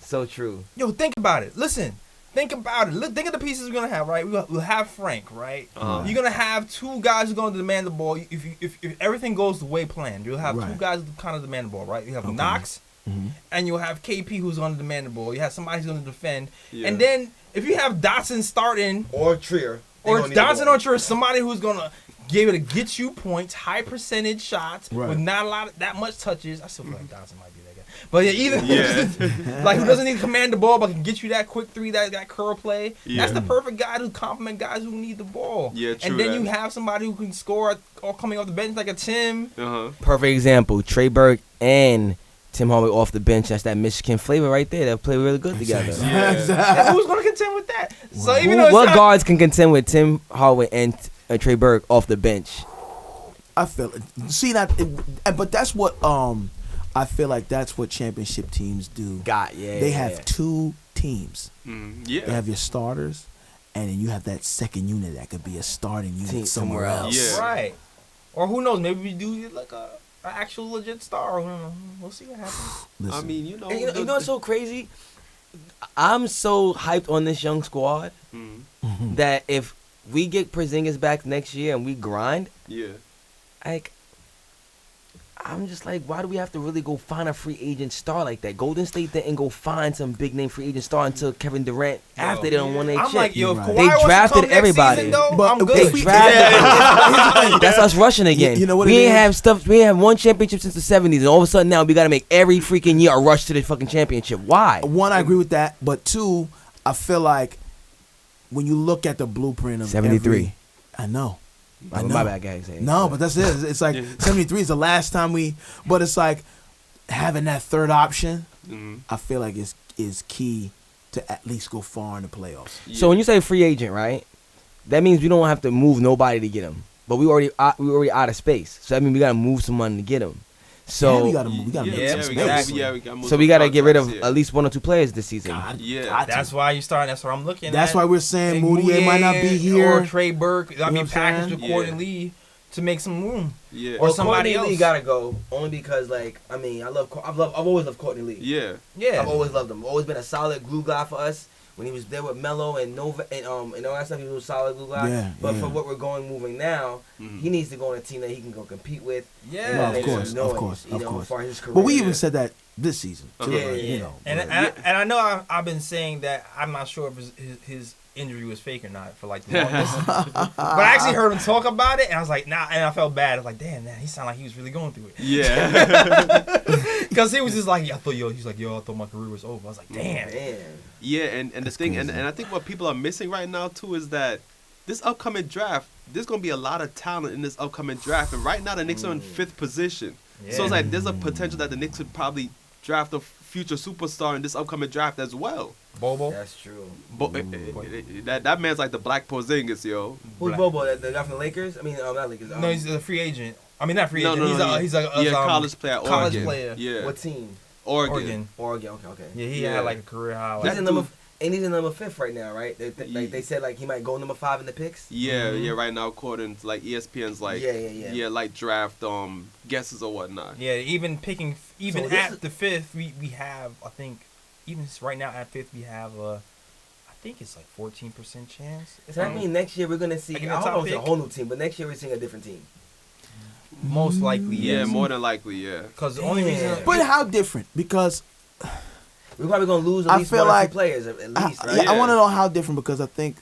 so true. Yo, think about it. Listen. Think about it. Look, think of the pieces we're gonna have, right? We'll have Frank, right? You're gonna have two guys who are going to demand the ball. If everything goes the way planned, you'll have two guys who kind of demand the ball, right? You have Knox, and you'll have KP who's going to demand the ball. You have somebody who's going to defend, and then if you have Dotson starting Or Trier. or Dotson or Trier, somebody who's gonna be able to get you points, high percentage shots with not that much touches. I still feel like Dotson might be that guy, but either like who doesn't need to command the ball but can get you that quick three, that curl play. That's the perfect guy to complement guys who need the ball. Yeah, true and then that. you have somebody who can score or coming off the bench like a Tim. Perfect example. Trey Burke and Tim Hardaway off the bench. That's that Michigan flavor right there. They'll play really good together. And who's gonna contend with that? So even though it's What not, guards can contend with Tim Hardaway and Trey Burke off the bench? I feel it. See that, but that's what I feel like that's what championship teams do. They have two teams. They have your starters, and then you have that second unit that could be a starting unit Team somewhere else. Yeah. right? Or who knows? Maybe we do like a actual legit star. We'll see what happens. Listen, I mean, you know. And you know what's so crazy? I'm so hyped on this young squad that if we get Porzingis back next year and we grind, like, I'm just like, why do we have to really go find a free agent star like that? Golden State didn't go find some big name free agent star until Kevin Durant after they don't win their I'm chip. like, yo, if Kawhi They wants to drafted come next everybody. season, though, But I'm good. they They drafted. That's us rushing again. You know what we it ain't is? have stuff. We ain't have one championship since the '70s, and all of a sudden now we got to make every freaking year a rush to the fucking championship. Why? one, I agree with that, but two, I feel like when you look at the blueprint of 73. I know. I Oh, know. my bad, guys. No, but that's it. It's like 73 is the last time but it's like having that third option, I feel like is key to at least go far in the playoffs. So when you say free agent, right? That means we don't have to move nobody to get him. But we already out of space. So that means we got to move some money to get him. So Yeah, we gotta move. We gotta make some space. we got so we got to get rid of at least one or two players this season. God, Yeah. got to. That's why you start. That's what I'm looking at. That's why we're saying Like Moutier might not be here. Or Trey Burke. I know mean, what I'm packaged with saying? Courtney Yeah. Lee to make some room. Yeah. Or somebody else. Lee gotta go only because, like, I mean, I've always loved Courtney Lee. Yeah. Yeah. I've always loved him. Always been a solid glue guy for us. When he was there with Melo and Nova and all that stuff, he was a solid glue guy. Yeah, but yeah. for what we're moving now, he needs to go on a team that he can go compete with. Yeah. and No, of make course, some of noise, course, you of know, course. for his career. But we even said that this season. Too, Yeah, you yeah. know. And but- I know I've been saying that I'm not sure if his injury was fake or not for like the longest. But I actually heard him talk about it, and I was like, nah, and I felt bad. I was like, damn, man, he sounded like he was really going through it. Yeah. Because he was just like, I thought my career was over. I was like, damn. Yeah, and the thing, and I think what people are missing right now too is that this upcoming draft, there's gonna be a lot of talent in this upcoming draft, and right now the Knicks are in 5th position. So it's like there's a potential that the Knicks would probably draft a future superstar in this upcoming draft as well. Bobo. That's true. That man's like the Black Porzingis, yo. Who's Bobo? The guy from the Lakers? I mean, not Lakers. No, he's a free agent. I mean, not free No, agent. no, He's a college player. At college Oregon. player. Yeah. What team? Oregon. Okay. Yeah, he Yeah. had like a career high. He's Like, in he's in number 5 right now, right? They said like he might go number 5 in the picks. Yeah, yeah. Right now, according to like ESPN's like Yeah. like draft guesses or whatnot. yeah, even picking So this at is- the 5th, we have, I think, even right now at 5th we have I think it's like 14% chance. Does that mean next year we're gonna see? Like I in the don't top know if it's a pick? whole new team, but next year we're seeing a different team. Most likely, Yeah, yes. more than likely, yeah. Because the only reason. Damn. But how different? Because We're probably gonna lose at I least feel 1 or 2 like- players at least, right? I Yeah. want to know how different because I think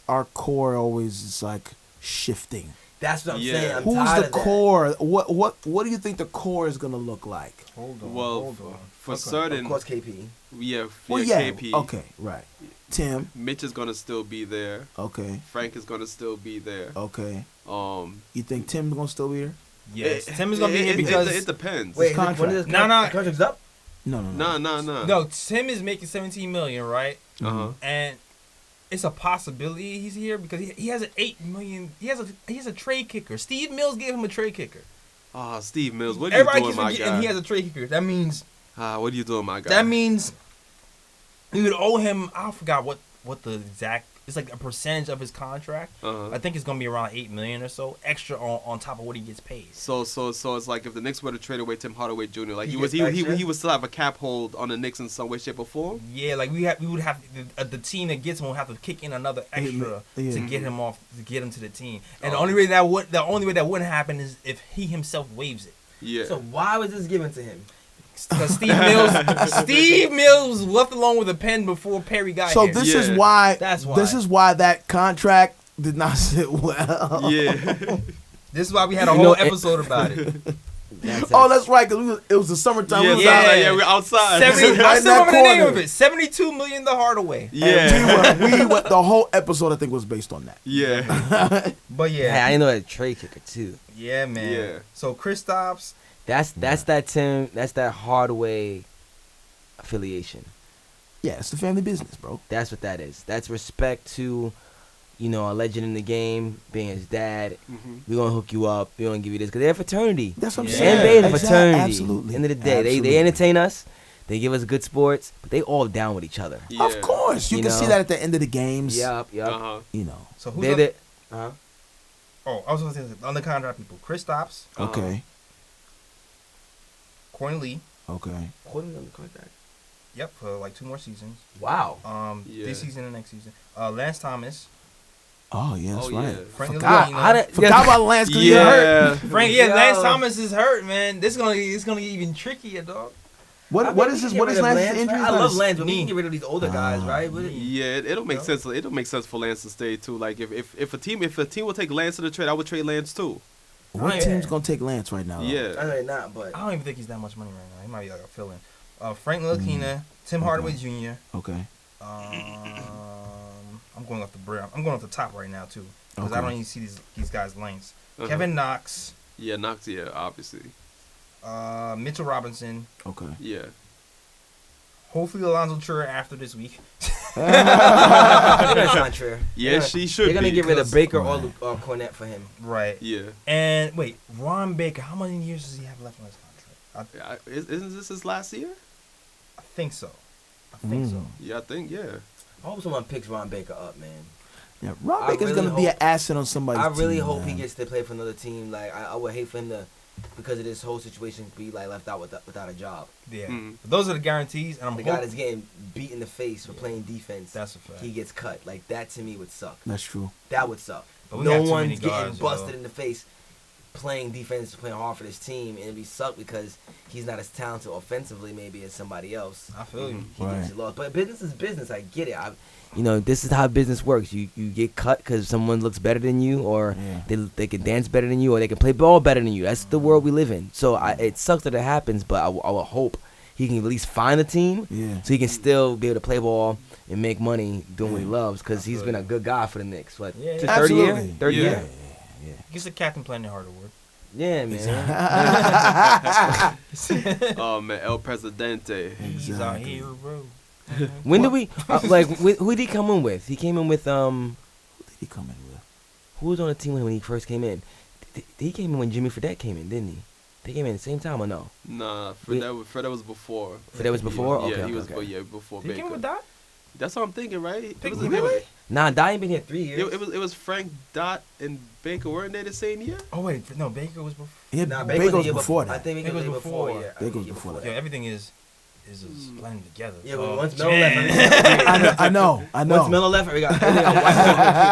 our core always is like shifting. That's what I'm Yeah. saying. I'm Who's tired the of that. core? What do you think the core is gonna look like? Hold on. Well, hold on. for Okay. certain, Of course, KP. Well, yeah. KP. Okay, right. Tim. Mitch is gonna still be there. Okay. Frank is gonna still be there. Okay. Um, You think Tim's gonna still be here? Yes, Tim is gonna be here because it depends. Wait, contract. when is his No, no. contract's up? No. No. Tim is making 17 million, right? Uh-huh. And it's a possibility he's here because he has an 8 million. He has a trade kicker. Steve Mills gave him a trade kicker. Ah, Steve Mills, what are you Everybody doing, keeps my forgetting guy? he has a trade kicker. That means What are you doing, my guy? that means we would owe him. I forgot what the exact. It's like a percentage of his contract. Uh-huh. I think it's gonna be around 8 million or so extra on top of what he gets paid. So it's like if the Knicks were to trade away Tim Hardaway Jr., like He he gets would extra? still have a cap hold on the Knicks in some way, shape, or form. Yeah, like we would have the team that gets him will have to kick in another extra Yeah. to get him to the team. And the only way that wouldn't happen is if he himself waives it. Yeah. So why was this given to him? Because Steve Mills was left alone with a pen before Perry got So here. this Yeah. is why. That's why. This is why that contract did not sit well. yeah. This is why we had a You whole know, episode about it. Oh, that's right. Cause it was the summertime. Yeah, We was Yeah. out- we're outside. 70, I Right in still that remember the name corner. of it. $72 million the Hardaway. Yeah. And we went. The whole episode I think was based on that. Yeah. But Hey, yeah, I didn't know that trade kicker too. yeah, man. Yeah. So Kristaps, That's that Tim. That's that Hardaway affiliation. Yeah, it's the family business, bro. That's what that is. That's respect to, a legend in the game, being his dad. Mhm. We're gonna hook you up. We're gonna give you this because they're a fraternity. That's what I'm Yeah. saying. NBA is a Exactly. fraternity. Absolutely. End of the day, Absolutely. they entertain us. They give us good sports, but they all down with each other. Yeah. Of course, you You can know? see that at the end of the games. Yup. Uh-huh. You know. so who's They're up? the. Oh, I was going to say on the contract people. Kristaps, Okay. Courtney Lee. Okay. Put him on the contract. Yep, for like 2 more seasons. Wow. Yeah. This season and next season. Lance Thomas. Oh yeah, that's Oh, right. yeah. Frank Forgot. Ntilikina. Forgot about Lance because he hurt. Yeah. Frank, Yo. Lance Thomas is hurt, man. It's gonna get even trickier, dog. What is this? What is Lance's injury? I love Lance, but we Knee. can get rid of these older guys, right? What- Yeah, it'll make sense. It'll make sense for Lance to stay too. Like if a team will take Lance to the trade, I would trade Lance too. What Yeah. team's gonna take Lance right now? though? Yeah. I know they're not, but I don't even think he's that much money right now. He might be like a fill-in. Frank Ntilikina, Tim Hardaway Jr. Okay. I'm going off the brim. I'm going off the top right now too, because I Okay. don't even see these guys' lengths. Uh-huh. Kevin Knox, Yeah, Knox. Yeah, obviously. Mitchell Robinson. Okay. Yeah. Hopefully Alonzo Trier after this week. that's not true. Yeah, she should They're gonna be, get rid of 'cause- Baker Right. or Cornette for him. Right. Yeah. And wait, Ron Baker. How many years does he have left on his contract? Isn't this his last year? I think so. I think so. Yeah, I think. Yeah. I hope someone picks Ron Baker up, man. Yeah, Rob I Baker's really gonna be hope- an asset on somebody's I really team, hope man. he gets to play for another team. Like I would hate for him to, because of this whole situation, be like left out without a job. Yeah. Mhm. But those are the guarantees, and I'm The guy hoping that's getting beat in the face for playing defense, that's a fact. he gets cut. Like that to me would suck. That's true. That would suck. But we No got too one's many getting guys, busted yo. in the face playing defense, playing hard for this team, and it'd be suck because he's not as talented offensively maybe as somebody else. I feel you. He Right. gets lost. But business is business. I get it. This is how business works. You get cut because someone looks better than you, or Yeah. they can dance better than you, or they can play ball better than you. That's the world we live in. So it sucks that it happens, but I will hope he can at least find a team Yeah. so he can still be able to play ball and make money doing what he loves, because he's been a good guy for the Knicks. What, Yeah, to yeah. 30 year? Absolutely. 30 Yeah. year? He's the captain playing the harder work. Yeah, man. Oh man, El Presidente. He's our hero, bro. When did we who did he come in with? He came in with Who did he come in with? Who was on the team when he first came in? He came in when Jimmy Fredette came in, didn't he? They came in at the same time or no? Nah, Fredette was before. Fredette was before? Yeah, Okay, he was. okay. Yeah, before He Baker. came with Dot? That's what I'm thinking, right? It was Really? Nah, Dot ain't been here 3 years. It was Frank, Dot, and Baker. Weren't they the same year? Oh wait, no, Baker was before. Yeah, Nah, Baker was the year before I that. think Baker was before. Yeah, Baker was before Yeah, that. everything is blending together. Yeah, but Oh, once Melo man. left, I know. once Melo left, we got.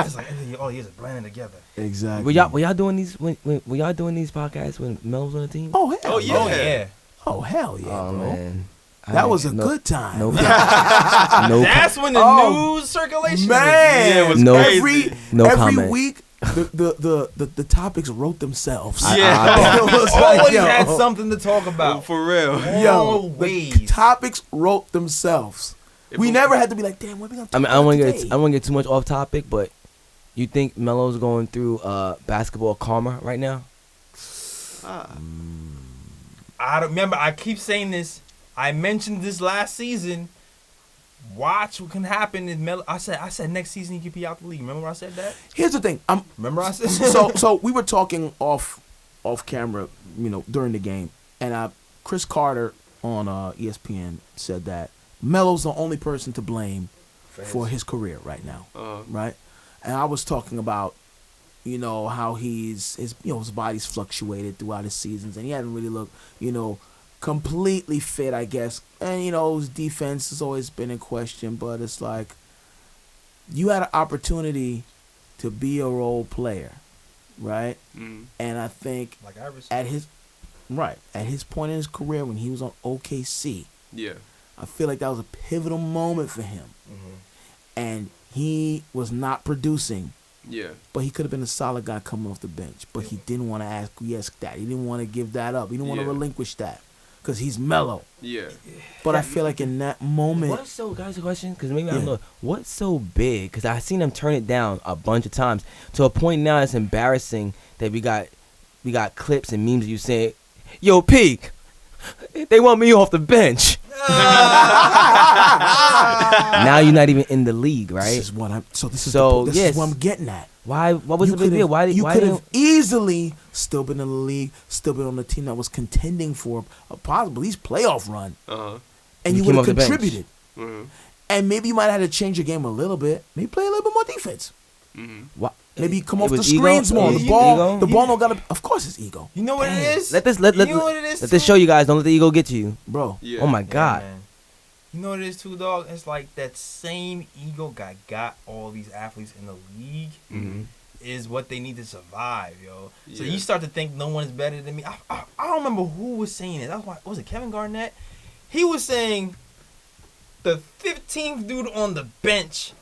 It's like everything, all years is blending together. Exactly. Were y'all doing these were y'all doing these podcasts when Melo was on the team? Oh hell. Oh, yeah. Oh yeah. Oh hell yeah, Oh, bro. man. That was a good time. No, no, That's when the Oh, news circulation. Man, Yeah, it was No. crazy. every comment. week the topics wrote themselves. Yeah. It was like, Always yo, had something to talk about. For real. yo, the Always. topics wrote themselves. We never had to be like, damn, what we gonna talk I mean, I about don't want to today? get too much off topic, but you think Melo's going through basketball karma right now? I don't remember. I keep saying this. I mentioned this last season. Watch what can happen in Melo. I said next season he could be out the league. Remember when I said that? Here's the thing. Remember I said So we were talking off camera, during the game, and Chris Carter on ESPN said that Melo's the only person to blame for his career right now, right? And I was talking about, how his body's fluctuated throughout his seasons, and he hasn't really looked, completely fit, I guess. And his defense has always been in question, but it's like you had an opportunity to be a role player, right? And I think like Iverson. at his point in his career when he was on OKC, Yeah. I feel like that was a pivotal moment for him. And he was not producing, Yeah. but he could have been a solid guy coming off the bench. But he didn't want to acquiesce that. He didn't want to give that up. He didn't want to Yeah. relinquish that because he's Melo. Yeah. But I feel like in that moment, What's so, guys, a question? Because maybe I don't Yeah. know. What's so big? Because I've seen him turn it down a bunch of times to a point now it's embarrassing that we got clips and memes of you saying, "Yo, Peak, they want me off the bench." Now you're not even in the league, right? This is what I'm getting at. What was the big deal? Why you why could didn't- have easily still been in the league, still been on the team that was contending for a possible at least playoff run, and you came would off have the bench. contributed. And maybe you might have had to change your game a little bit. Maybe play a little bit more defense. Why- Maybe come it off the was ego? screens more. It The was ball ego? don't gotta. Of course, it's ego, You know what it is? Let you know what it is this too? show you guys. Don't let the ego get to you. bro. Yeah. Oh my Yeah, God. man. You know what it is too, dog? It's like that same ego got all these athletes in the league is what they need to survive, yo. So Yeah. you start to think no one's better than me. I don't remember who was saying it. That was it Kevin Garnett? He was saying the 15th dude on the bench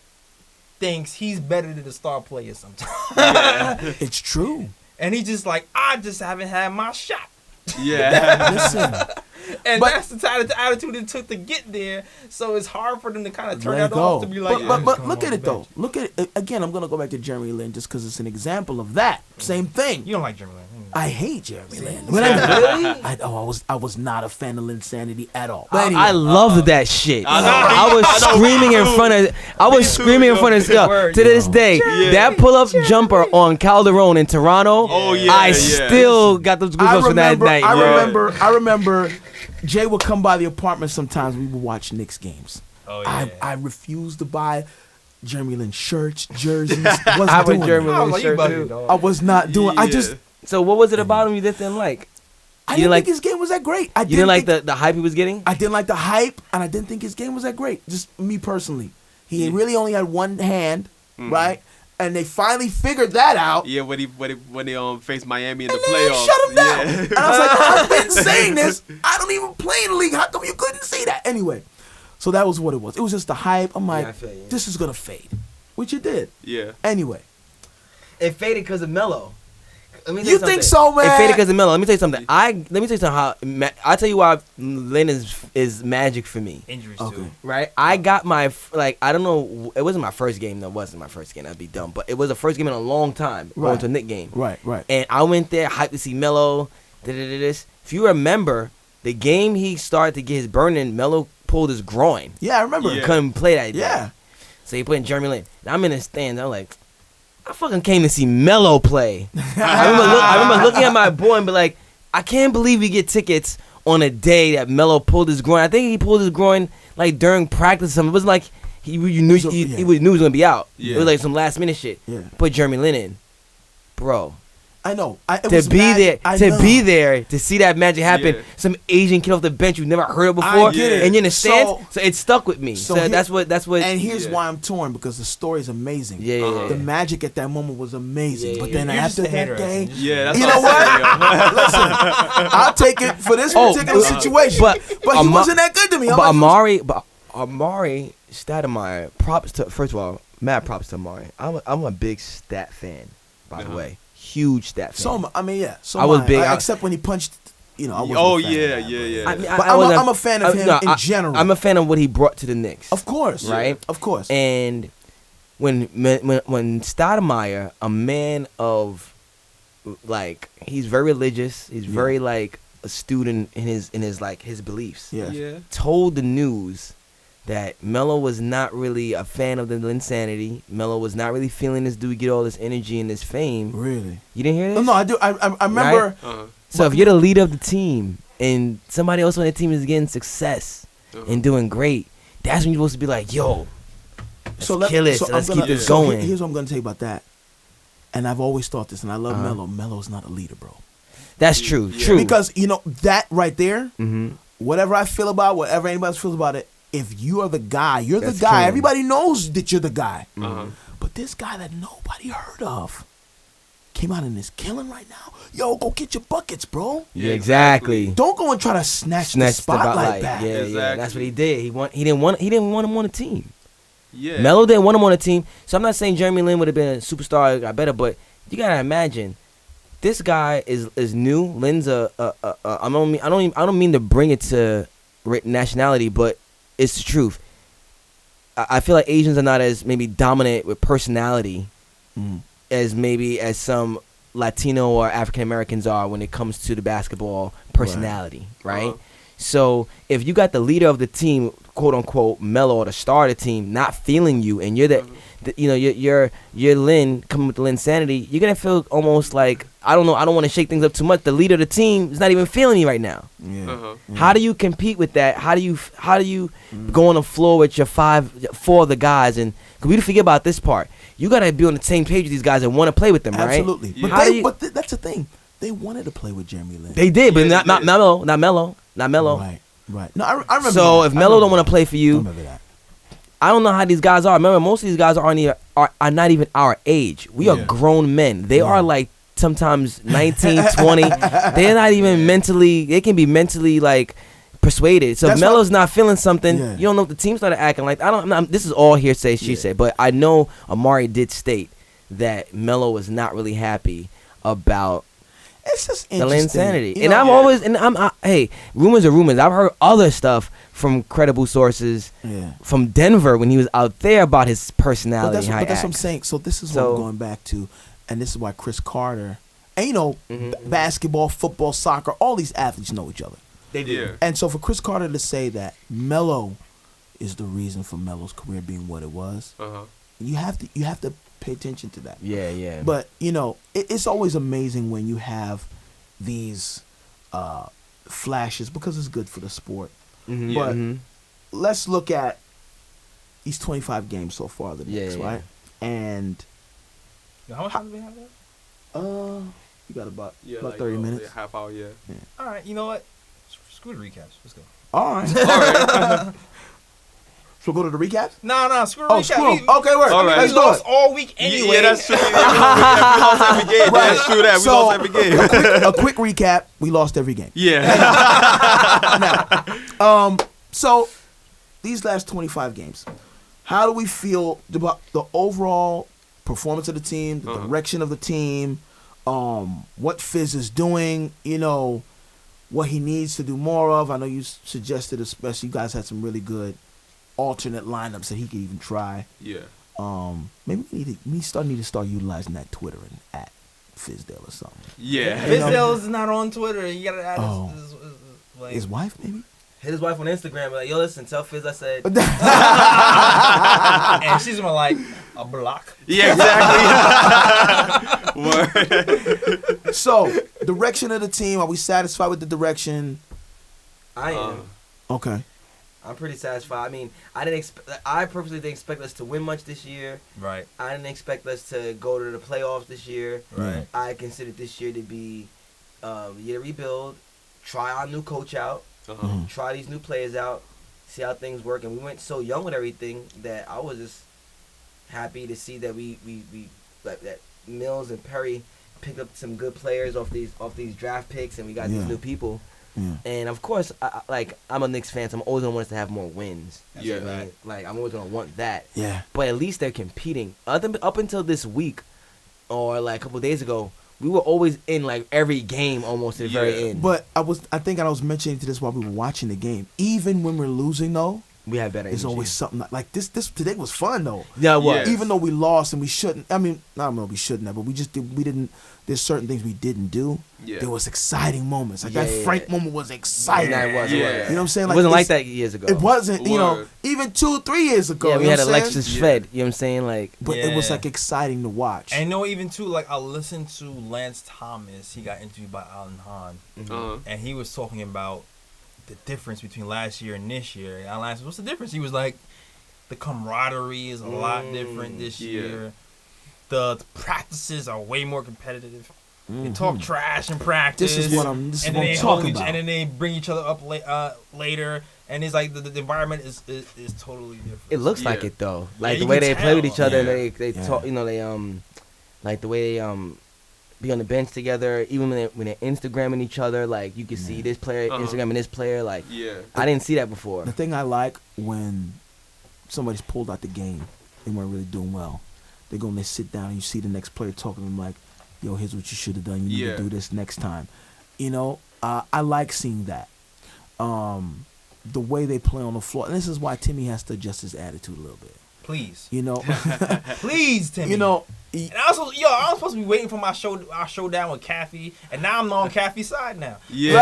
thinks he's better than the star player sometimes. It's true. And he's just like, I just haven't had my shot. Yeah. Listen, And But- that's the attitude it took to get there. So it's hard for them to kind of turn let that it off go. to be like, But look at it though. Look at it again. I'm gonna go back to Jeremy Lin just because it's an example of that same thing. You don't like Jeremy Lin. I hate Jeremy Lin. Really? I was not a fan of Linsanity at all. But anyway, I loved that shit. I know. I was screaming in front of. I was screaming in front of. Yo, Word, to this yo. day, that pull-up jumper on Calderon in Toronto. Oh, yeah, I yeah. still got those goosebumps from that night. I bro. remember. Jay would come by the apartment sometimes. We would watch Knicks games. Oh, yeah. I refused to buy Jeremy Lin shirts, jerseys. Wasn't I would doing Jeremy it. I was Lin like, you shirt bugging, too. dog. I was not doing. I just. So what was it about him you just didn't like? I You didn't like- think his game was that great. You didn't like the hype he was getting? I didn't like the hype, and I didn't think his game was that great. Just me personally. He really only had one hand, right? And they finally figured that out. Yeah, when he faced Miami in the And then they playoffs. shut him down. Yeah. And I was like, I've been saying this. I don't even play in the league. How come you couldn't see that? Anyway, so that was what it was. It was just the hype. I'm like, I feel you. this is going to fade, which it did. Yeah. Anyway, It faded because of Melo. Let me tell You something. think so, man? It faded because of Melo. Let me tell you something. Let me tell you something. I tell you why Lynn is magic for me. Injuries Okay. too. Right? I got my I don't know. It wasn't my first game. That wasn't my first game. That'd be dumb. But it was the first game in a long time going Right. to a Knick game. Right. And I went there hyped to see Melo. This. If you remember, the game he started to get his burn in, Melo pulled his groin. Yeah, I remember. Yeah. Couldn't play that day. Yeah. So he put in Jeremy Lin. And I'm in the stands. I'm like, I fucking came to see Melo play. I remember looking at my boy and be like, I can't believe we get tickets on a day that Melo pulled his groin. I think he pulled his groin like during practice or something. It wasn't like he knew he knew he was gonna be out. Yeah. It was like some last minute shit. Yeah. Put Jeremy Lin in. Bro. I know. To be there, to see that magic happen. Yeah. Some Asian kid off the bench you've never heard of before. I get it. And you're in the stands. So- So it stuck with me. So here- that's what And here's Yeah. why I'm torn, because the story is amazing. Yeah. The magic at that moment was amazing. Yeah, but yeah. then You're just after a hater, that day, Enes. Yeah, that's you what know I'm what? saying, yo. Listen, I'll take it for this Oh, particular situation. but he wasn't that good to me. I'm But like, Amari Stoudemire, props to, first of all, mad props to Amari. I'm a big stat fan, by the way. Huge stat fan. So I mean, yeah. So I was mine. big. Except when he punched, I wasn't Oh, a fan yeah, of that, yeah, but- yeah. But I'm a fan of him in general. I'm a fan of what he brought to the Knicks. Of course, Right? Of course. And when Stoudemire, a man of, like, he's very religious. He's very like a student in his like his beliefs. Yeah. Yeah. Told the news that Melo was not really a fan of the Linsanity. Melo was not really feeling this dude get all this energy and this fame. Really? You didn't hear this? No, I do. I remember. Uh-huh. So if you're the leader of the team and somebody else on the team is getting success and doing great, that's when you're supposed to be like, yo, let's kill it. Let's keep this going. Here's what I'm gonna tell you about that. And I've always thought this, and I love Melo. Melo's not a leader, bro. That's true. Yeah. True. Because that right there, Mm-hmm. whatever I feel about, whatever anybody else feels about it, if you are the guy, you're That's the guy. true. Everybody knows that you're the guy. Uh-huh. But this guy that nobody heard of came out and is killing right now. Yo, go get your buckets, bro. Yeah, exactly. Don't go and try to snatch the spotlight back. Yeah, yeah. Exactly. That's what he did. He didn't want him on the team. Yeah. Melo didn't want him on the team. So I'm not saying Jeremy Lin would have been a superstar, got better, but you gotta imagine this guy is new. Lin's I don't mean to bring it to nationality, but it's the truth. I feel like Asians are not as maybe dominant with personality as some Latino or African Americans are when it comes to the basketball personality, right? Uh-huh. So if you got the leader of the team, quote unquote, Melo, or the star of the team, not feeling you, and you're you're Lin coming with the Linsanity, you're gonna feel almost like I don't want to shake things up too much. The leader of the team is not even feeling you right now. Yeah. Uh-huh. How do you compete with that? How do you go on the floor with your four of the guys? And cause we forget about this part. You gotta be on the same page with these guys and want to play with them, right? Absolutely. Yeah. But that's the thing. They wanted to play with Jeremy Lin. They did, but Yeah, not they did. Melo. Right. No, I remember. So that. if I Melo remember don't want that. to play for I you, remember that. I don't know how these guys are. Remember, most of these guys are not even our age. We are Yeah. grown men. They are like sometimes 19, 20. They're not even mentally. They can be mentally like persuaded. So if That's Melo's not feeling something, Yeah. you don't know if the team started acting like. This is all hearsay, she said. But I know Amari did state that Melo was not really happy about It's just the interesting. Linsanity. You And know, hey, rumors are rumors. I've heard other stuff from credible sources Yeah. from Denver when he was out there about his personality. But that's, and how but he that's what I'm acts. saying. So this is what So- I'm going back to, and this is why Chris Carter, and Mm-hmm. basketball, football, soccer, all these athletes know each other. They do. Yeah. And so for Chris Carter to say that Melo is the reason for Melo's career being what it was, Uh-huh. you have to pay attention to that. Yeah, yeah. But it's always amazing when you have these flashes because it's good for the sport. Mhm, but- mhm. Let's look at these 25 games so far, the Yeah, Knicks, yeah. right? And How much time do we have left? you got about Yeah, 30 minutes. Yeah, half hour, yeah. All right, you know what? Screw the recaps. Let's go. All right. All right. So go to the recaps. No, screw the Oh, recaps. screw 'em. Okay, word. All right. Let's We do lost it. all week anyway. Yeah, that's true. We lost every game. Right. That's true. That we So, lost every game. A quick recap. We lost every game. Yeah. So these last 25 games, how do we feel about the overall performance of the team, the Uh-huh. direction of the team, what Fizz is doing, what he needs to do more of. I know you suggested, especially you guys had some really good alternate lineups that he could even try. Yeah. Maybe we need to start utilizing that Twitter and at Fizdale or something. Yeah. Fizdale is not on Twitter. You gotta add his wife, maybe. Hit his wife on Instagram, like, yo, listen, tell Fizz I said. And she's gonna like a block. Yeah, exactly. Word. So, direction of the team. Are we satisfied with the direction? I am. Okay. I'm pretty satisfied. I mean, I purposely didn't expect us to win much this year. Right. I didn't expect us to go to the playoffs this year. Right. I considered this year to be a year to rebuild, try our new coach out, try these new players out, see how things work. And we went so young with everything that I was just happy to see that we that Mills and Perry picked up some good players off these draft picks, and we got these new people. Yeah. And of course, I'm a Knicks fan, so I'm always gonna want us to have more wins. Yeah, right. Like I'm always gonna want that. Yeah. But at least they're competing. Up until this week, or like a couple of days ago, we were always in like every game almost at the very end. But I was mentioning to this while we were watching the game. Even when we're losing, though, we have better. There's always something like this. This today was fun though. Yeah, it was. Even though we lost and we shouldn't. I mean, I don't know, we shouldn't have, but we didn't. There's certain things we didn't do. Yeah. There was exciting moments. Like that Frank moment was exciting. Yeah, it was. You know what I'm saying? Like, it wasn't like that years ago. It wasn't. Even 2-3 years ago. Yeah, we had Alexis Fed. You know what I'm saying? Like, but it was like exciting to watch. And even too, like I listened to Lance Thomas. He got interviewed by Alan Hahn, and he was talking about the difference between last year and this year. And Alan asked, "What's the difference?" He was like, "The camaraderie is a lot different this year. The practices are way more competitive. They talk trash in practice. This is what I'm talking about. And then they bring each other up later. And it's like the environment is totally different. It looks like it though. Like the way they play with each other, and they talk. You know, they like the way they be on the bench together. Even when they're Instagramming each other, like you can see this player Instagramming this player. Like I didn't see that before. The thing I like when somebody's pulled out the game, they weren't really doing well. They go and they sit down and you see the next player talking to them like, yo, here's what you should have done. You need to do this next time. I like seeing that. The way they play on the floor. And this is why Timmy has to adjust his attitude a little bit. Please. Please, Timmy. And I was supposed to be waiting for our showdown with Kathy, and now I'm on Kathy's side now. Yeah.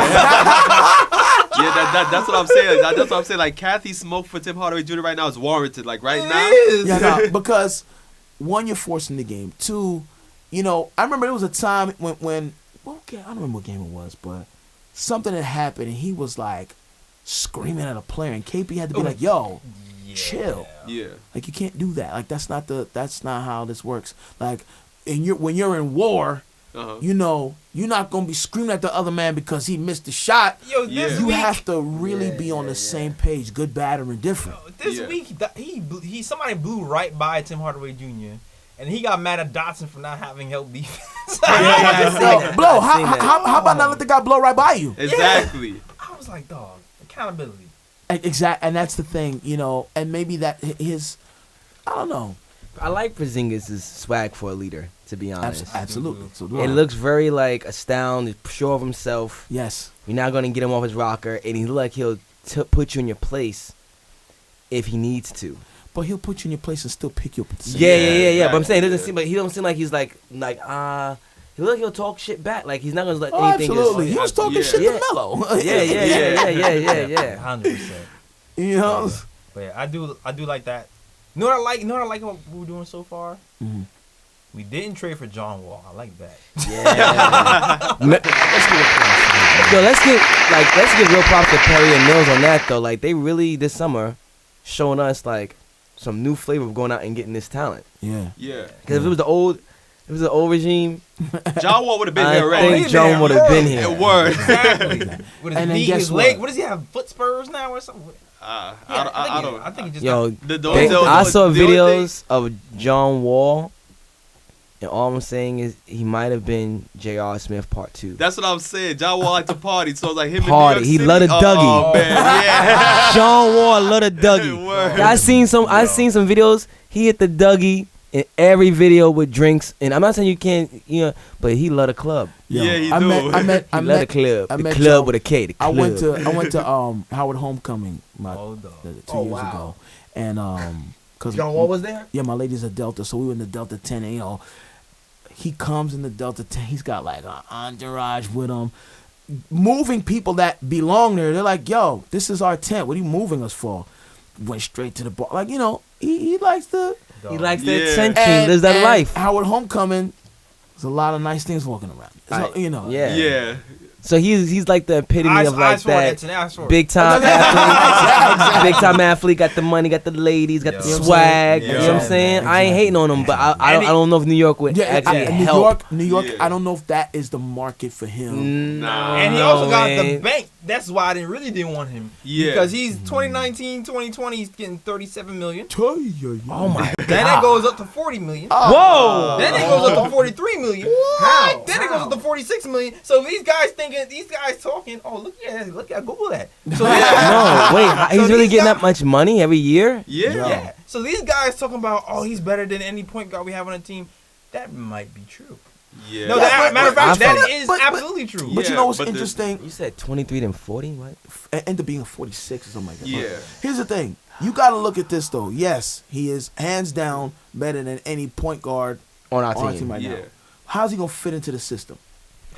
That's what I'm saying. That's what I'm saying. Like, Kathy's smoke for Tim Hardaway Jr. right now is warranted. Like, right now. Because one, you're forcing the game. Two, I remember there was a time when I don't remember what game it was, but something had happened, and he was like screaming at a player, and KP had to be like, yo, chill. Yeah. Like, you can't do that. Like, that's not how this works. Like, when you're in war, you're not gonna be screaming at the other man because he missed the shot. You have to really be on the same page, good, bad, or indifferent. This week, somebody blew right by Tim Hardaway Jr. and he got mad at Dotson for not having help defense. Blow. How about not let the guy blow right by you? Exactly. I was like, dog, accountability. Exactly, and that's the thing, and maybe that I don't know. I like Porzingis' swag for a leader, to be honest. Absolutely. It looks very like astounded, sure of himself. Yes. You're not going to get him off his rocker, and he looks like he'll put you in your place if he needs to. But he'll put you in your place and still pick you up. Yeah. But I'm saying it doesn't seem like he don't seem like he's like he looks like he'll talk shit back. Like he's not gonna let anything. Absolutely, he was talking shit to Melo. Yeah. 100%. But yeah, I do like that. You know what I like what we're doing so far? Mm-hmm. We didn't trade for John Wall. I like that. Yeah. Let's give real props to Perry and Mills on that though. Like they really this summer showing us like some new flavor of going out and getting this talent. Yeah. Because if it was the old regime, John Wall would have been here already. I think John would have been here. Word. Exactly. With his knee, his leg. What does he have? Foot spurs now or something? I don't. I think he just. I saw videos of John Wall, and all I'm saying is he might have been J.R. Smith Part 2. That's what I'm saying. John Wall liked to party, so it's like him. Party. He loved a Dougie. Oh man, yeah. John Wall loved a Dougie. I seen some videos. He hit the Dougie in every video with drinks. And I'm not saying you can't, but he love the club. Yo, Yeah, he I do. met He love the club. I The met club Joe. with a K. The I club. went to Howard Homecoming Hold on. 2 years ago, and cause John Wall was there. yeah, my lady's a Delta, so we were in the Delta 10, and he comes in the Delta 10. He's got like an entourage with him, moving people that belong there. They're like, yo, this is our tent. What are you moving us for? Went straight to the bar. Like, he likes the He likes the Yeah. attention. Lives that and life. Howard Homecoming, there's a lot of nice things walking around. So, Right. Yeah. Yeah. So he's like the epitome of like that big time athlete. Big time athlete, got the money, got the ladies, got the Yeah. swag. You know what I'm Yeah. saying? I ain't hating on him, but I don't know if New York would Yeah, actually New help. York. Yeah. I don't know if that is the market for him. Nah. And he also got the man. bank. That's why I didn't want him. Yeah. Because he's 2019, 2020, he's getting 37 million. Oh my Then it goes up to 40 million. Whoa! Then it goes up to 43 million. How? Then it goes up to 46 million. So these guys talking, oh, look at Google that. So No, wait, he's So really these getting guys- that much money every year? Yeah. yeah. So these guys talking about, oh, he's better than any point guard we have on the team. That might be true. Yeah. No, Yeah, matter of but- fact, that but- is but- absolutely true. But Yeah, you know what's but the- interesting? You said 23 then 40? What? It ended up being a 46 or something like that. Yeah. Here's the thing. You got to look at this, though. Yes, he is hands down better than any point guard On our on our team team. right Yeah. now. How's he going to fit into the system?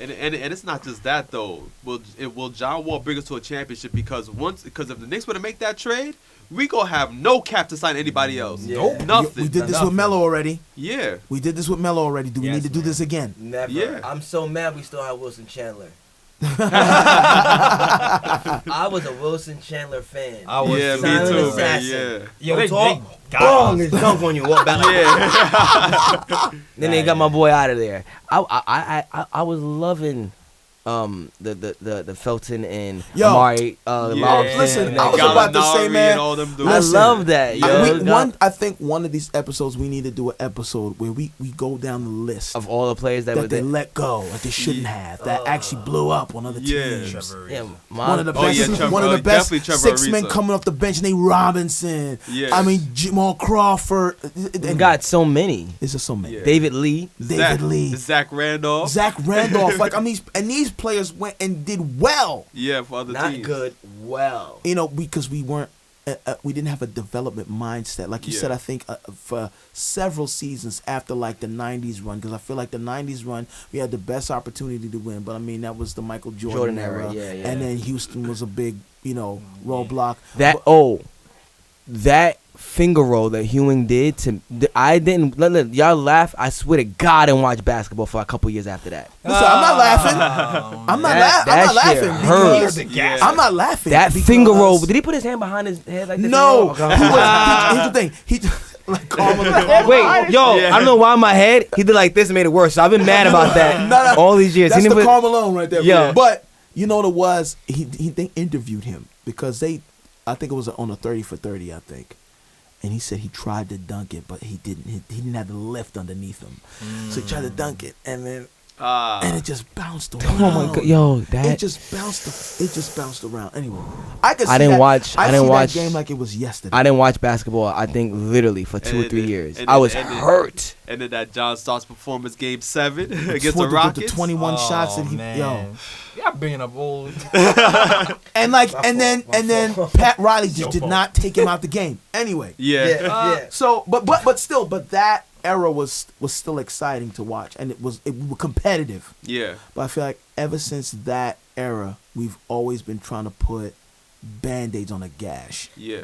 And it's not just that though. Will John Wall bring us to a championship? Because if the Knicks were to make that trade, we gonna have no cap to sign anybody else. Yeah. Nope. Nothing. We did this with Melo already. Yeah. We did this with Melo already. Do we Yes, need to do man. this again? Never. Yeah. I'm so mad we still have Wilson Chandler. I was a Wilson Chandler fan. I was Yeah, too. me Silent too, man. assassin. Yeah. Yo, they Talk, got bong, us. his dunk on you. Walk back. Yeah. Then they got my boy out of there. I was loving the Felton and Yo. Amari Lobs. Listen, and I was about to say, Gallinari man, and all them dudes. I listen, love that, yo. I think one of these episodes we need to do an episode where we go down the list Of all the players that that were they there. let go, that they shouldn't have, that actually blew up on other Yeah. teams. Yeah, One of the Oh, best, yeah, Trevor- one of the best definitely Trevor six men Ariza. coming off the bench. Nate Robinson. Yeah. I mean Jamal Crawford. we got so many. It's just so many. Yeah. David Lee. David Lee, Zach Randolph. Zach Randolph. Like these players went and did well. Yeah, for other Not teams. good. Well. Because we weren't. We didn't have a development mindset. Like you Yeah. said, I think for several seasons after like the 90s run, because I feel like the 90s run, we had the best opportunity to win. But I mean, that was the Michael Jordan era. Yeah. And then Houston was a big, roadblock. That finger roll that Ewing did I didn't look, y'all laugh. I swear to God, I didn't watch basketball for a couple years after that. Listen, I'm not laughing. I'm not That shit laughing. hurts. because- Yeah. I'm not laughing. That because- finger roll. Did he put his hand behind his head like this? No. Okay. Here's the thing. He like Carmelo. Wait, yo, Yeah. I don't know why my head. He did like this and made it worse. So I've been mad about that No. all these years. That's He the didn't put- Carmelo right there. Yeah. But you know what it was? They interviewed him because I think it was on a 30 for 30, I think. And he said he tried to dunk it, but he didn't. He didn't have the lift underneath him, so he tried to dunk it, and then and it just bounced around. Oh my God, yo, that It just bounced around. Anyway, I I didn't watch that game like it was yesterday. I didn't watch basketball. I think literally for 2 or 3 years. I was hurt. And then that John Starks performance game 7 against the With Rockets. the 21 shots that he Y'all bringing up old. and then Pat Riley just did not take him out the game. Anyway, Yeah. so but still, that era was still exciting to watch, and it was competitive. Yeah. But I feel like ever since that era, we've always been trying to put band-aids on a gash. Yeah.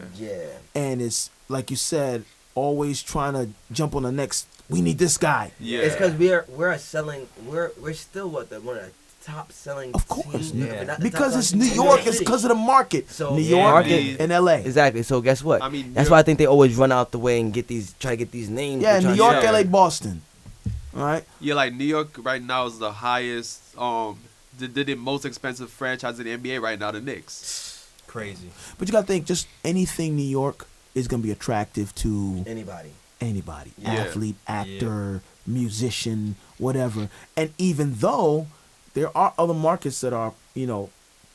And it's, like you said, always trying to jump on the next, we need this guy. Yeah. It's because we're still one of the top selling. Of course. teams, Yeah. but not the Because top it's selling New team. York, it's because of the market. So, New yeah. York Market. and LA. Exactly. So guess what? I mean, That's why I think they always run out the way and try to get these names. Yeah, They're New trying York, to- Yeah. LA, Boston. All right? Yeah, like New York right now is the highest, the most expensive franchise in the NBA right now, the Knicks. Crazy. But you got to think, just anything New York is going to be attractive to Anybody. anybody. Yeah. Athlete, actor, musician, whatever. And even though there are other markets that are,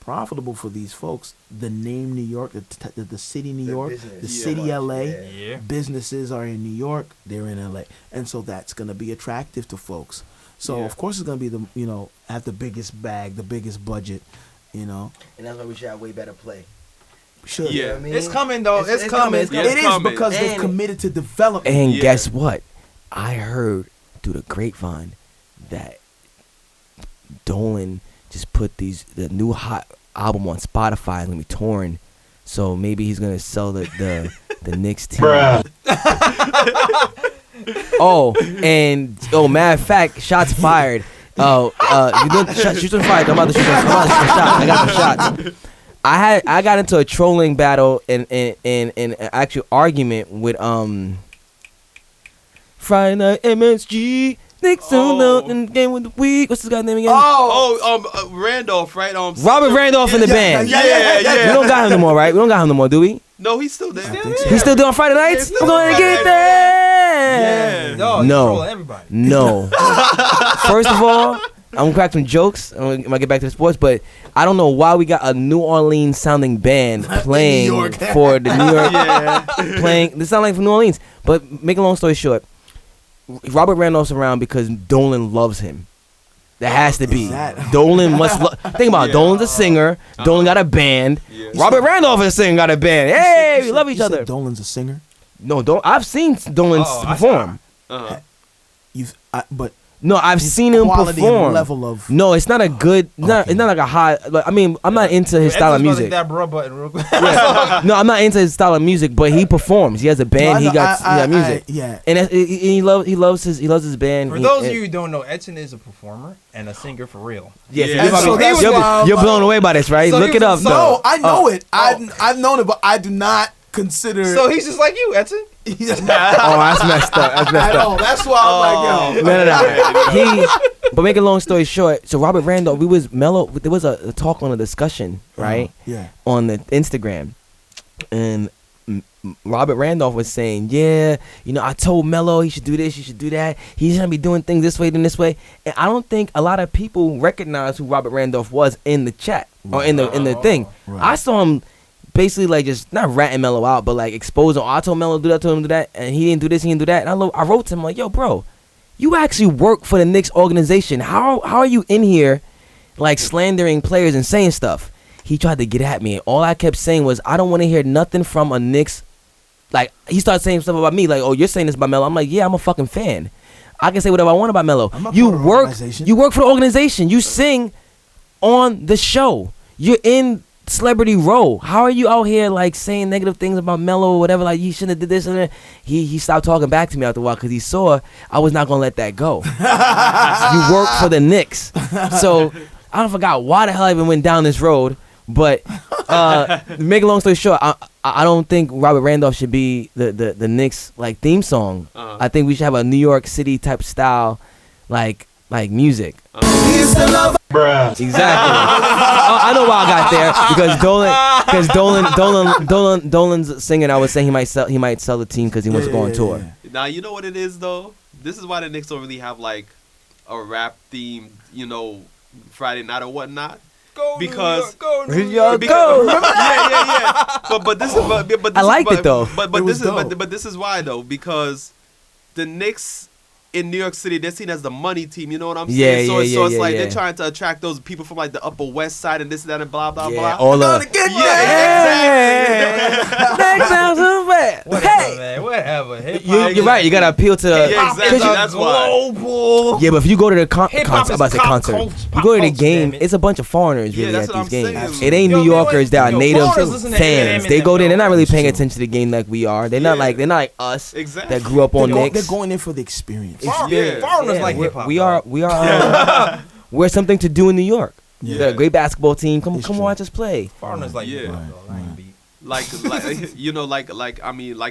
profitable for these folks. The name New York, the city New York, business. the city LA. Yeah. Businesses are in New York, they're in LA, and so that's gonna be attractive to folks. So of course it's gonna be have the biggest bag, the biggest budget, And that's why we should have way better play. Should. Yeah. You know what I mean? It's coming though. It's coming. It's It is coming. because they've And- committed to development. And Yeah. guess what? I heard through the grapevine that Dolan just put the new hot album on Spotify and gonna be touring. So maybe he's gonna sell the Knicks team. Matter of fact, shots fired. Shots fired. I'm about to shoot some shots. I got some shots. I got into a trolling battle and an actual argument with Friday Night MSG. Knicks in game with the week. What's this guy's name again? Randolph, right? Robert Randolph in the band. Yeah. We don't got him no more, right? We don't got him no more, do we? No, he's still there. He's still doing Friday nights? Yeah, We're going to get there. Yeah. No. No. Trolling everybody. No. First of all, I'm going to crack some jokes. I'm going to get back to the sports, but I don't know why we got a New Orleans sounding band playing for the New York. Playing. This sound like from New Orleans. But make a long story short, Robert Randolph's around because Dolan loves him. That has to be. Dolan must think about it. Dolan's a singer. Dolan got a band. Yeah. Robert Randolph is a singer, got a band. Hey, we love each You said other. Dolan's a singer. No, I've seen Dolan perform. But No, I've seen him quality perform. and level of No, it's not a good. It's not like a high. Like, I mean, I'm not into his style of music. That bro button real quick. No, I'm not into his style of music, but he performs. He has a band. He got music. Yeah. And he loves his band. For those of you who don't know, Edson is a performer and a singer for real. Yes, Yeah. you're, So that's why- you're blown away by this, right? So Look he it up, was- though. No, I know it. I've known it, but I do not consider. So he's just like you, Edson. Oh, that's messed up. That's messed up. That's why I'm like, yo. No. But make a long story short, so Robert Randolph, Melo. There was a talk on a discussion, right? Yeah. On the Instagram, and Robert Randolph was saying, yeah, I told Melo he should do this, he should do that. He's gonna be doing things this way, then this way. And I don't think a lot of people recognize who Robert Randolph was in the chat or in the thing. Right. I saw him basically like just not ratting Melo out, but like exposing. I told Melo do that, told him do that, and he didn't do this, he didn't do that. And I wrote to him like, yo, bro, you actually work for the Knicks organization. How are you in here like slandering players and saying stuff? He tried to get at me, and all I kept saying was, I don't want to hear nothing from a Knicks. Like, he started saying stuff about me, like, oh, you're saying this about Melo. I'm like, yeah, I'm a fucking fan. I can say whatever I want about Melo. You work for the organization. You sing on the show. You're in celebrity role. How are you out here like saying negative things about Melo or whatever? Like, you shouldn't have did this and that. He stopped talking back to me after a while because he saw I was not gonna let that go. You work for the Knicks, so I don't forgot why the hell I even went down this road. But make a long story short, I don't think Robert Randolph should be the Knicks like theme song. I think we should have a New York City type style like music. Exactly. I know why I got there because Dolan's singing. I was saying he might sell the team because he wants to go on tour. Yeah. Now you know what it is though. This is why the Knicks don't really have like a rap theme, Friday night or whatnot. Go Because- New York, Go. Yeah. But this is but I liked it, though. But It was this is dope. but this is why though, because the Knicks in New York City, they're seen as the money team. You know what I'm saying? Yeah, so yeah, it's yeah, like yeah. they're trying to attract those people from like the Upper West Side and this and that and blah blah Yeah, blah. all the Exactly. Whatever, man. Whatever. Hip-hop you're right. You gotta appeal to the. Yeah, exactly. That's why. global. Yeah, but if you go to the Hip-hop concert, I'm about to say is concert. pop You go to the culture, game, damn it. it's a bunch of foreigners Yeah, really that's at what these I'm games. saying. It ain't Yo, New man, Yorkers that are yo, native foreigners listen to fans. Eminem They and go there. them, They're not really paying True. attention to the game like we are. They're Yeah. not like us Exactly. that grew up on They're Knicks. going in for the experience. Yeah. Foreigners Yeah, like we're- hip hop. we are we're something to do in New York. Yeah. They're a great basketball team. Come It's true. watch us play. Foreigners like Yeah. hip hop. though. I ain't beat. like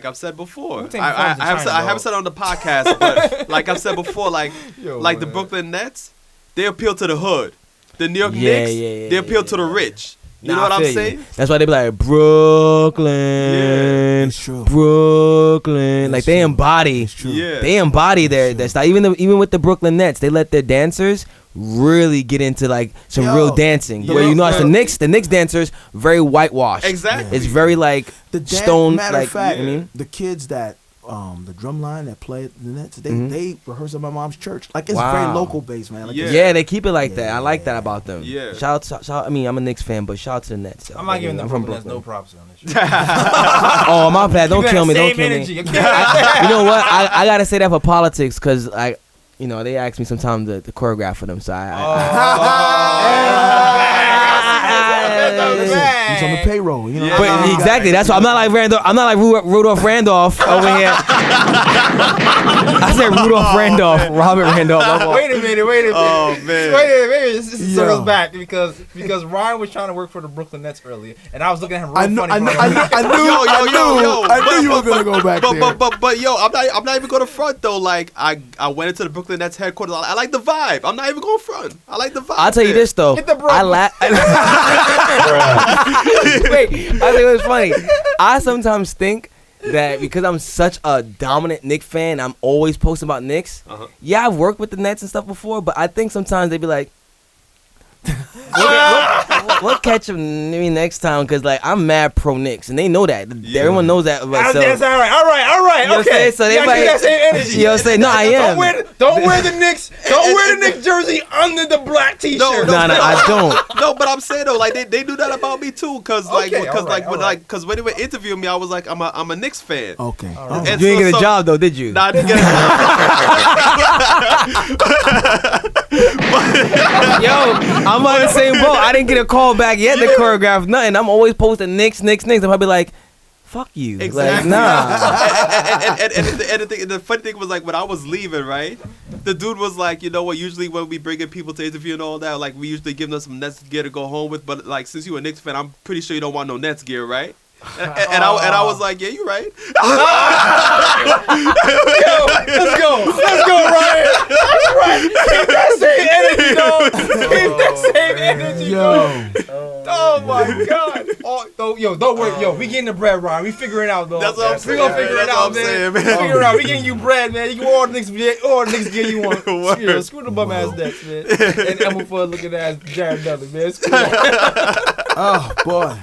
I've said before. Wu-Tang I Clan's in China, haven't bro. said on the podcast, but like I've said before, like Yo, the man. Brooklyn Nets, they appeal to the hood. The New York Yeah, Knicks, yeah, they appeal yeah, to the yeah. rich. You Nah, know what I I'm feel you. saying? That's why they be like Brooklyn, It's true. Brooklyn. Like It's they true. embody. It's true. Yeah. They embody their style. Even with the Brooklyn Nets, they let their dancers really get into like some real dancing. Yeah. Where you notice the Knicks dancers very whitewashed. Exactly. It's very like stone. Matter Like, of fact, you know what I mean? the kids that the drum line that play at the Nets, they rehearse at my mom's church. Like it's Wow. very local based, man. Like Yeah, they keep it like that. I like that about them. Yeah. Shout out. I mean, I'm a Knicks fan, but shout out to the Nets. I'm not giving them from Brooklyn Nets no Brooklyn. props on this shit. Oh, my bad. Don't kill me. Don't Same kill energy. me. Okay? You know what? I gotta say that for politics, cause they ask me sometimes to choreograph for them, so he's on the payroll, you know. But exactly, that's why I'm not like Randolph. I'm not like Rudolph Randolph over here. I said Rudolph Randolph, Robert Randolph. Wait a minute. Oh man. Wait a minute. This circles back because Ryan was trying to work for the Brooklyn Nets earlier, and I was looking at him real funny. I knew you were gonna go back there. But yo, I'm not even gonna front though. Like I went into the Brooklyn Nets headquarters. I like the vibe. I'm not even going front. I like the vibe. I'll tell you this though. Hit the bro. Wait, I think it was funny. I sometimes think that because I'm such a dominant Knicks fan, I'm always posting about Knicks. Yeah, I've worked with the Nets and stuff before, but I think sometimes they be like, we'll catch them maybe next time, because like I'm mad pro Knicks and they know that. Everyone knows that. That's So, all right. you know what I'm Okay. saying? So they Yeah, might, keep that same energy. you know what I'm saying? No, I am. Don't wear the Knicks jersey under the black t-shirt. No, I don't. No, but I'm saying though, like they do that about me too, cause when they were interviewing me, I was like, I'm a Knicks fan. Okay. And You didn't get a job though, did you? Nah, I didn't get Yo, I'm on the same boat. I didn't get a call back yet to choreograph nothing. I'm always posting Knicks. I'm probably like, fuck you. Exactly. Like, nah. And the funny thing was, like, when I was leaving, right, the dude was like, you know what, usually when we bring in people to interview and all that, like, we usually give them some Nets gear to go home with, but, like, since you're a Knicks fan, I'm pretty sure you don't want no Nets gear, right? And I was like, yeah, you're right. Yo, let's go, Ryan. Right. Keep that same energy, dog. Keep that same energy, dog. Oh my God. Don't worry. Yo, we getting the bread, Ryan. We figuring it out, though. That's what I'm saying. We gonna figure it out, man. We figure it out. We getting you bread, man. You can order the Knicks gear you want. Screw the bum ass Nets, man. And Emma Fudd looking ass Jared Dudley, man. Oh boy.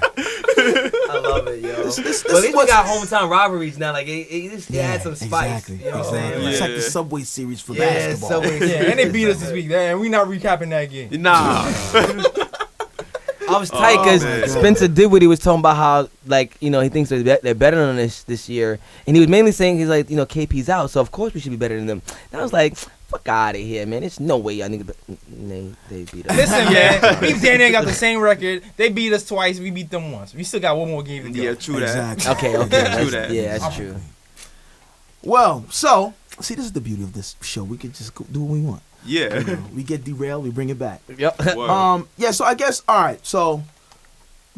I love it, yo. But at least we got hometown rivalries now. Like it adds some spice. Exactly. You know what I'm saying? It's Like, like the Subway series for basketball. Subway. Yeah, and they beat us this week, man. We not recapping that game. Nah. I was tight because Spencer Dinwiddie was talking about how, like, you know, he thinks they're better than us this year, and he was mainly saying he's like, you know, KP's out, so of course we should be better than them. And I was like, fuck out of here, man. There's no way y'all niggas they beat us. Listen, man, me and Danny got the same record. They beat us twice. We beat them once. We still got one more game to go. Yeah, true that. Exactly. Okay. True that. Yeah, that's true. Well, so see, this is the beauty of this show. We can just do what we want. Yeah. We get derailed, we bring it back. Yep. Word. Yeah. So I guess all right. So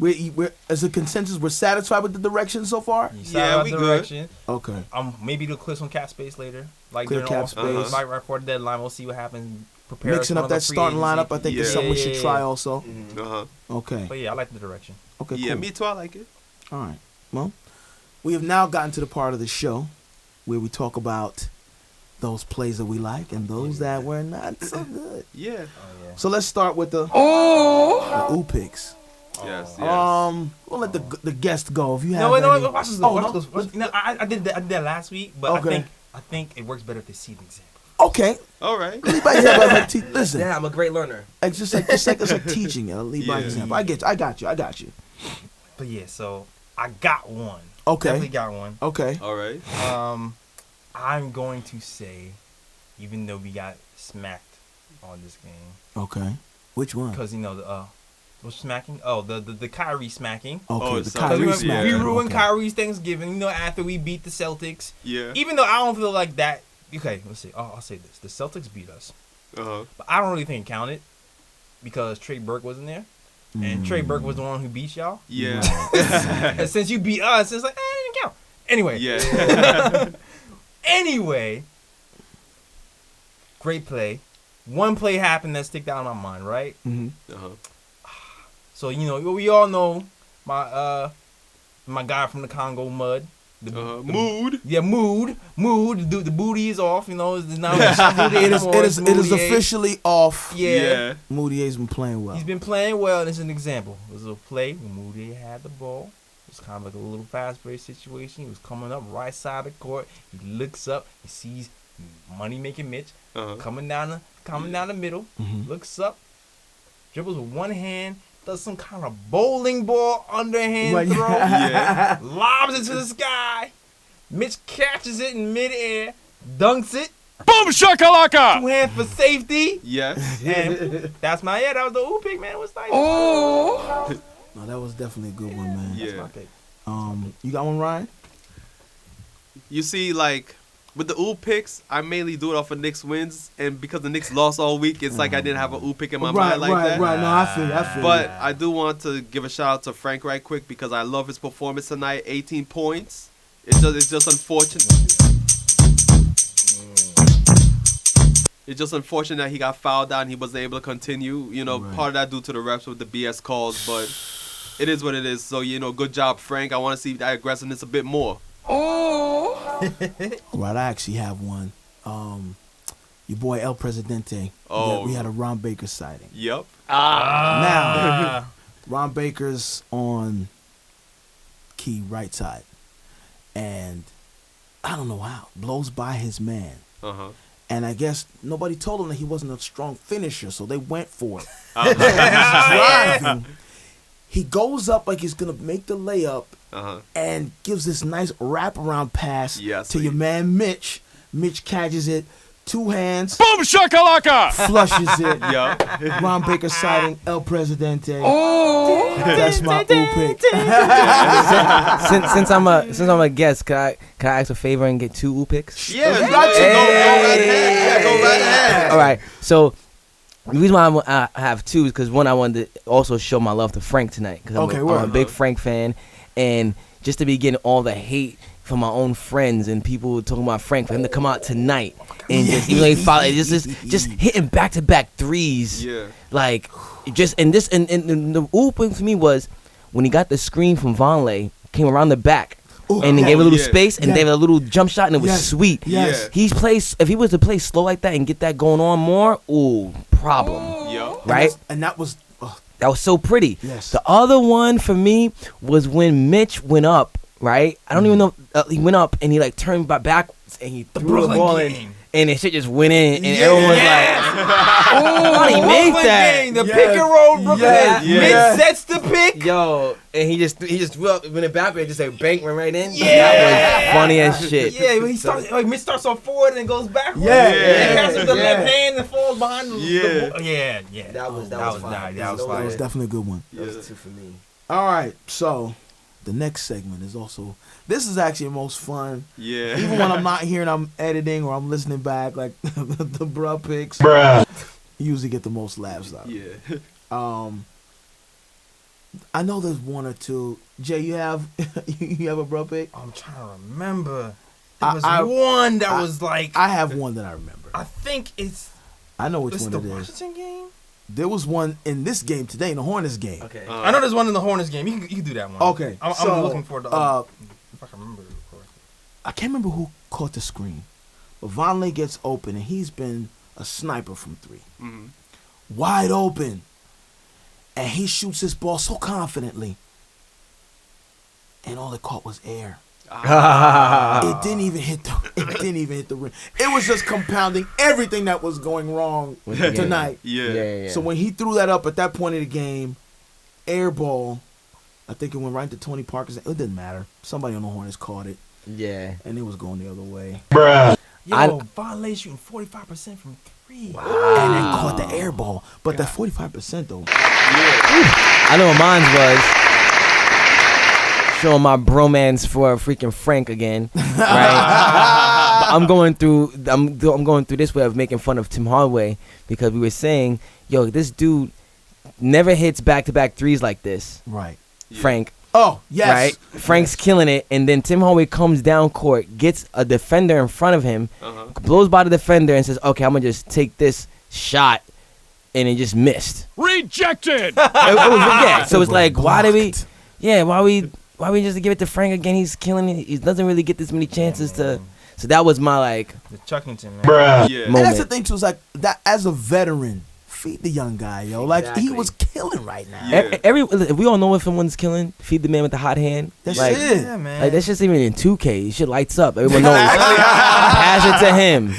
we're as a consensus, we're satisfied with the direction so far. Yeah, we good. Okay. Maybe do clips on cap space later. Like Clear during cap all space. Right before the deadline, we'll see what happens. Prepare Mixing up that starting lineup, I think is Yeah. something we should try also. Okay. But yeah, I like the direction. Okay. Yeah, cool. me too. I like it. All right. Well, we have now gotten to the part of the show where we talk about those plays that we like and those that were not so good. Yeah. So let's start with the ooh picks. Yes. We'll let the guest go. If you have No, watch this. Watch this. no? You know, I did that last week, but Okay. I think it works better if they see the example. Okay. All right. Lead by example. Listen, Yeah, I'm a great learner. it's just like it's like teaching. Lead by Yeah. example. I got you. But yeah, so I got one. Okay. Definitely got one. Okay. All right. I'm going to say, even though we got smacked on this game, Okay. Which one? because you know the what's smacking? Oh, the Kyrie smacking. Okay. Oh, the so Kyrie we- smack. We ruined Okay. Kyrie's Thanksgiving. You know, after we beat the Celtics. Yeah. Even though I don't feel like that. Okay, let's see. I'll say this: the Celtics beat us, Uh-huh. but I don't really think it counted because Trey Burke wasn't there, and Trey Burke was the one who beat y'all. Yeah. And since you beat us, it's like, it didn't count. Anyway. Yeah. Anyway, great play. One play happened that sticked out in my mind, right? Mm-hmm. Uh-huh. So, you know, we all know my guy from the Congo mud. Mood. Yeah, mood. The booty is off. You know, it's not It is officially off. Yeah. Moutier's been playing well. He's been playing well, and it's an example. It was a play when Moutier had the ball. It was kind of like a little fast-paced situation. He was coming up right side of the court. He looks up. He sees money-making Mitch coming down the middle. Looks up, dribbles with one hand, does some kind of bowling ball underhand throw, lobs it to the sky. Mitch catches it in midair, dunks it. Boom shakalaka! 2 hands for safety. Yes. And that was the ooh pick, man. It was nice. Oh. No, that was definitely a good one, man. Yeah. That's my pick. You got one, Ryan? You see, like, with the ooh picks, I mainly do it off of Knicks wins, and because the Knicks lost all week, it's like I didn't have an ooh pick in my mind like that. Right. No, I feel. But I do want to give a shout out to Frank right quick because I love his performance tonight. 18 points. It's just unfortunate. It's just unfortunate that he got fouled out and he wasn't able to continue. You know, part of that due to the refs with the BS calls, but it is what it is. So, you know, good job, Frank. I want to see that aggressiveness a bit more. Right, I actually have one. Your boy El Presidente. We had a Ron Baker sighting. Yep. Now, Ron Baker's on key right side, and I don't know how blows by his man. And I guess nobody told him that he wasn't a strong finisher, so they went for it. He's driving. He goes up like he's gonna make the layup, and gives this nice wraparound pass to your man Mitch. Mitch catches it, 2 hands, Boom shakalaka! flushes it. Yeah. Ron Baker sighting El Presidente. That's my ooh pick. Since I'm a guest, can I ask a favor and get 2 ooh picks? Yeah, go right ahead. All right. So the reason why I have 2 is because one, I wanted to also show my love to Frank tonight because I'm a big Frank fan, and just to be getting all the hate from my own friends and people talking about Frank, for him to come out tonight and just even though he fouled, just hitting back-to-back threes. Yeah. Like just and the ooh thing for me was when he got the screen from Vonleh, came around the back. And then gave a little space and gave a little jump shot and it was sweet. Yes. If he was to play slow like that and get that going on more, problem. Right? And that was that was so pretty. Yes. The other one for me was when Mitch went up, right? I don't even know he went up and he like turned backwards and he threw the ball in. And the shit just went in, and everyone was like, "Oh, he made that!" The pick and roll, Brooklyn. Mitch sets the pick. Yo, and he just threw up, went it backward, just like bank went right in. That was funny as shit. Yeah, when he starts, like Mitch starts on forward and goes backwards. Yeah. Passes the left hand and falls behind the That was fire. That was definitely a good one. That was 2 for me. All right, so the next segment is also. This is actually the most fun. Yeah. Even when I'm not here and I'm editing or I'm listening back, like the bruh picks. You usually get the most laughs out. Yeah. I know there's 1 or 2. Jay, you have a bruh pick? I'm trying to remember. There was one that was like. I have one that I remember. I think it's. I know which It's one the it is. Washington game. There was one in this game today, in the Hornets game. Okay. I know there's one in the Hornets game. You can do that one. Okay. I'm looking for the. If I can remember, of course. I can't remember who caught the screen, but Vonleh gets open, and he's been a sniper from 3. Wide open. And he shoots his ball so confidently. And all it caught was air. It didn't even hit the rim. It was just compounding everything that was going wrong tonight. Yeah. So when he threw that up at that point of the game, air ball, I think it went right to Tony Parker's. It didn't matter. Somebody on the Hornets caught it. Yeah. And it was going the other way. Yo, Vonleh shooting 45% from 3. Wow. And then caught the air ball. But that 45% though. I know what mine was. Showing my bromance for freaking Frank again, right? I'm going through this way of making fun of Tim Hardaway because we were saying, yo, this dude never hits back-to-back threes like this. Right. Frank. Oh, yes. Right? Frank's killing it, and then Tim Hardaway comes down court, gets a defender in front of him, blows by the defender and says, okay, I'm going to just take this shot, and it just missed. Rejected! So it's like, why why we just give it to Frank again? He's killing it. He doesn't really get this many chances to. So that was my like The Chuckington, man. Yeah. And that's the thing too, is like that as a veteran, feed the young guy, yo. Like Exactly. he was killing right now. Yeah. If we all know if someone's killing, feed the man with the hot hand. That's like, it. Yeah, man. Like that's just even in 2K. Shit lights up. Everyone knows. Pass it to him.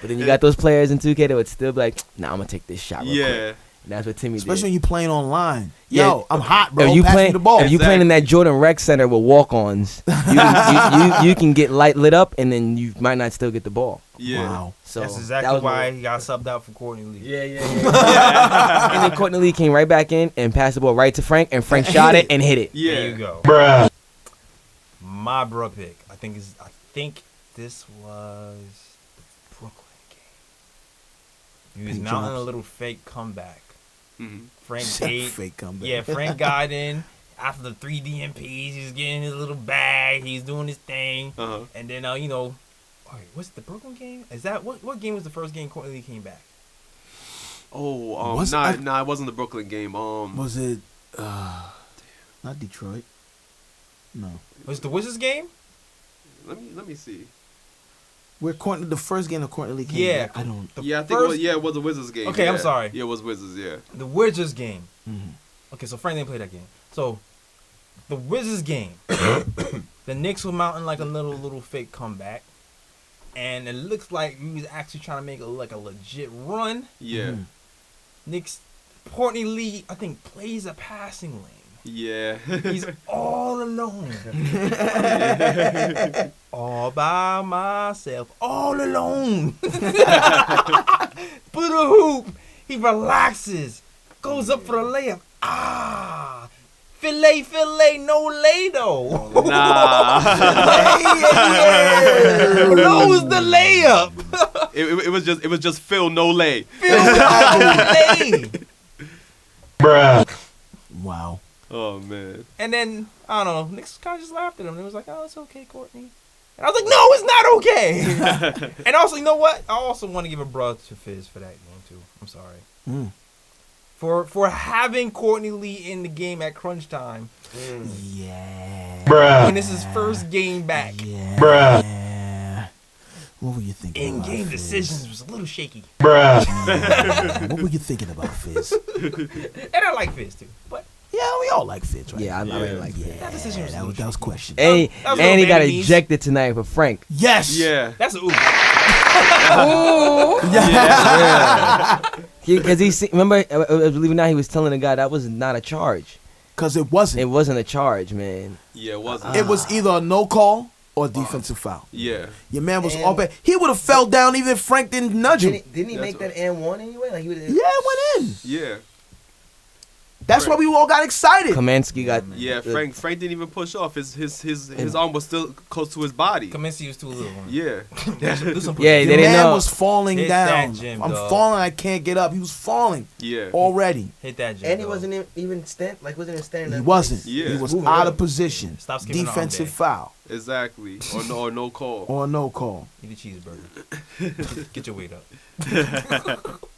But then you got those players in 2K that would still be like, nah, I'm gonna take this shot real quick. Yeah. And that's what Timmy Especially did. when you playing online. Yeah. Yo, I'm hot, bro. If you Pass playing, me the ball. if you playing in that Jordan Rec Center with walk-ons, you can get lit up, and then you might not still get the ball. Yeah. Wow. So That's that exactly was why he got subbed out for Courtney Lee. Yeah. And then Courtney Lee came right back in and passed the ball right to Frank, and Frank shot it and hit it. Yeah. There you go. My bro pick. I think this was the Brooklyn game. He was Pink mounting a drops. little fake comeback. Mhm. Frank Shit, ate. fake comeback. Yeah, Frank got in after the 3 DNPs. He's getting his little bag. He's doing his thing. Uh-huh. And then wait, what's the Brooklyn game? Is that what game was the first game Courtney Lee came back? Oh, Was nah, it- nah, it wasn't the Brooklyn game. Was it not Detroit? No. Was it the Wizards game? let me see. Where Courtney, the first game of Courtney Lee came Yeah. back. I don't. Yeah, I think it was the Wizards game. Okay, yeah. I'm sorry. Yeah, it was Wizards. Yeah. The Wizards game. Mhm. Okay, so Frank didn't play that game. So the Wizards game, the Knicks were mounting like a little fake comeback, and it looks like we was actually trying to make a legit run. Yeah. Mhm. Knicks, Courtney Lee, I think plays a passing lane. Yeah. He's all alone, all by myself, all alone. Put a hoop. He relaxes, goes up for the layup. Filet, no lay though. Nah. Blows the layup. it was just Phil no lay. Lay. Wow. Oh man. And then I don't know. Knicks kind of just laughed at him. They was like, "Oh, it's okay, Courtney." And I was like, "No, it's not okay." And also, you know what? I also want to give a bruh to Fizz for that game too. I'm sorry. Mm. For having Courtney Lee in the game at crunch time Yeah. when this is first game back. Yeah. What were you thinking? about, In-game Fizz? decisions was a little shaky. Yeah. What were you thinking about, Fizz? And I like Fizz too. But Yeah, we all like Fizz, right? Yeah, I really like Yeah, it. That decision was that was question. And, That was and he little got baby knees. ejected tonight for Frank. Yes. Yeah. that's a ooh. Because remember, I believe it or not, he was telling the guy that was not a charge. Because it wasn't. It wasn't a charge, man. Yeah, it wasn't. It was either a no call or a defensive foul. Yeah. Your man was And- all bad. He would have fell down even if Frank didn't nudge him. Didn't he That's make right. that and one anyway? Like he was, Yeah, it went in. Yeah. That's why we all got excited. Kaminsky got Yeah. Frank didn't even push off. His arm was still close to his body. Kaminsky was too little. Yeah. Yeah, Your they didn't man know. was falling Hit down. that gym, I'm dog. falling. I can't get up. He was falling Yeah. already. Hit that jump. And he wasn't even wasn't even standing. He up. wasn't. Yeah. He was Moving out up. of position. Stop skipping Defensive arm foul Exactly. Or no call. or no call. Eat a cheeseburger. Get your weight up.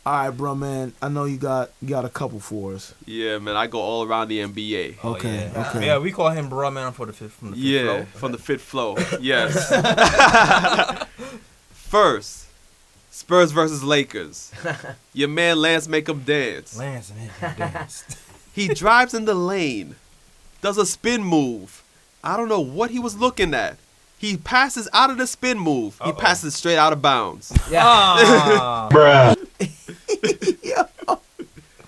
All right, bro, man. I know you got a couple for us. Yeah, man. I go all around the NBA. Okay, yeah. okay. Yeah, we call him bruh man from the fifth Yeah, row. from the fifth floor. Yes. First, Spurs versus Lakers. Your man Lance make him dance. Lance, man, dance. He drives in the lane, does a spin move. I don't know what he was looking at. He passes out of the spin move. He passes straight out of bounds. Ah. Yeah.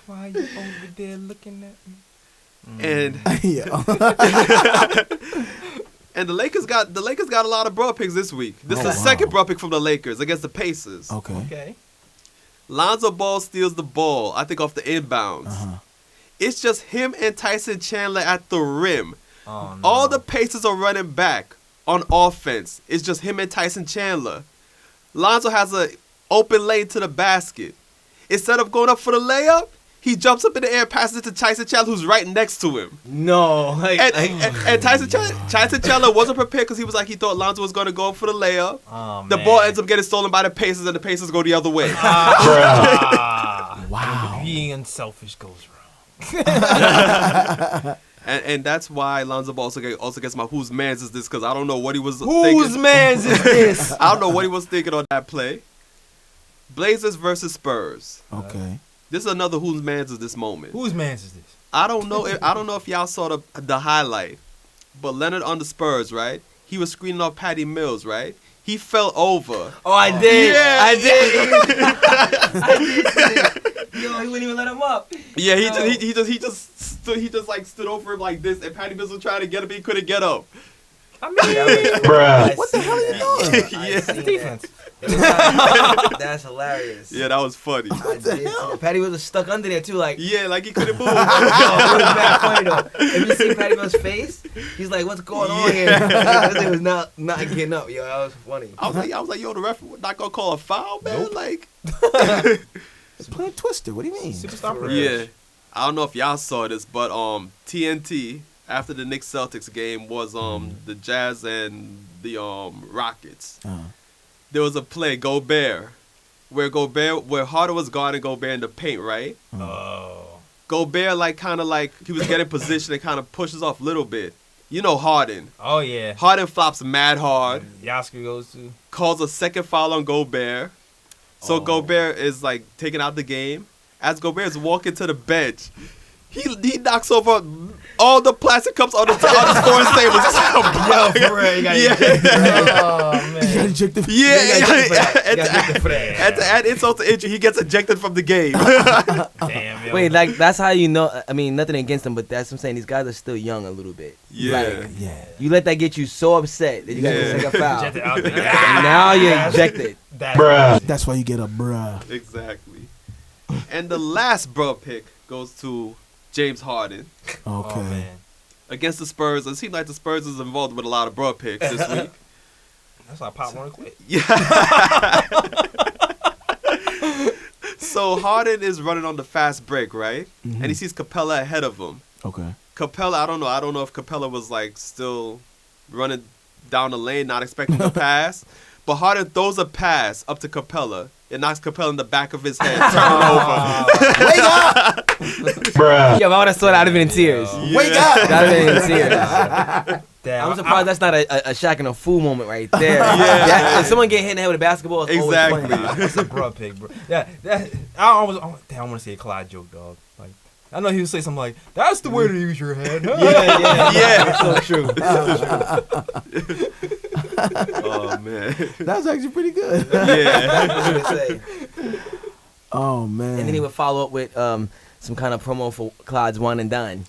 Why you over there looking at me? And Yeah. and the Lakers got a lot of bro picks this week. This is Oh, the second wow. bro pick from the Lakers against the Pacers. Okay. Okay. Lonzo Ball steals the ball, I think off the inbounds. Uh-huh. It's just him and Tyson Chandler at the rim. Oh, no. All the Pacers are running back on offense. It's just him and Tyson Chandler. Lonzo has a open lane to the basket. Instead of going up for the layup, he jumps up in the air, passes it to Tyson Chandler, who's right next to him. No, And Tyson Chandler wasn't prepared because he thought Lonzo was going to go up for the layup. Oh, The man. ball ends up getting stolen by the Pacers, and the Pacers go the other way. Ah. Wow. Being unselfish goes wrong. And that's why Lonzo Ball also gets my whose man's is this, because I don't know what he was thinking. Whose man's is this? I don't know what he was thinking on that play. Blazers versus Spurs. Okay. This is another whose man's is this moment. Whose man's is this? I don't know if y'all saw the highlight, but Leonard on the Spurs, right? He was screening off Patty Mills, right? He fell over. Oh, I did. Yeah. I did. Yo, he wouldn't even let him up. Yeah, he just like stood over him like this, and Patty Mills was trying to get him, he couldn't get up. I mean, Bruh. What the hell are you doing? Yeah. defense. That's hilarious. Yeah, that was funny. I did see that. Patty was stuck under there too, like. Yeah, like he couldn't move. Yo, it was mad funny though. If you see Patty Mills' face, he's like, "What's going on here?" This thing was not getting up. Yo, that was funny. I was like, yo, the ref not gonna call a foul, man. Nope. Like, Playing Twister. What do you mean? Superstar for yeah. I don't know if y'all saw this, but TNT after the Knicks Celtics game was the Jazz and the Rockets. There was a play, Gobert, where Harder was guarding Gobert in the paint, right? Oh. Gobert he was getting position and kind of pushes off a little bit. You know Harden. Oh yeah. Harden flops mad hard, Yasker goes to. calls a second foul on Gobert. So Gobert is like taken out the game. As Gobert is walking to the bench, he knocks over all the plastic cups on the scoring table. Yo, for real, you got Oh man. You got ejected. Add insult to injury, he gets ejected from the game. Damn. Yo. Wait, like that's how you know. I mean, nothing against them, but that's what I'm saying. These guys are still young a little bit. Yeah. Like, Yeah. you let that get you so upset that you got to take a foul. Ejected out there. Now you're ejected. Bruh. That's why you get a bruh. Exactly. And the last bruh pick goes to James Harden Okay. Oh man. against the Spurs. It seems like the Spurs is involved with a lot of bruh picks this week. That's why Pop wanted to quit. Yeah. So Harden is running on the fast break, right? And he sees Capella ahead of him. Okay. Capella, I don't know if Capella was like still running down the lane, not expecting the pass. But Harden throws a pass up to Capella. It knocks Capella in the back of his head, turning over. Wake up! Bruh. Yeah, if I would have saw that, I'd have been in tears. Wake up! I'd have been in tears. Damn, I'm surprised that's not a Shaq and a fool moment right there. Yeah. If someone get hit in the head with a basketball, it's Exactly. always funny. That's a bruh pick, bro. Yeah, I want to say a Clyde joke, dog. Like, I know he would say something like, "That's the way to use your head." Yeah. That's so true. Oh man. That's actually pretty good. Yeah. That's what they say. Oh man. And then he would follow up with some kind of promo for Clyde's Wine and Dine.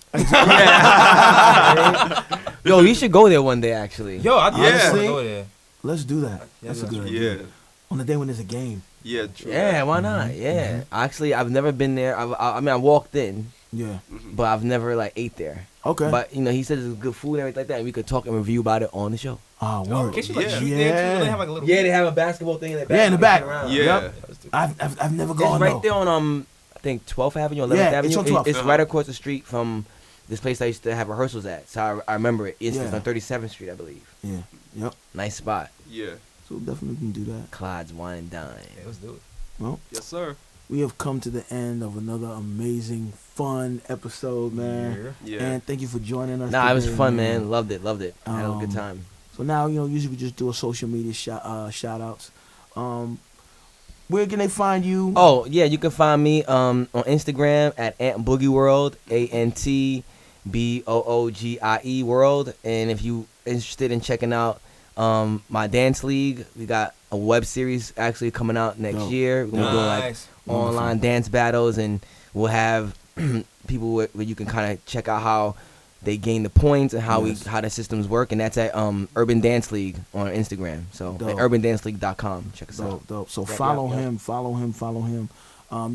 Yo, you should go there one day, actually. Yo, I think Yeah. I want to go there. Let's do that. That's a good idea. Yeah. On the day when there's a game. Yeah. True. Yeah, why not? Yeah. Actually, I've never been there. I mean, I walked in, Yeah. but I've never like ate there. Okay. But you know, he said it's good food and everything like that, and we could talk and review about it on the show. Oh, Oh, word. can't you like Yeah. shoot there too? They have like a little. Yeah, they have a basketball thing in the back. Yeah, in the You can back. sit around. Yeah. Yep. I've never It's gone right though. there on I think 12th Avenue, 11th Yeah, Avenue. it's on 12th. It's right across the street from this place I used to have rehearsals at. So I remember it. It's Yeah. on 37th Street, I believe. Yeah. Yep. Nice spot. Yeah. So we definitely can do that. Clyde's Wine and Dine. Yeah, let's do it. Well, Yes, sir. we have come to the end of another amazing, fun episode, man. Yeah. And thank you for joining us. Nah, it was today, fun, man. Loved it. Had a good Um, time. So now, usually we just do a social media shout outs. Where can they find you? Oh, yeah, you can find me on Instagram at Antboogie World, ANTBOOGIE World. And if you interested in checking out my dance league, we got a web series actually coming out next Dope. year. We're gonna do like Nice. online dance battles, and we'll have people where you can kind of check out how they gain the points and how Yes. how the systems work, and that's at Urban Dance League on Instagram. So Dope. at urbandanceleague.com. Check us out. Dope. So Yep, follow yep, yep. him.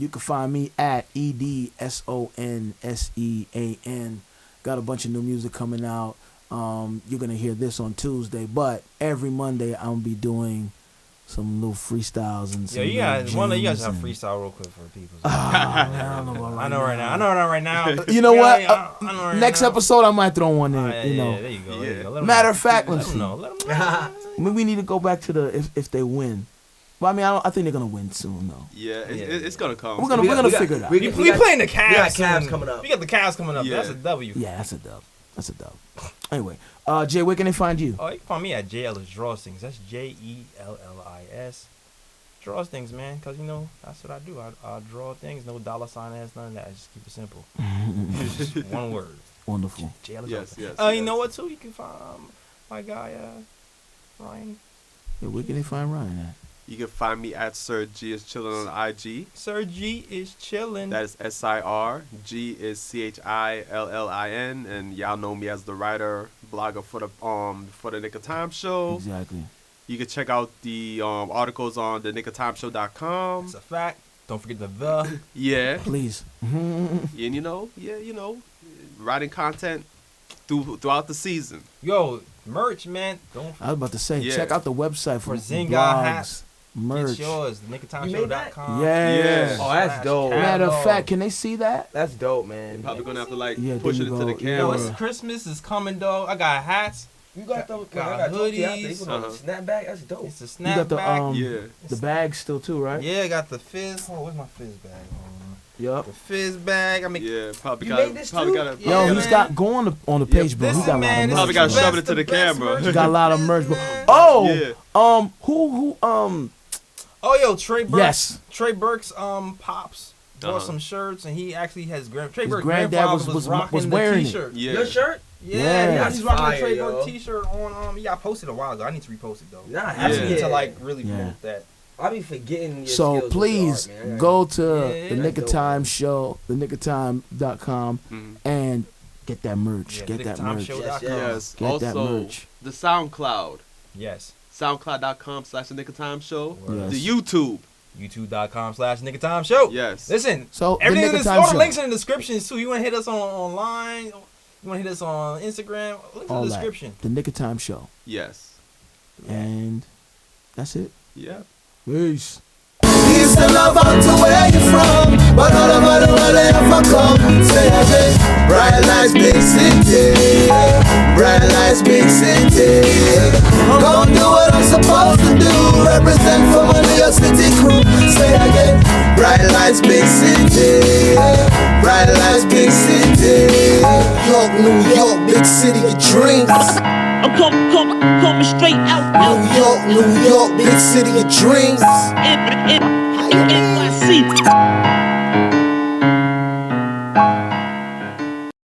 You can find me at EDSONSEAN. Got a bunch of new music coming out. You're gonna hear this on Tuesday, but every Monday I'm gonna be doing some little freestyles and some. Yo, you guys, little one of you guys jams have and- freestyle real quick for the people. Man, I don't know about I know right now. You know Yeah, what? yeah, I know right Next now. epism I might throw one in. Ah, yeah, you know. yeah, there you go. There you go. Let 'em Matter know. of fact, let let's them see. know. Let them know. We need to go back to the if they win. Well, I mean, I think they're gonna win soon though. Yeah. Yeah. It's gonna come. We're gonna figure it out. We playing the Cavs. got Cavs soon. coming up. We got the Cavs coming up. Yeah. That's a W. Yeah, that's a dub. That's a dub. Anyway, Jay, where can they find you? Oh, you can find me at J.Ellis Drawstings. That's J.E.L.L.I.S. Drawstings, man, because, you know, that's what I do. I draw things, no dollar sign ass, none of that. I just keep it simple. Just one word. Wonderful. J.Ellis Yes, Drawstings. yes, You know what, too? You can find my guy, Ryan. Yeah, where can they find Ryan at? You can find me at Sir G is chilling on IG. Sir G is chilling. That is SIR. G is CHILLIN, and y'all know me as the writer, blogger for the Knick of Time show. Exactly. You can check out the articles on the knickoftimeshow.com. It's a fact. Don't forget the. Yeah. Please. And you know, writing content throughout the season. Yo, merch, man. Don't I was about to say, check out the website for Zinga blogs, hats. merch. It's yours. TheNickofTimeShow.com. Yeah. Oh, that's dope. Matter of fact, can they see that? That's dope, man. Probably gonna have to there push it you into the go. Yo, camera. it's Christmas is coming, dog. I got hats. You got the Got hoodies. Snapback. That's dope. It's a You got the snapback. the bag still too, right? Yeah, I got the fizz. Oh, where's my fizz bag? Yup. The fizz bag. I mean, Yeah, probably You got made this probably too? got Yo, Yeah, he's man. got go on the page, bro. He Listen, got a lot man, of this merch. Probably gotta is the shove it best- to the best camera. merch He got a lot of is, merch, bro. man. Oh, Yeah. who Oh, yo, Trey Burks. Yes. Trey Burks pops bought Uh-huh. some shirts, and he actually has Trey His Burks' granddad grandfather was rocking was wearing the it. t-shirt. Yeah. Your shirt? Yeah. He's rocking the Fire, Trey yo. Burks t-shirt on. Yeah, I posted a while ago. I need to repost it though. Nah, I actually yeah. need to like really Yeah. promote that. I be forgetting your So skills with please the art, man. go to Yeah, the yeah. Knick of Time show, the knickofTime.com, and get that merch. Yeah, Get that merch. knickoftimeshow.com. Yes. Get also, that merch. the SoundCloud. Yes. SoundCloud.com/the-Knick-of-Time-show. Yes. The YouTube. YouTube.com/NickofTimeShow. Yes. Listen, So, the everything Knick in of this, Time all the show. links in the description too. You want to hit us on online? You want to hit us on Instagram? Links in All the that. description. The Knick of Time show. Yes. And that's it. Yeah. Peace. Peace and love out to where you from, but all over the world they ever come. Say again, bright lights, big city, bright lights, big city. I'm gonna do what I'm supposed to do, represent for my New York City crew. Say again, bright lights, big city, bright lights, big city. York, New York, big city of dreams. I'm coming straight out. New York, big city of dreams. NYC.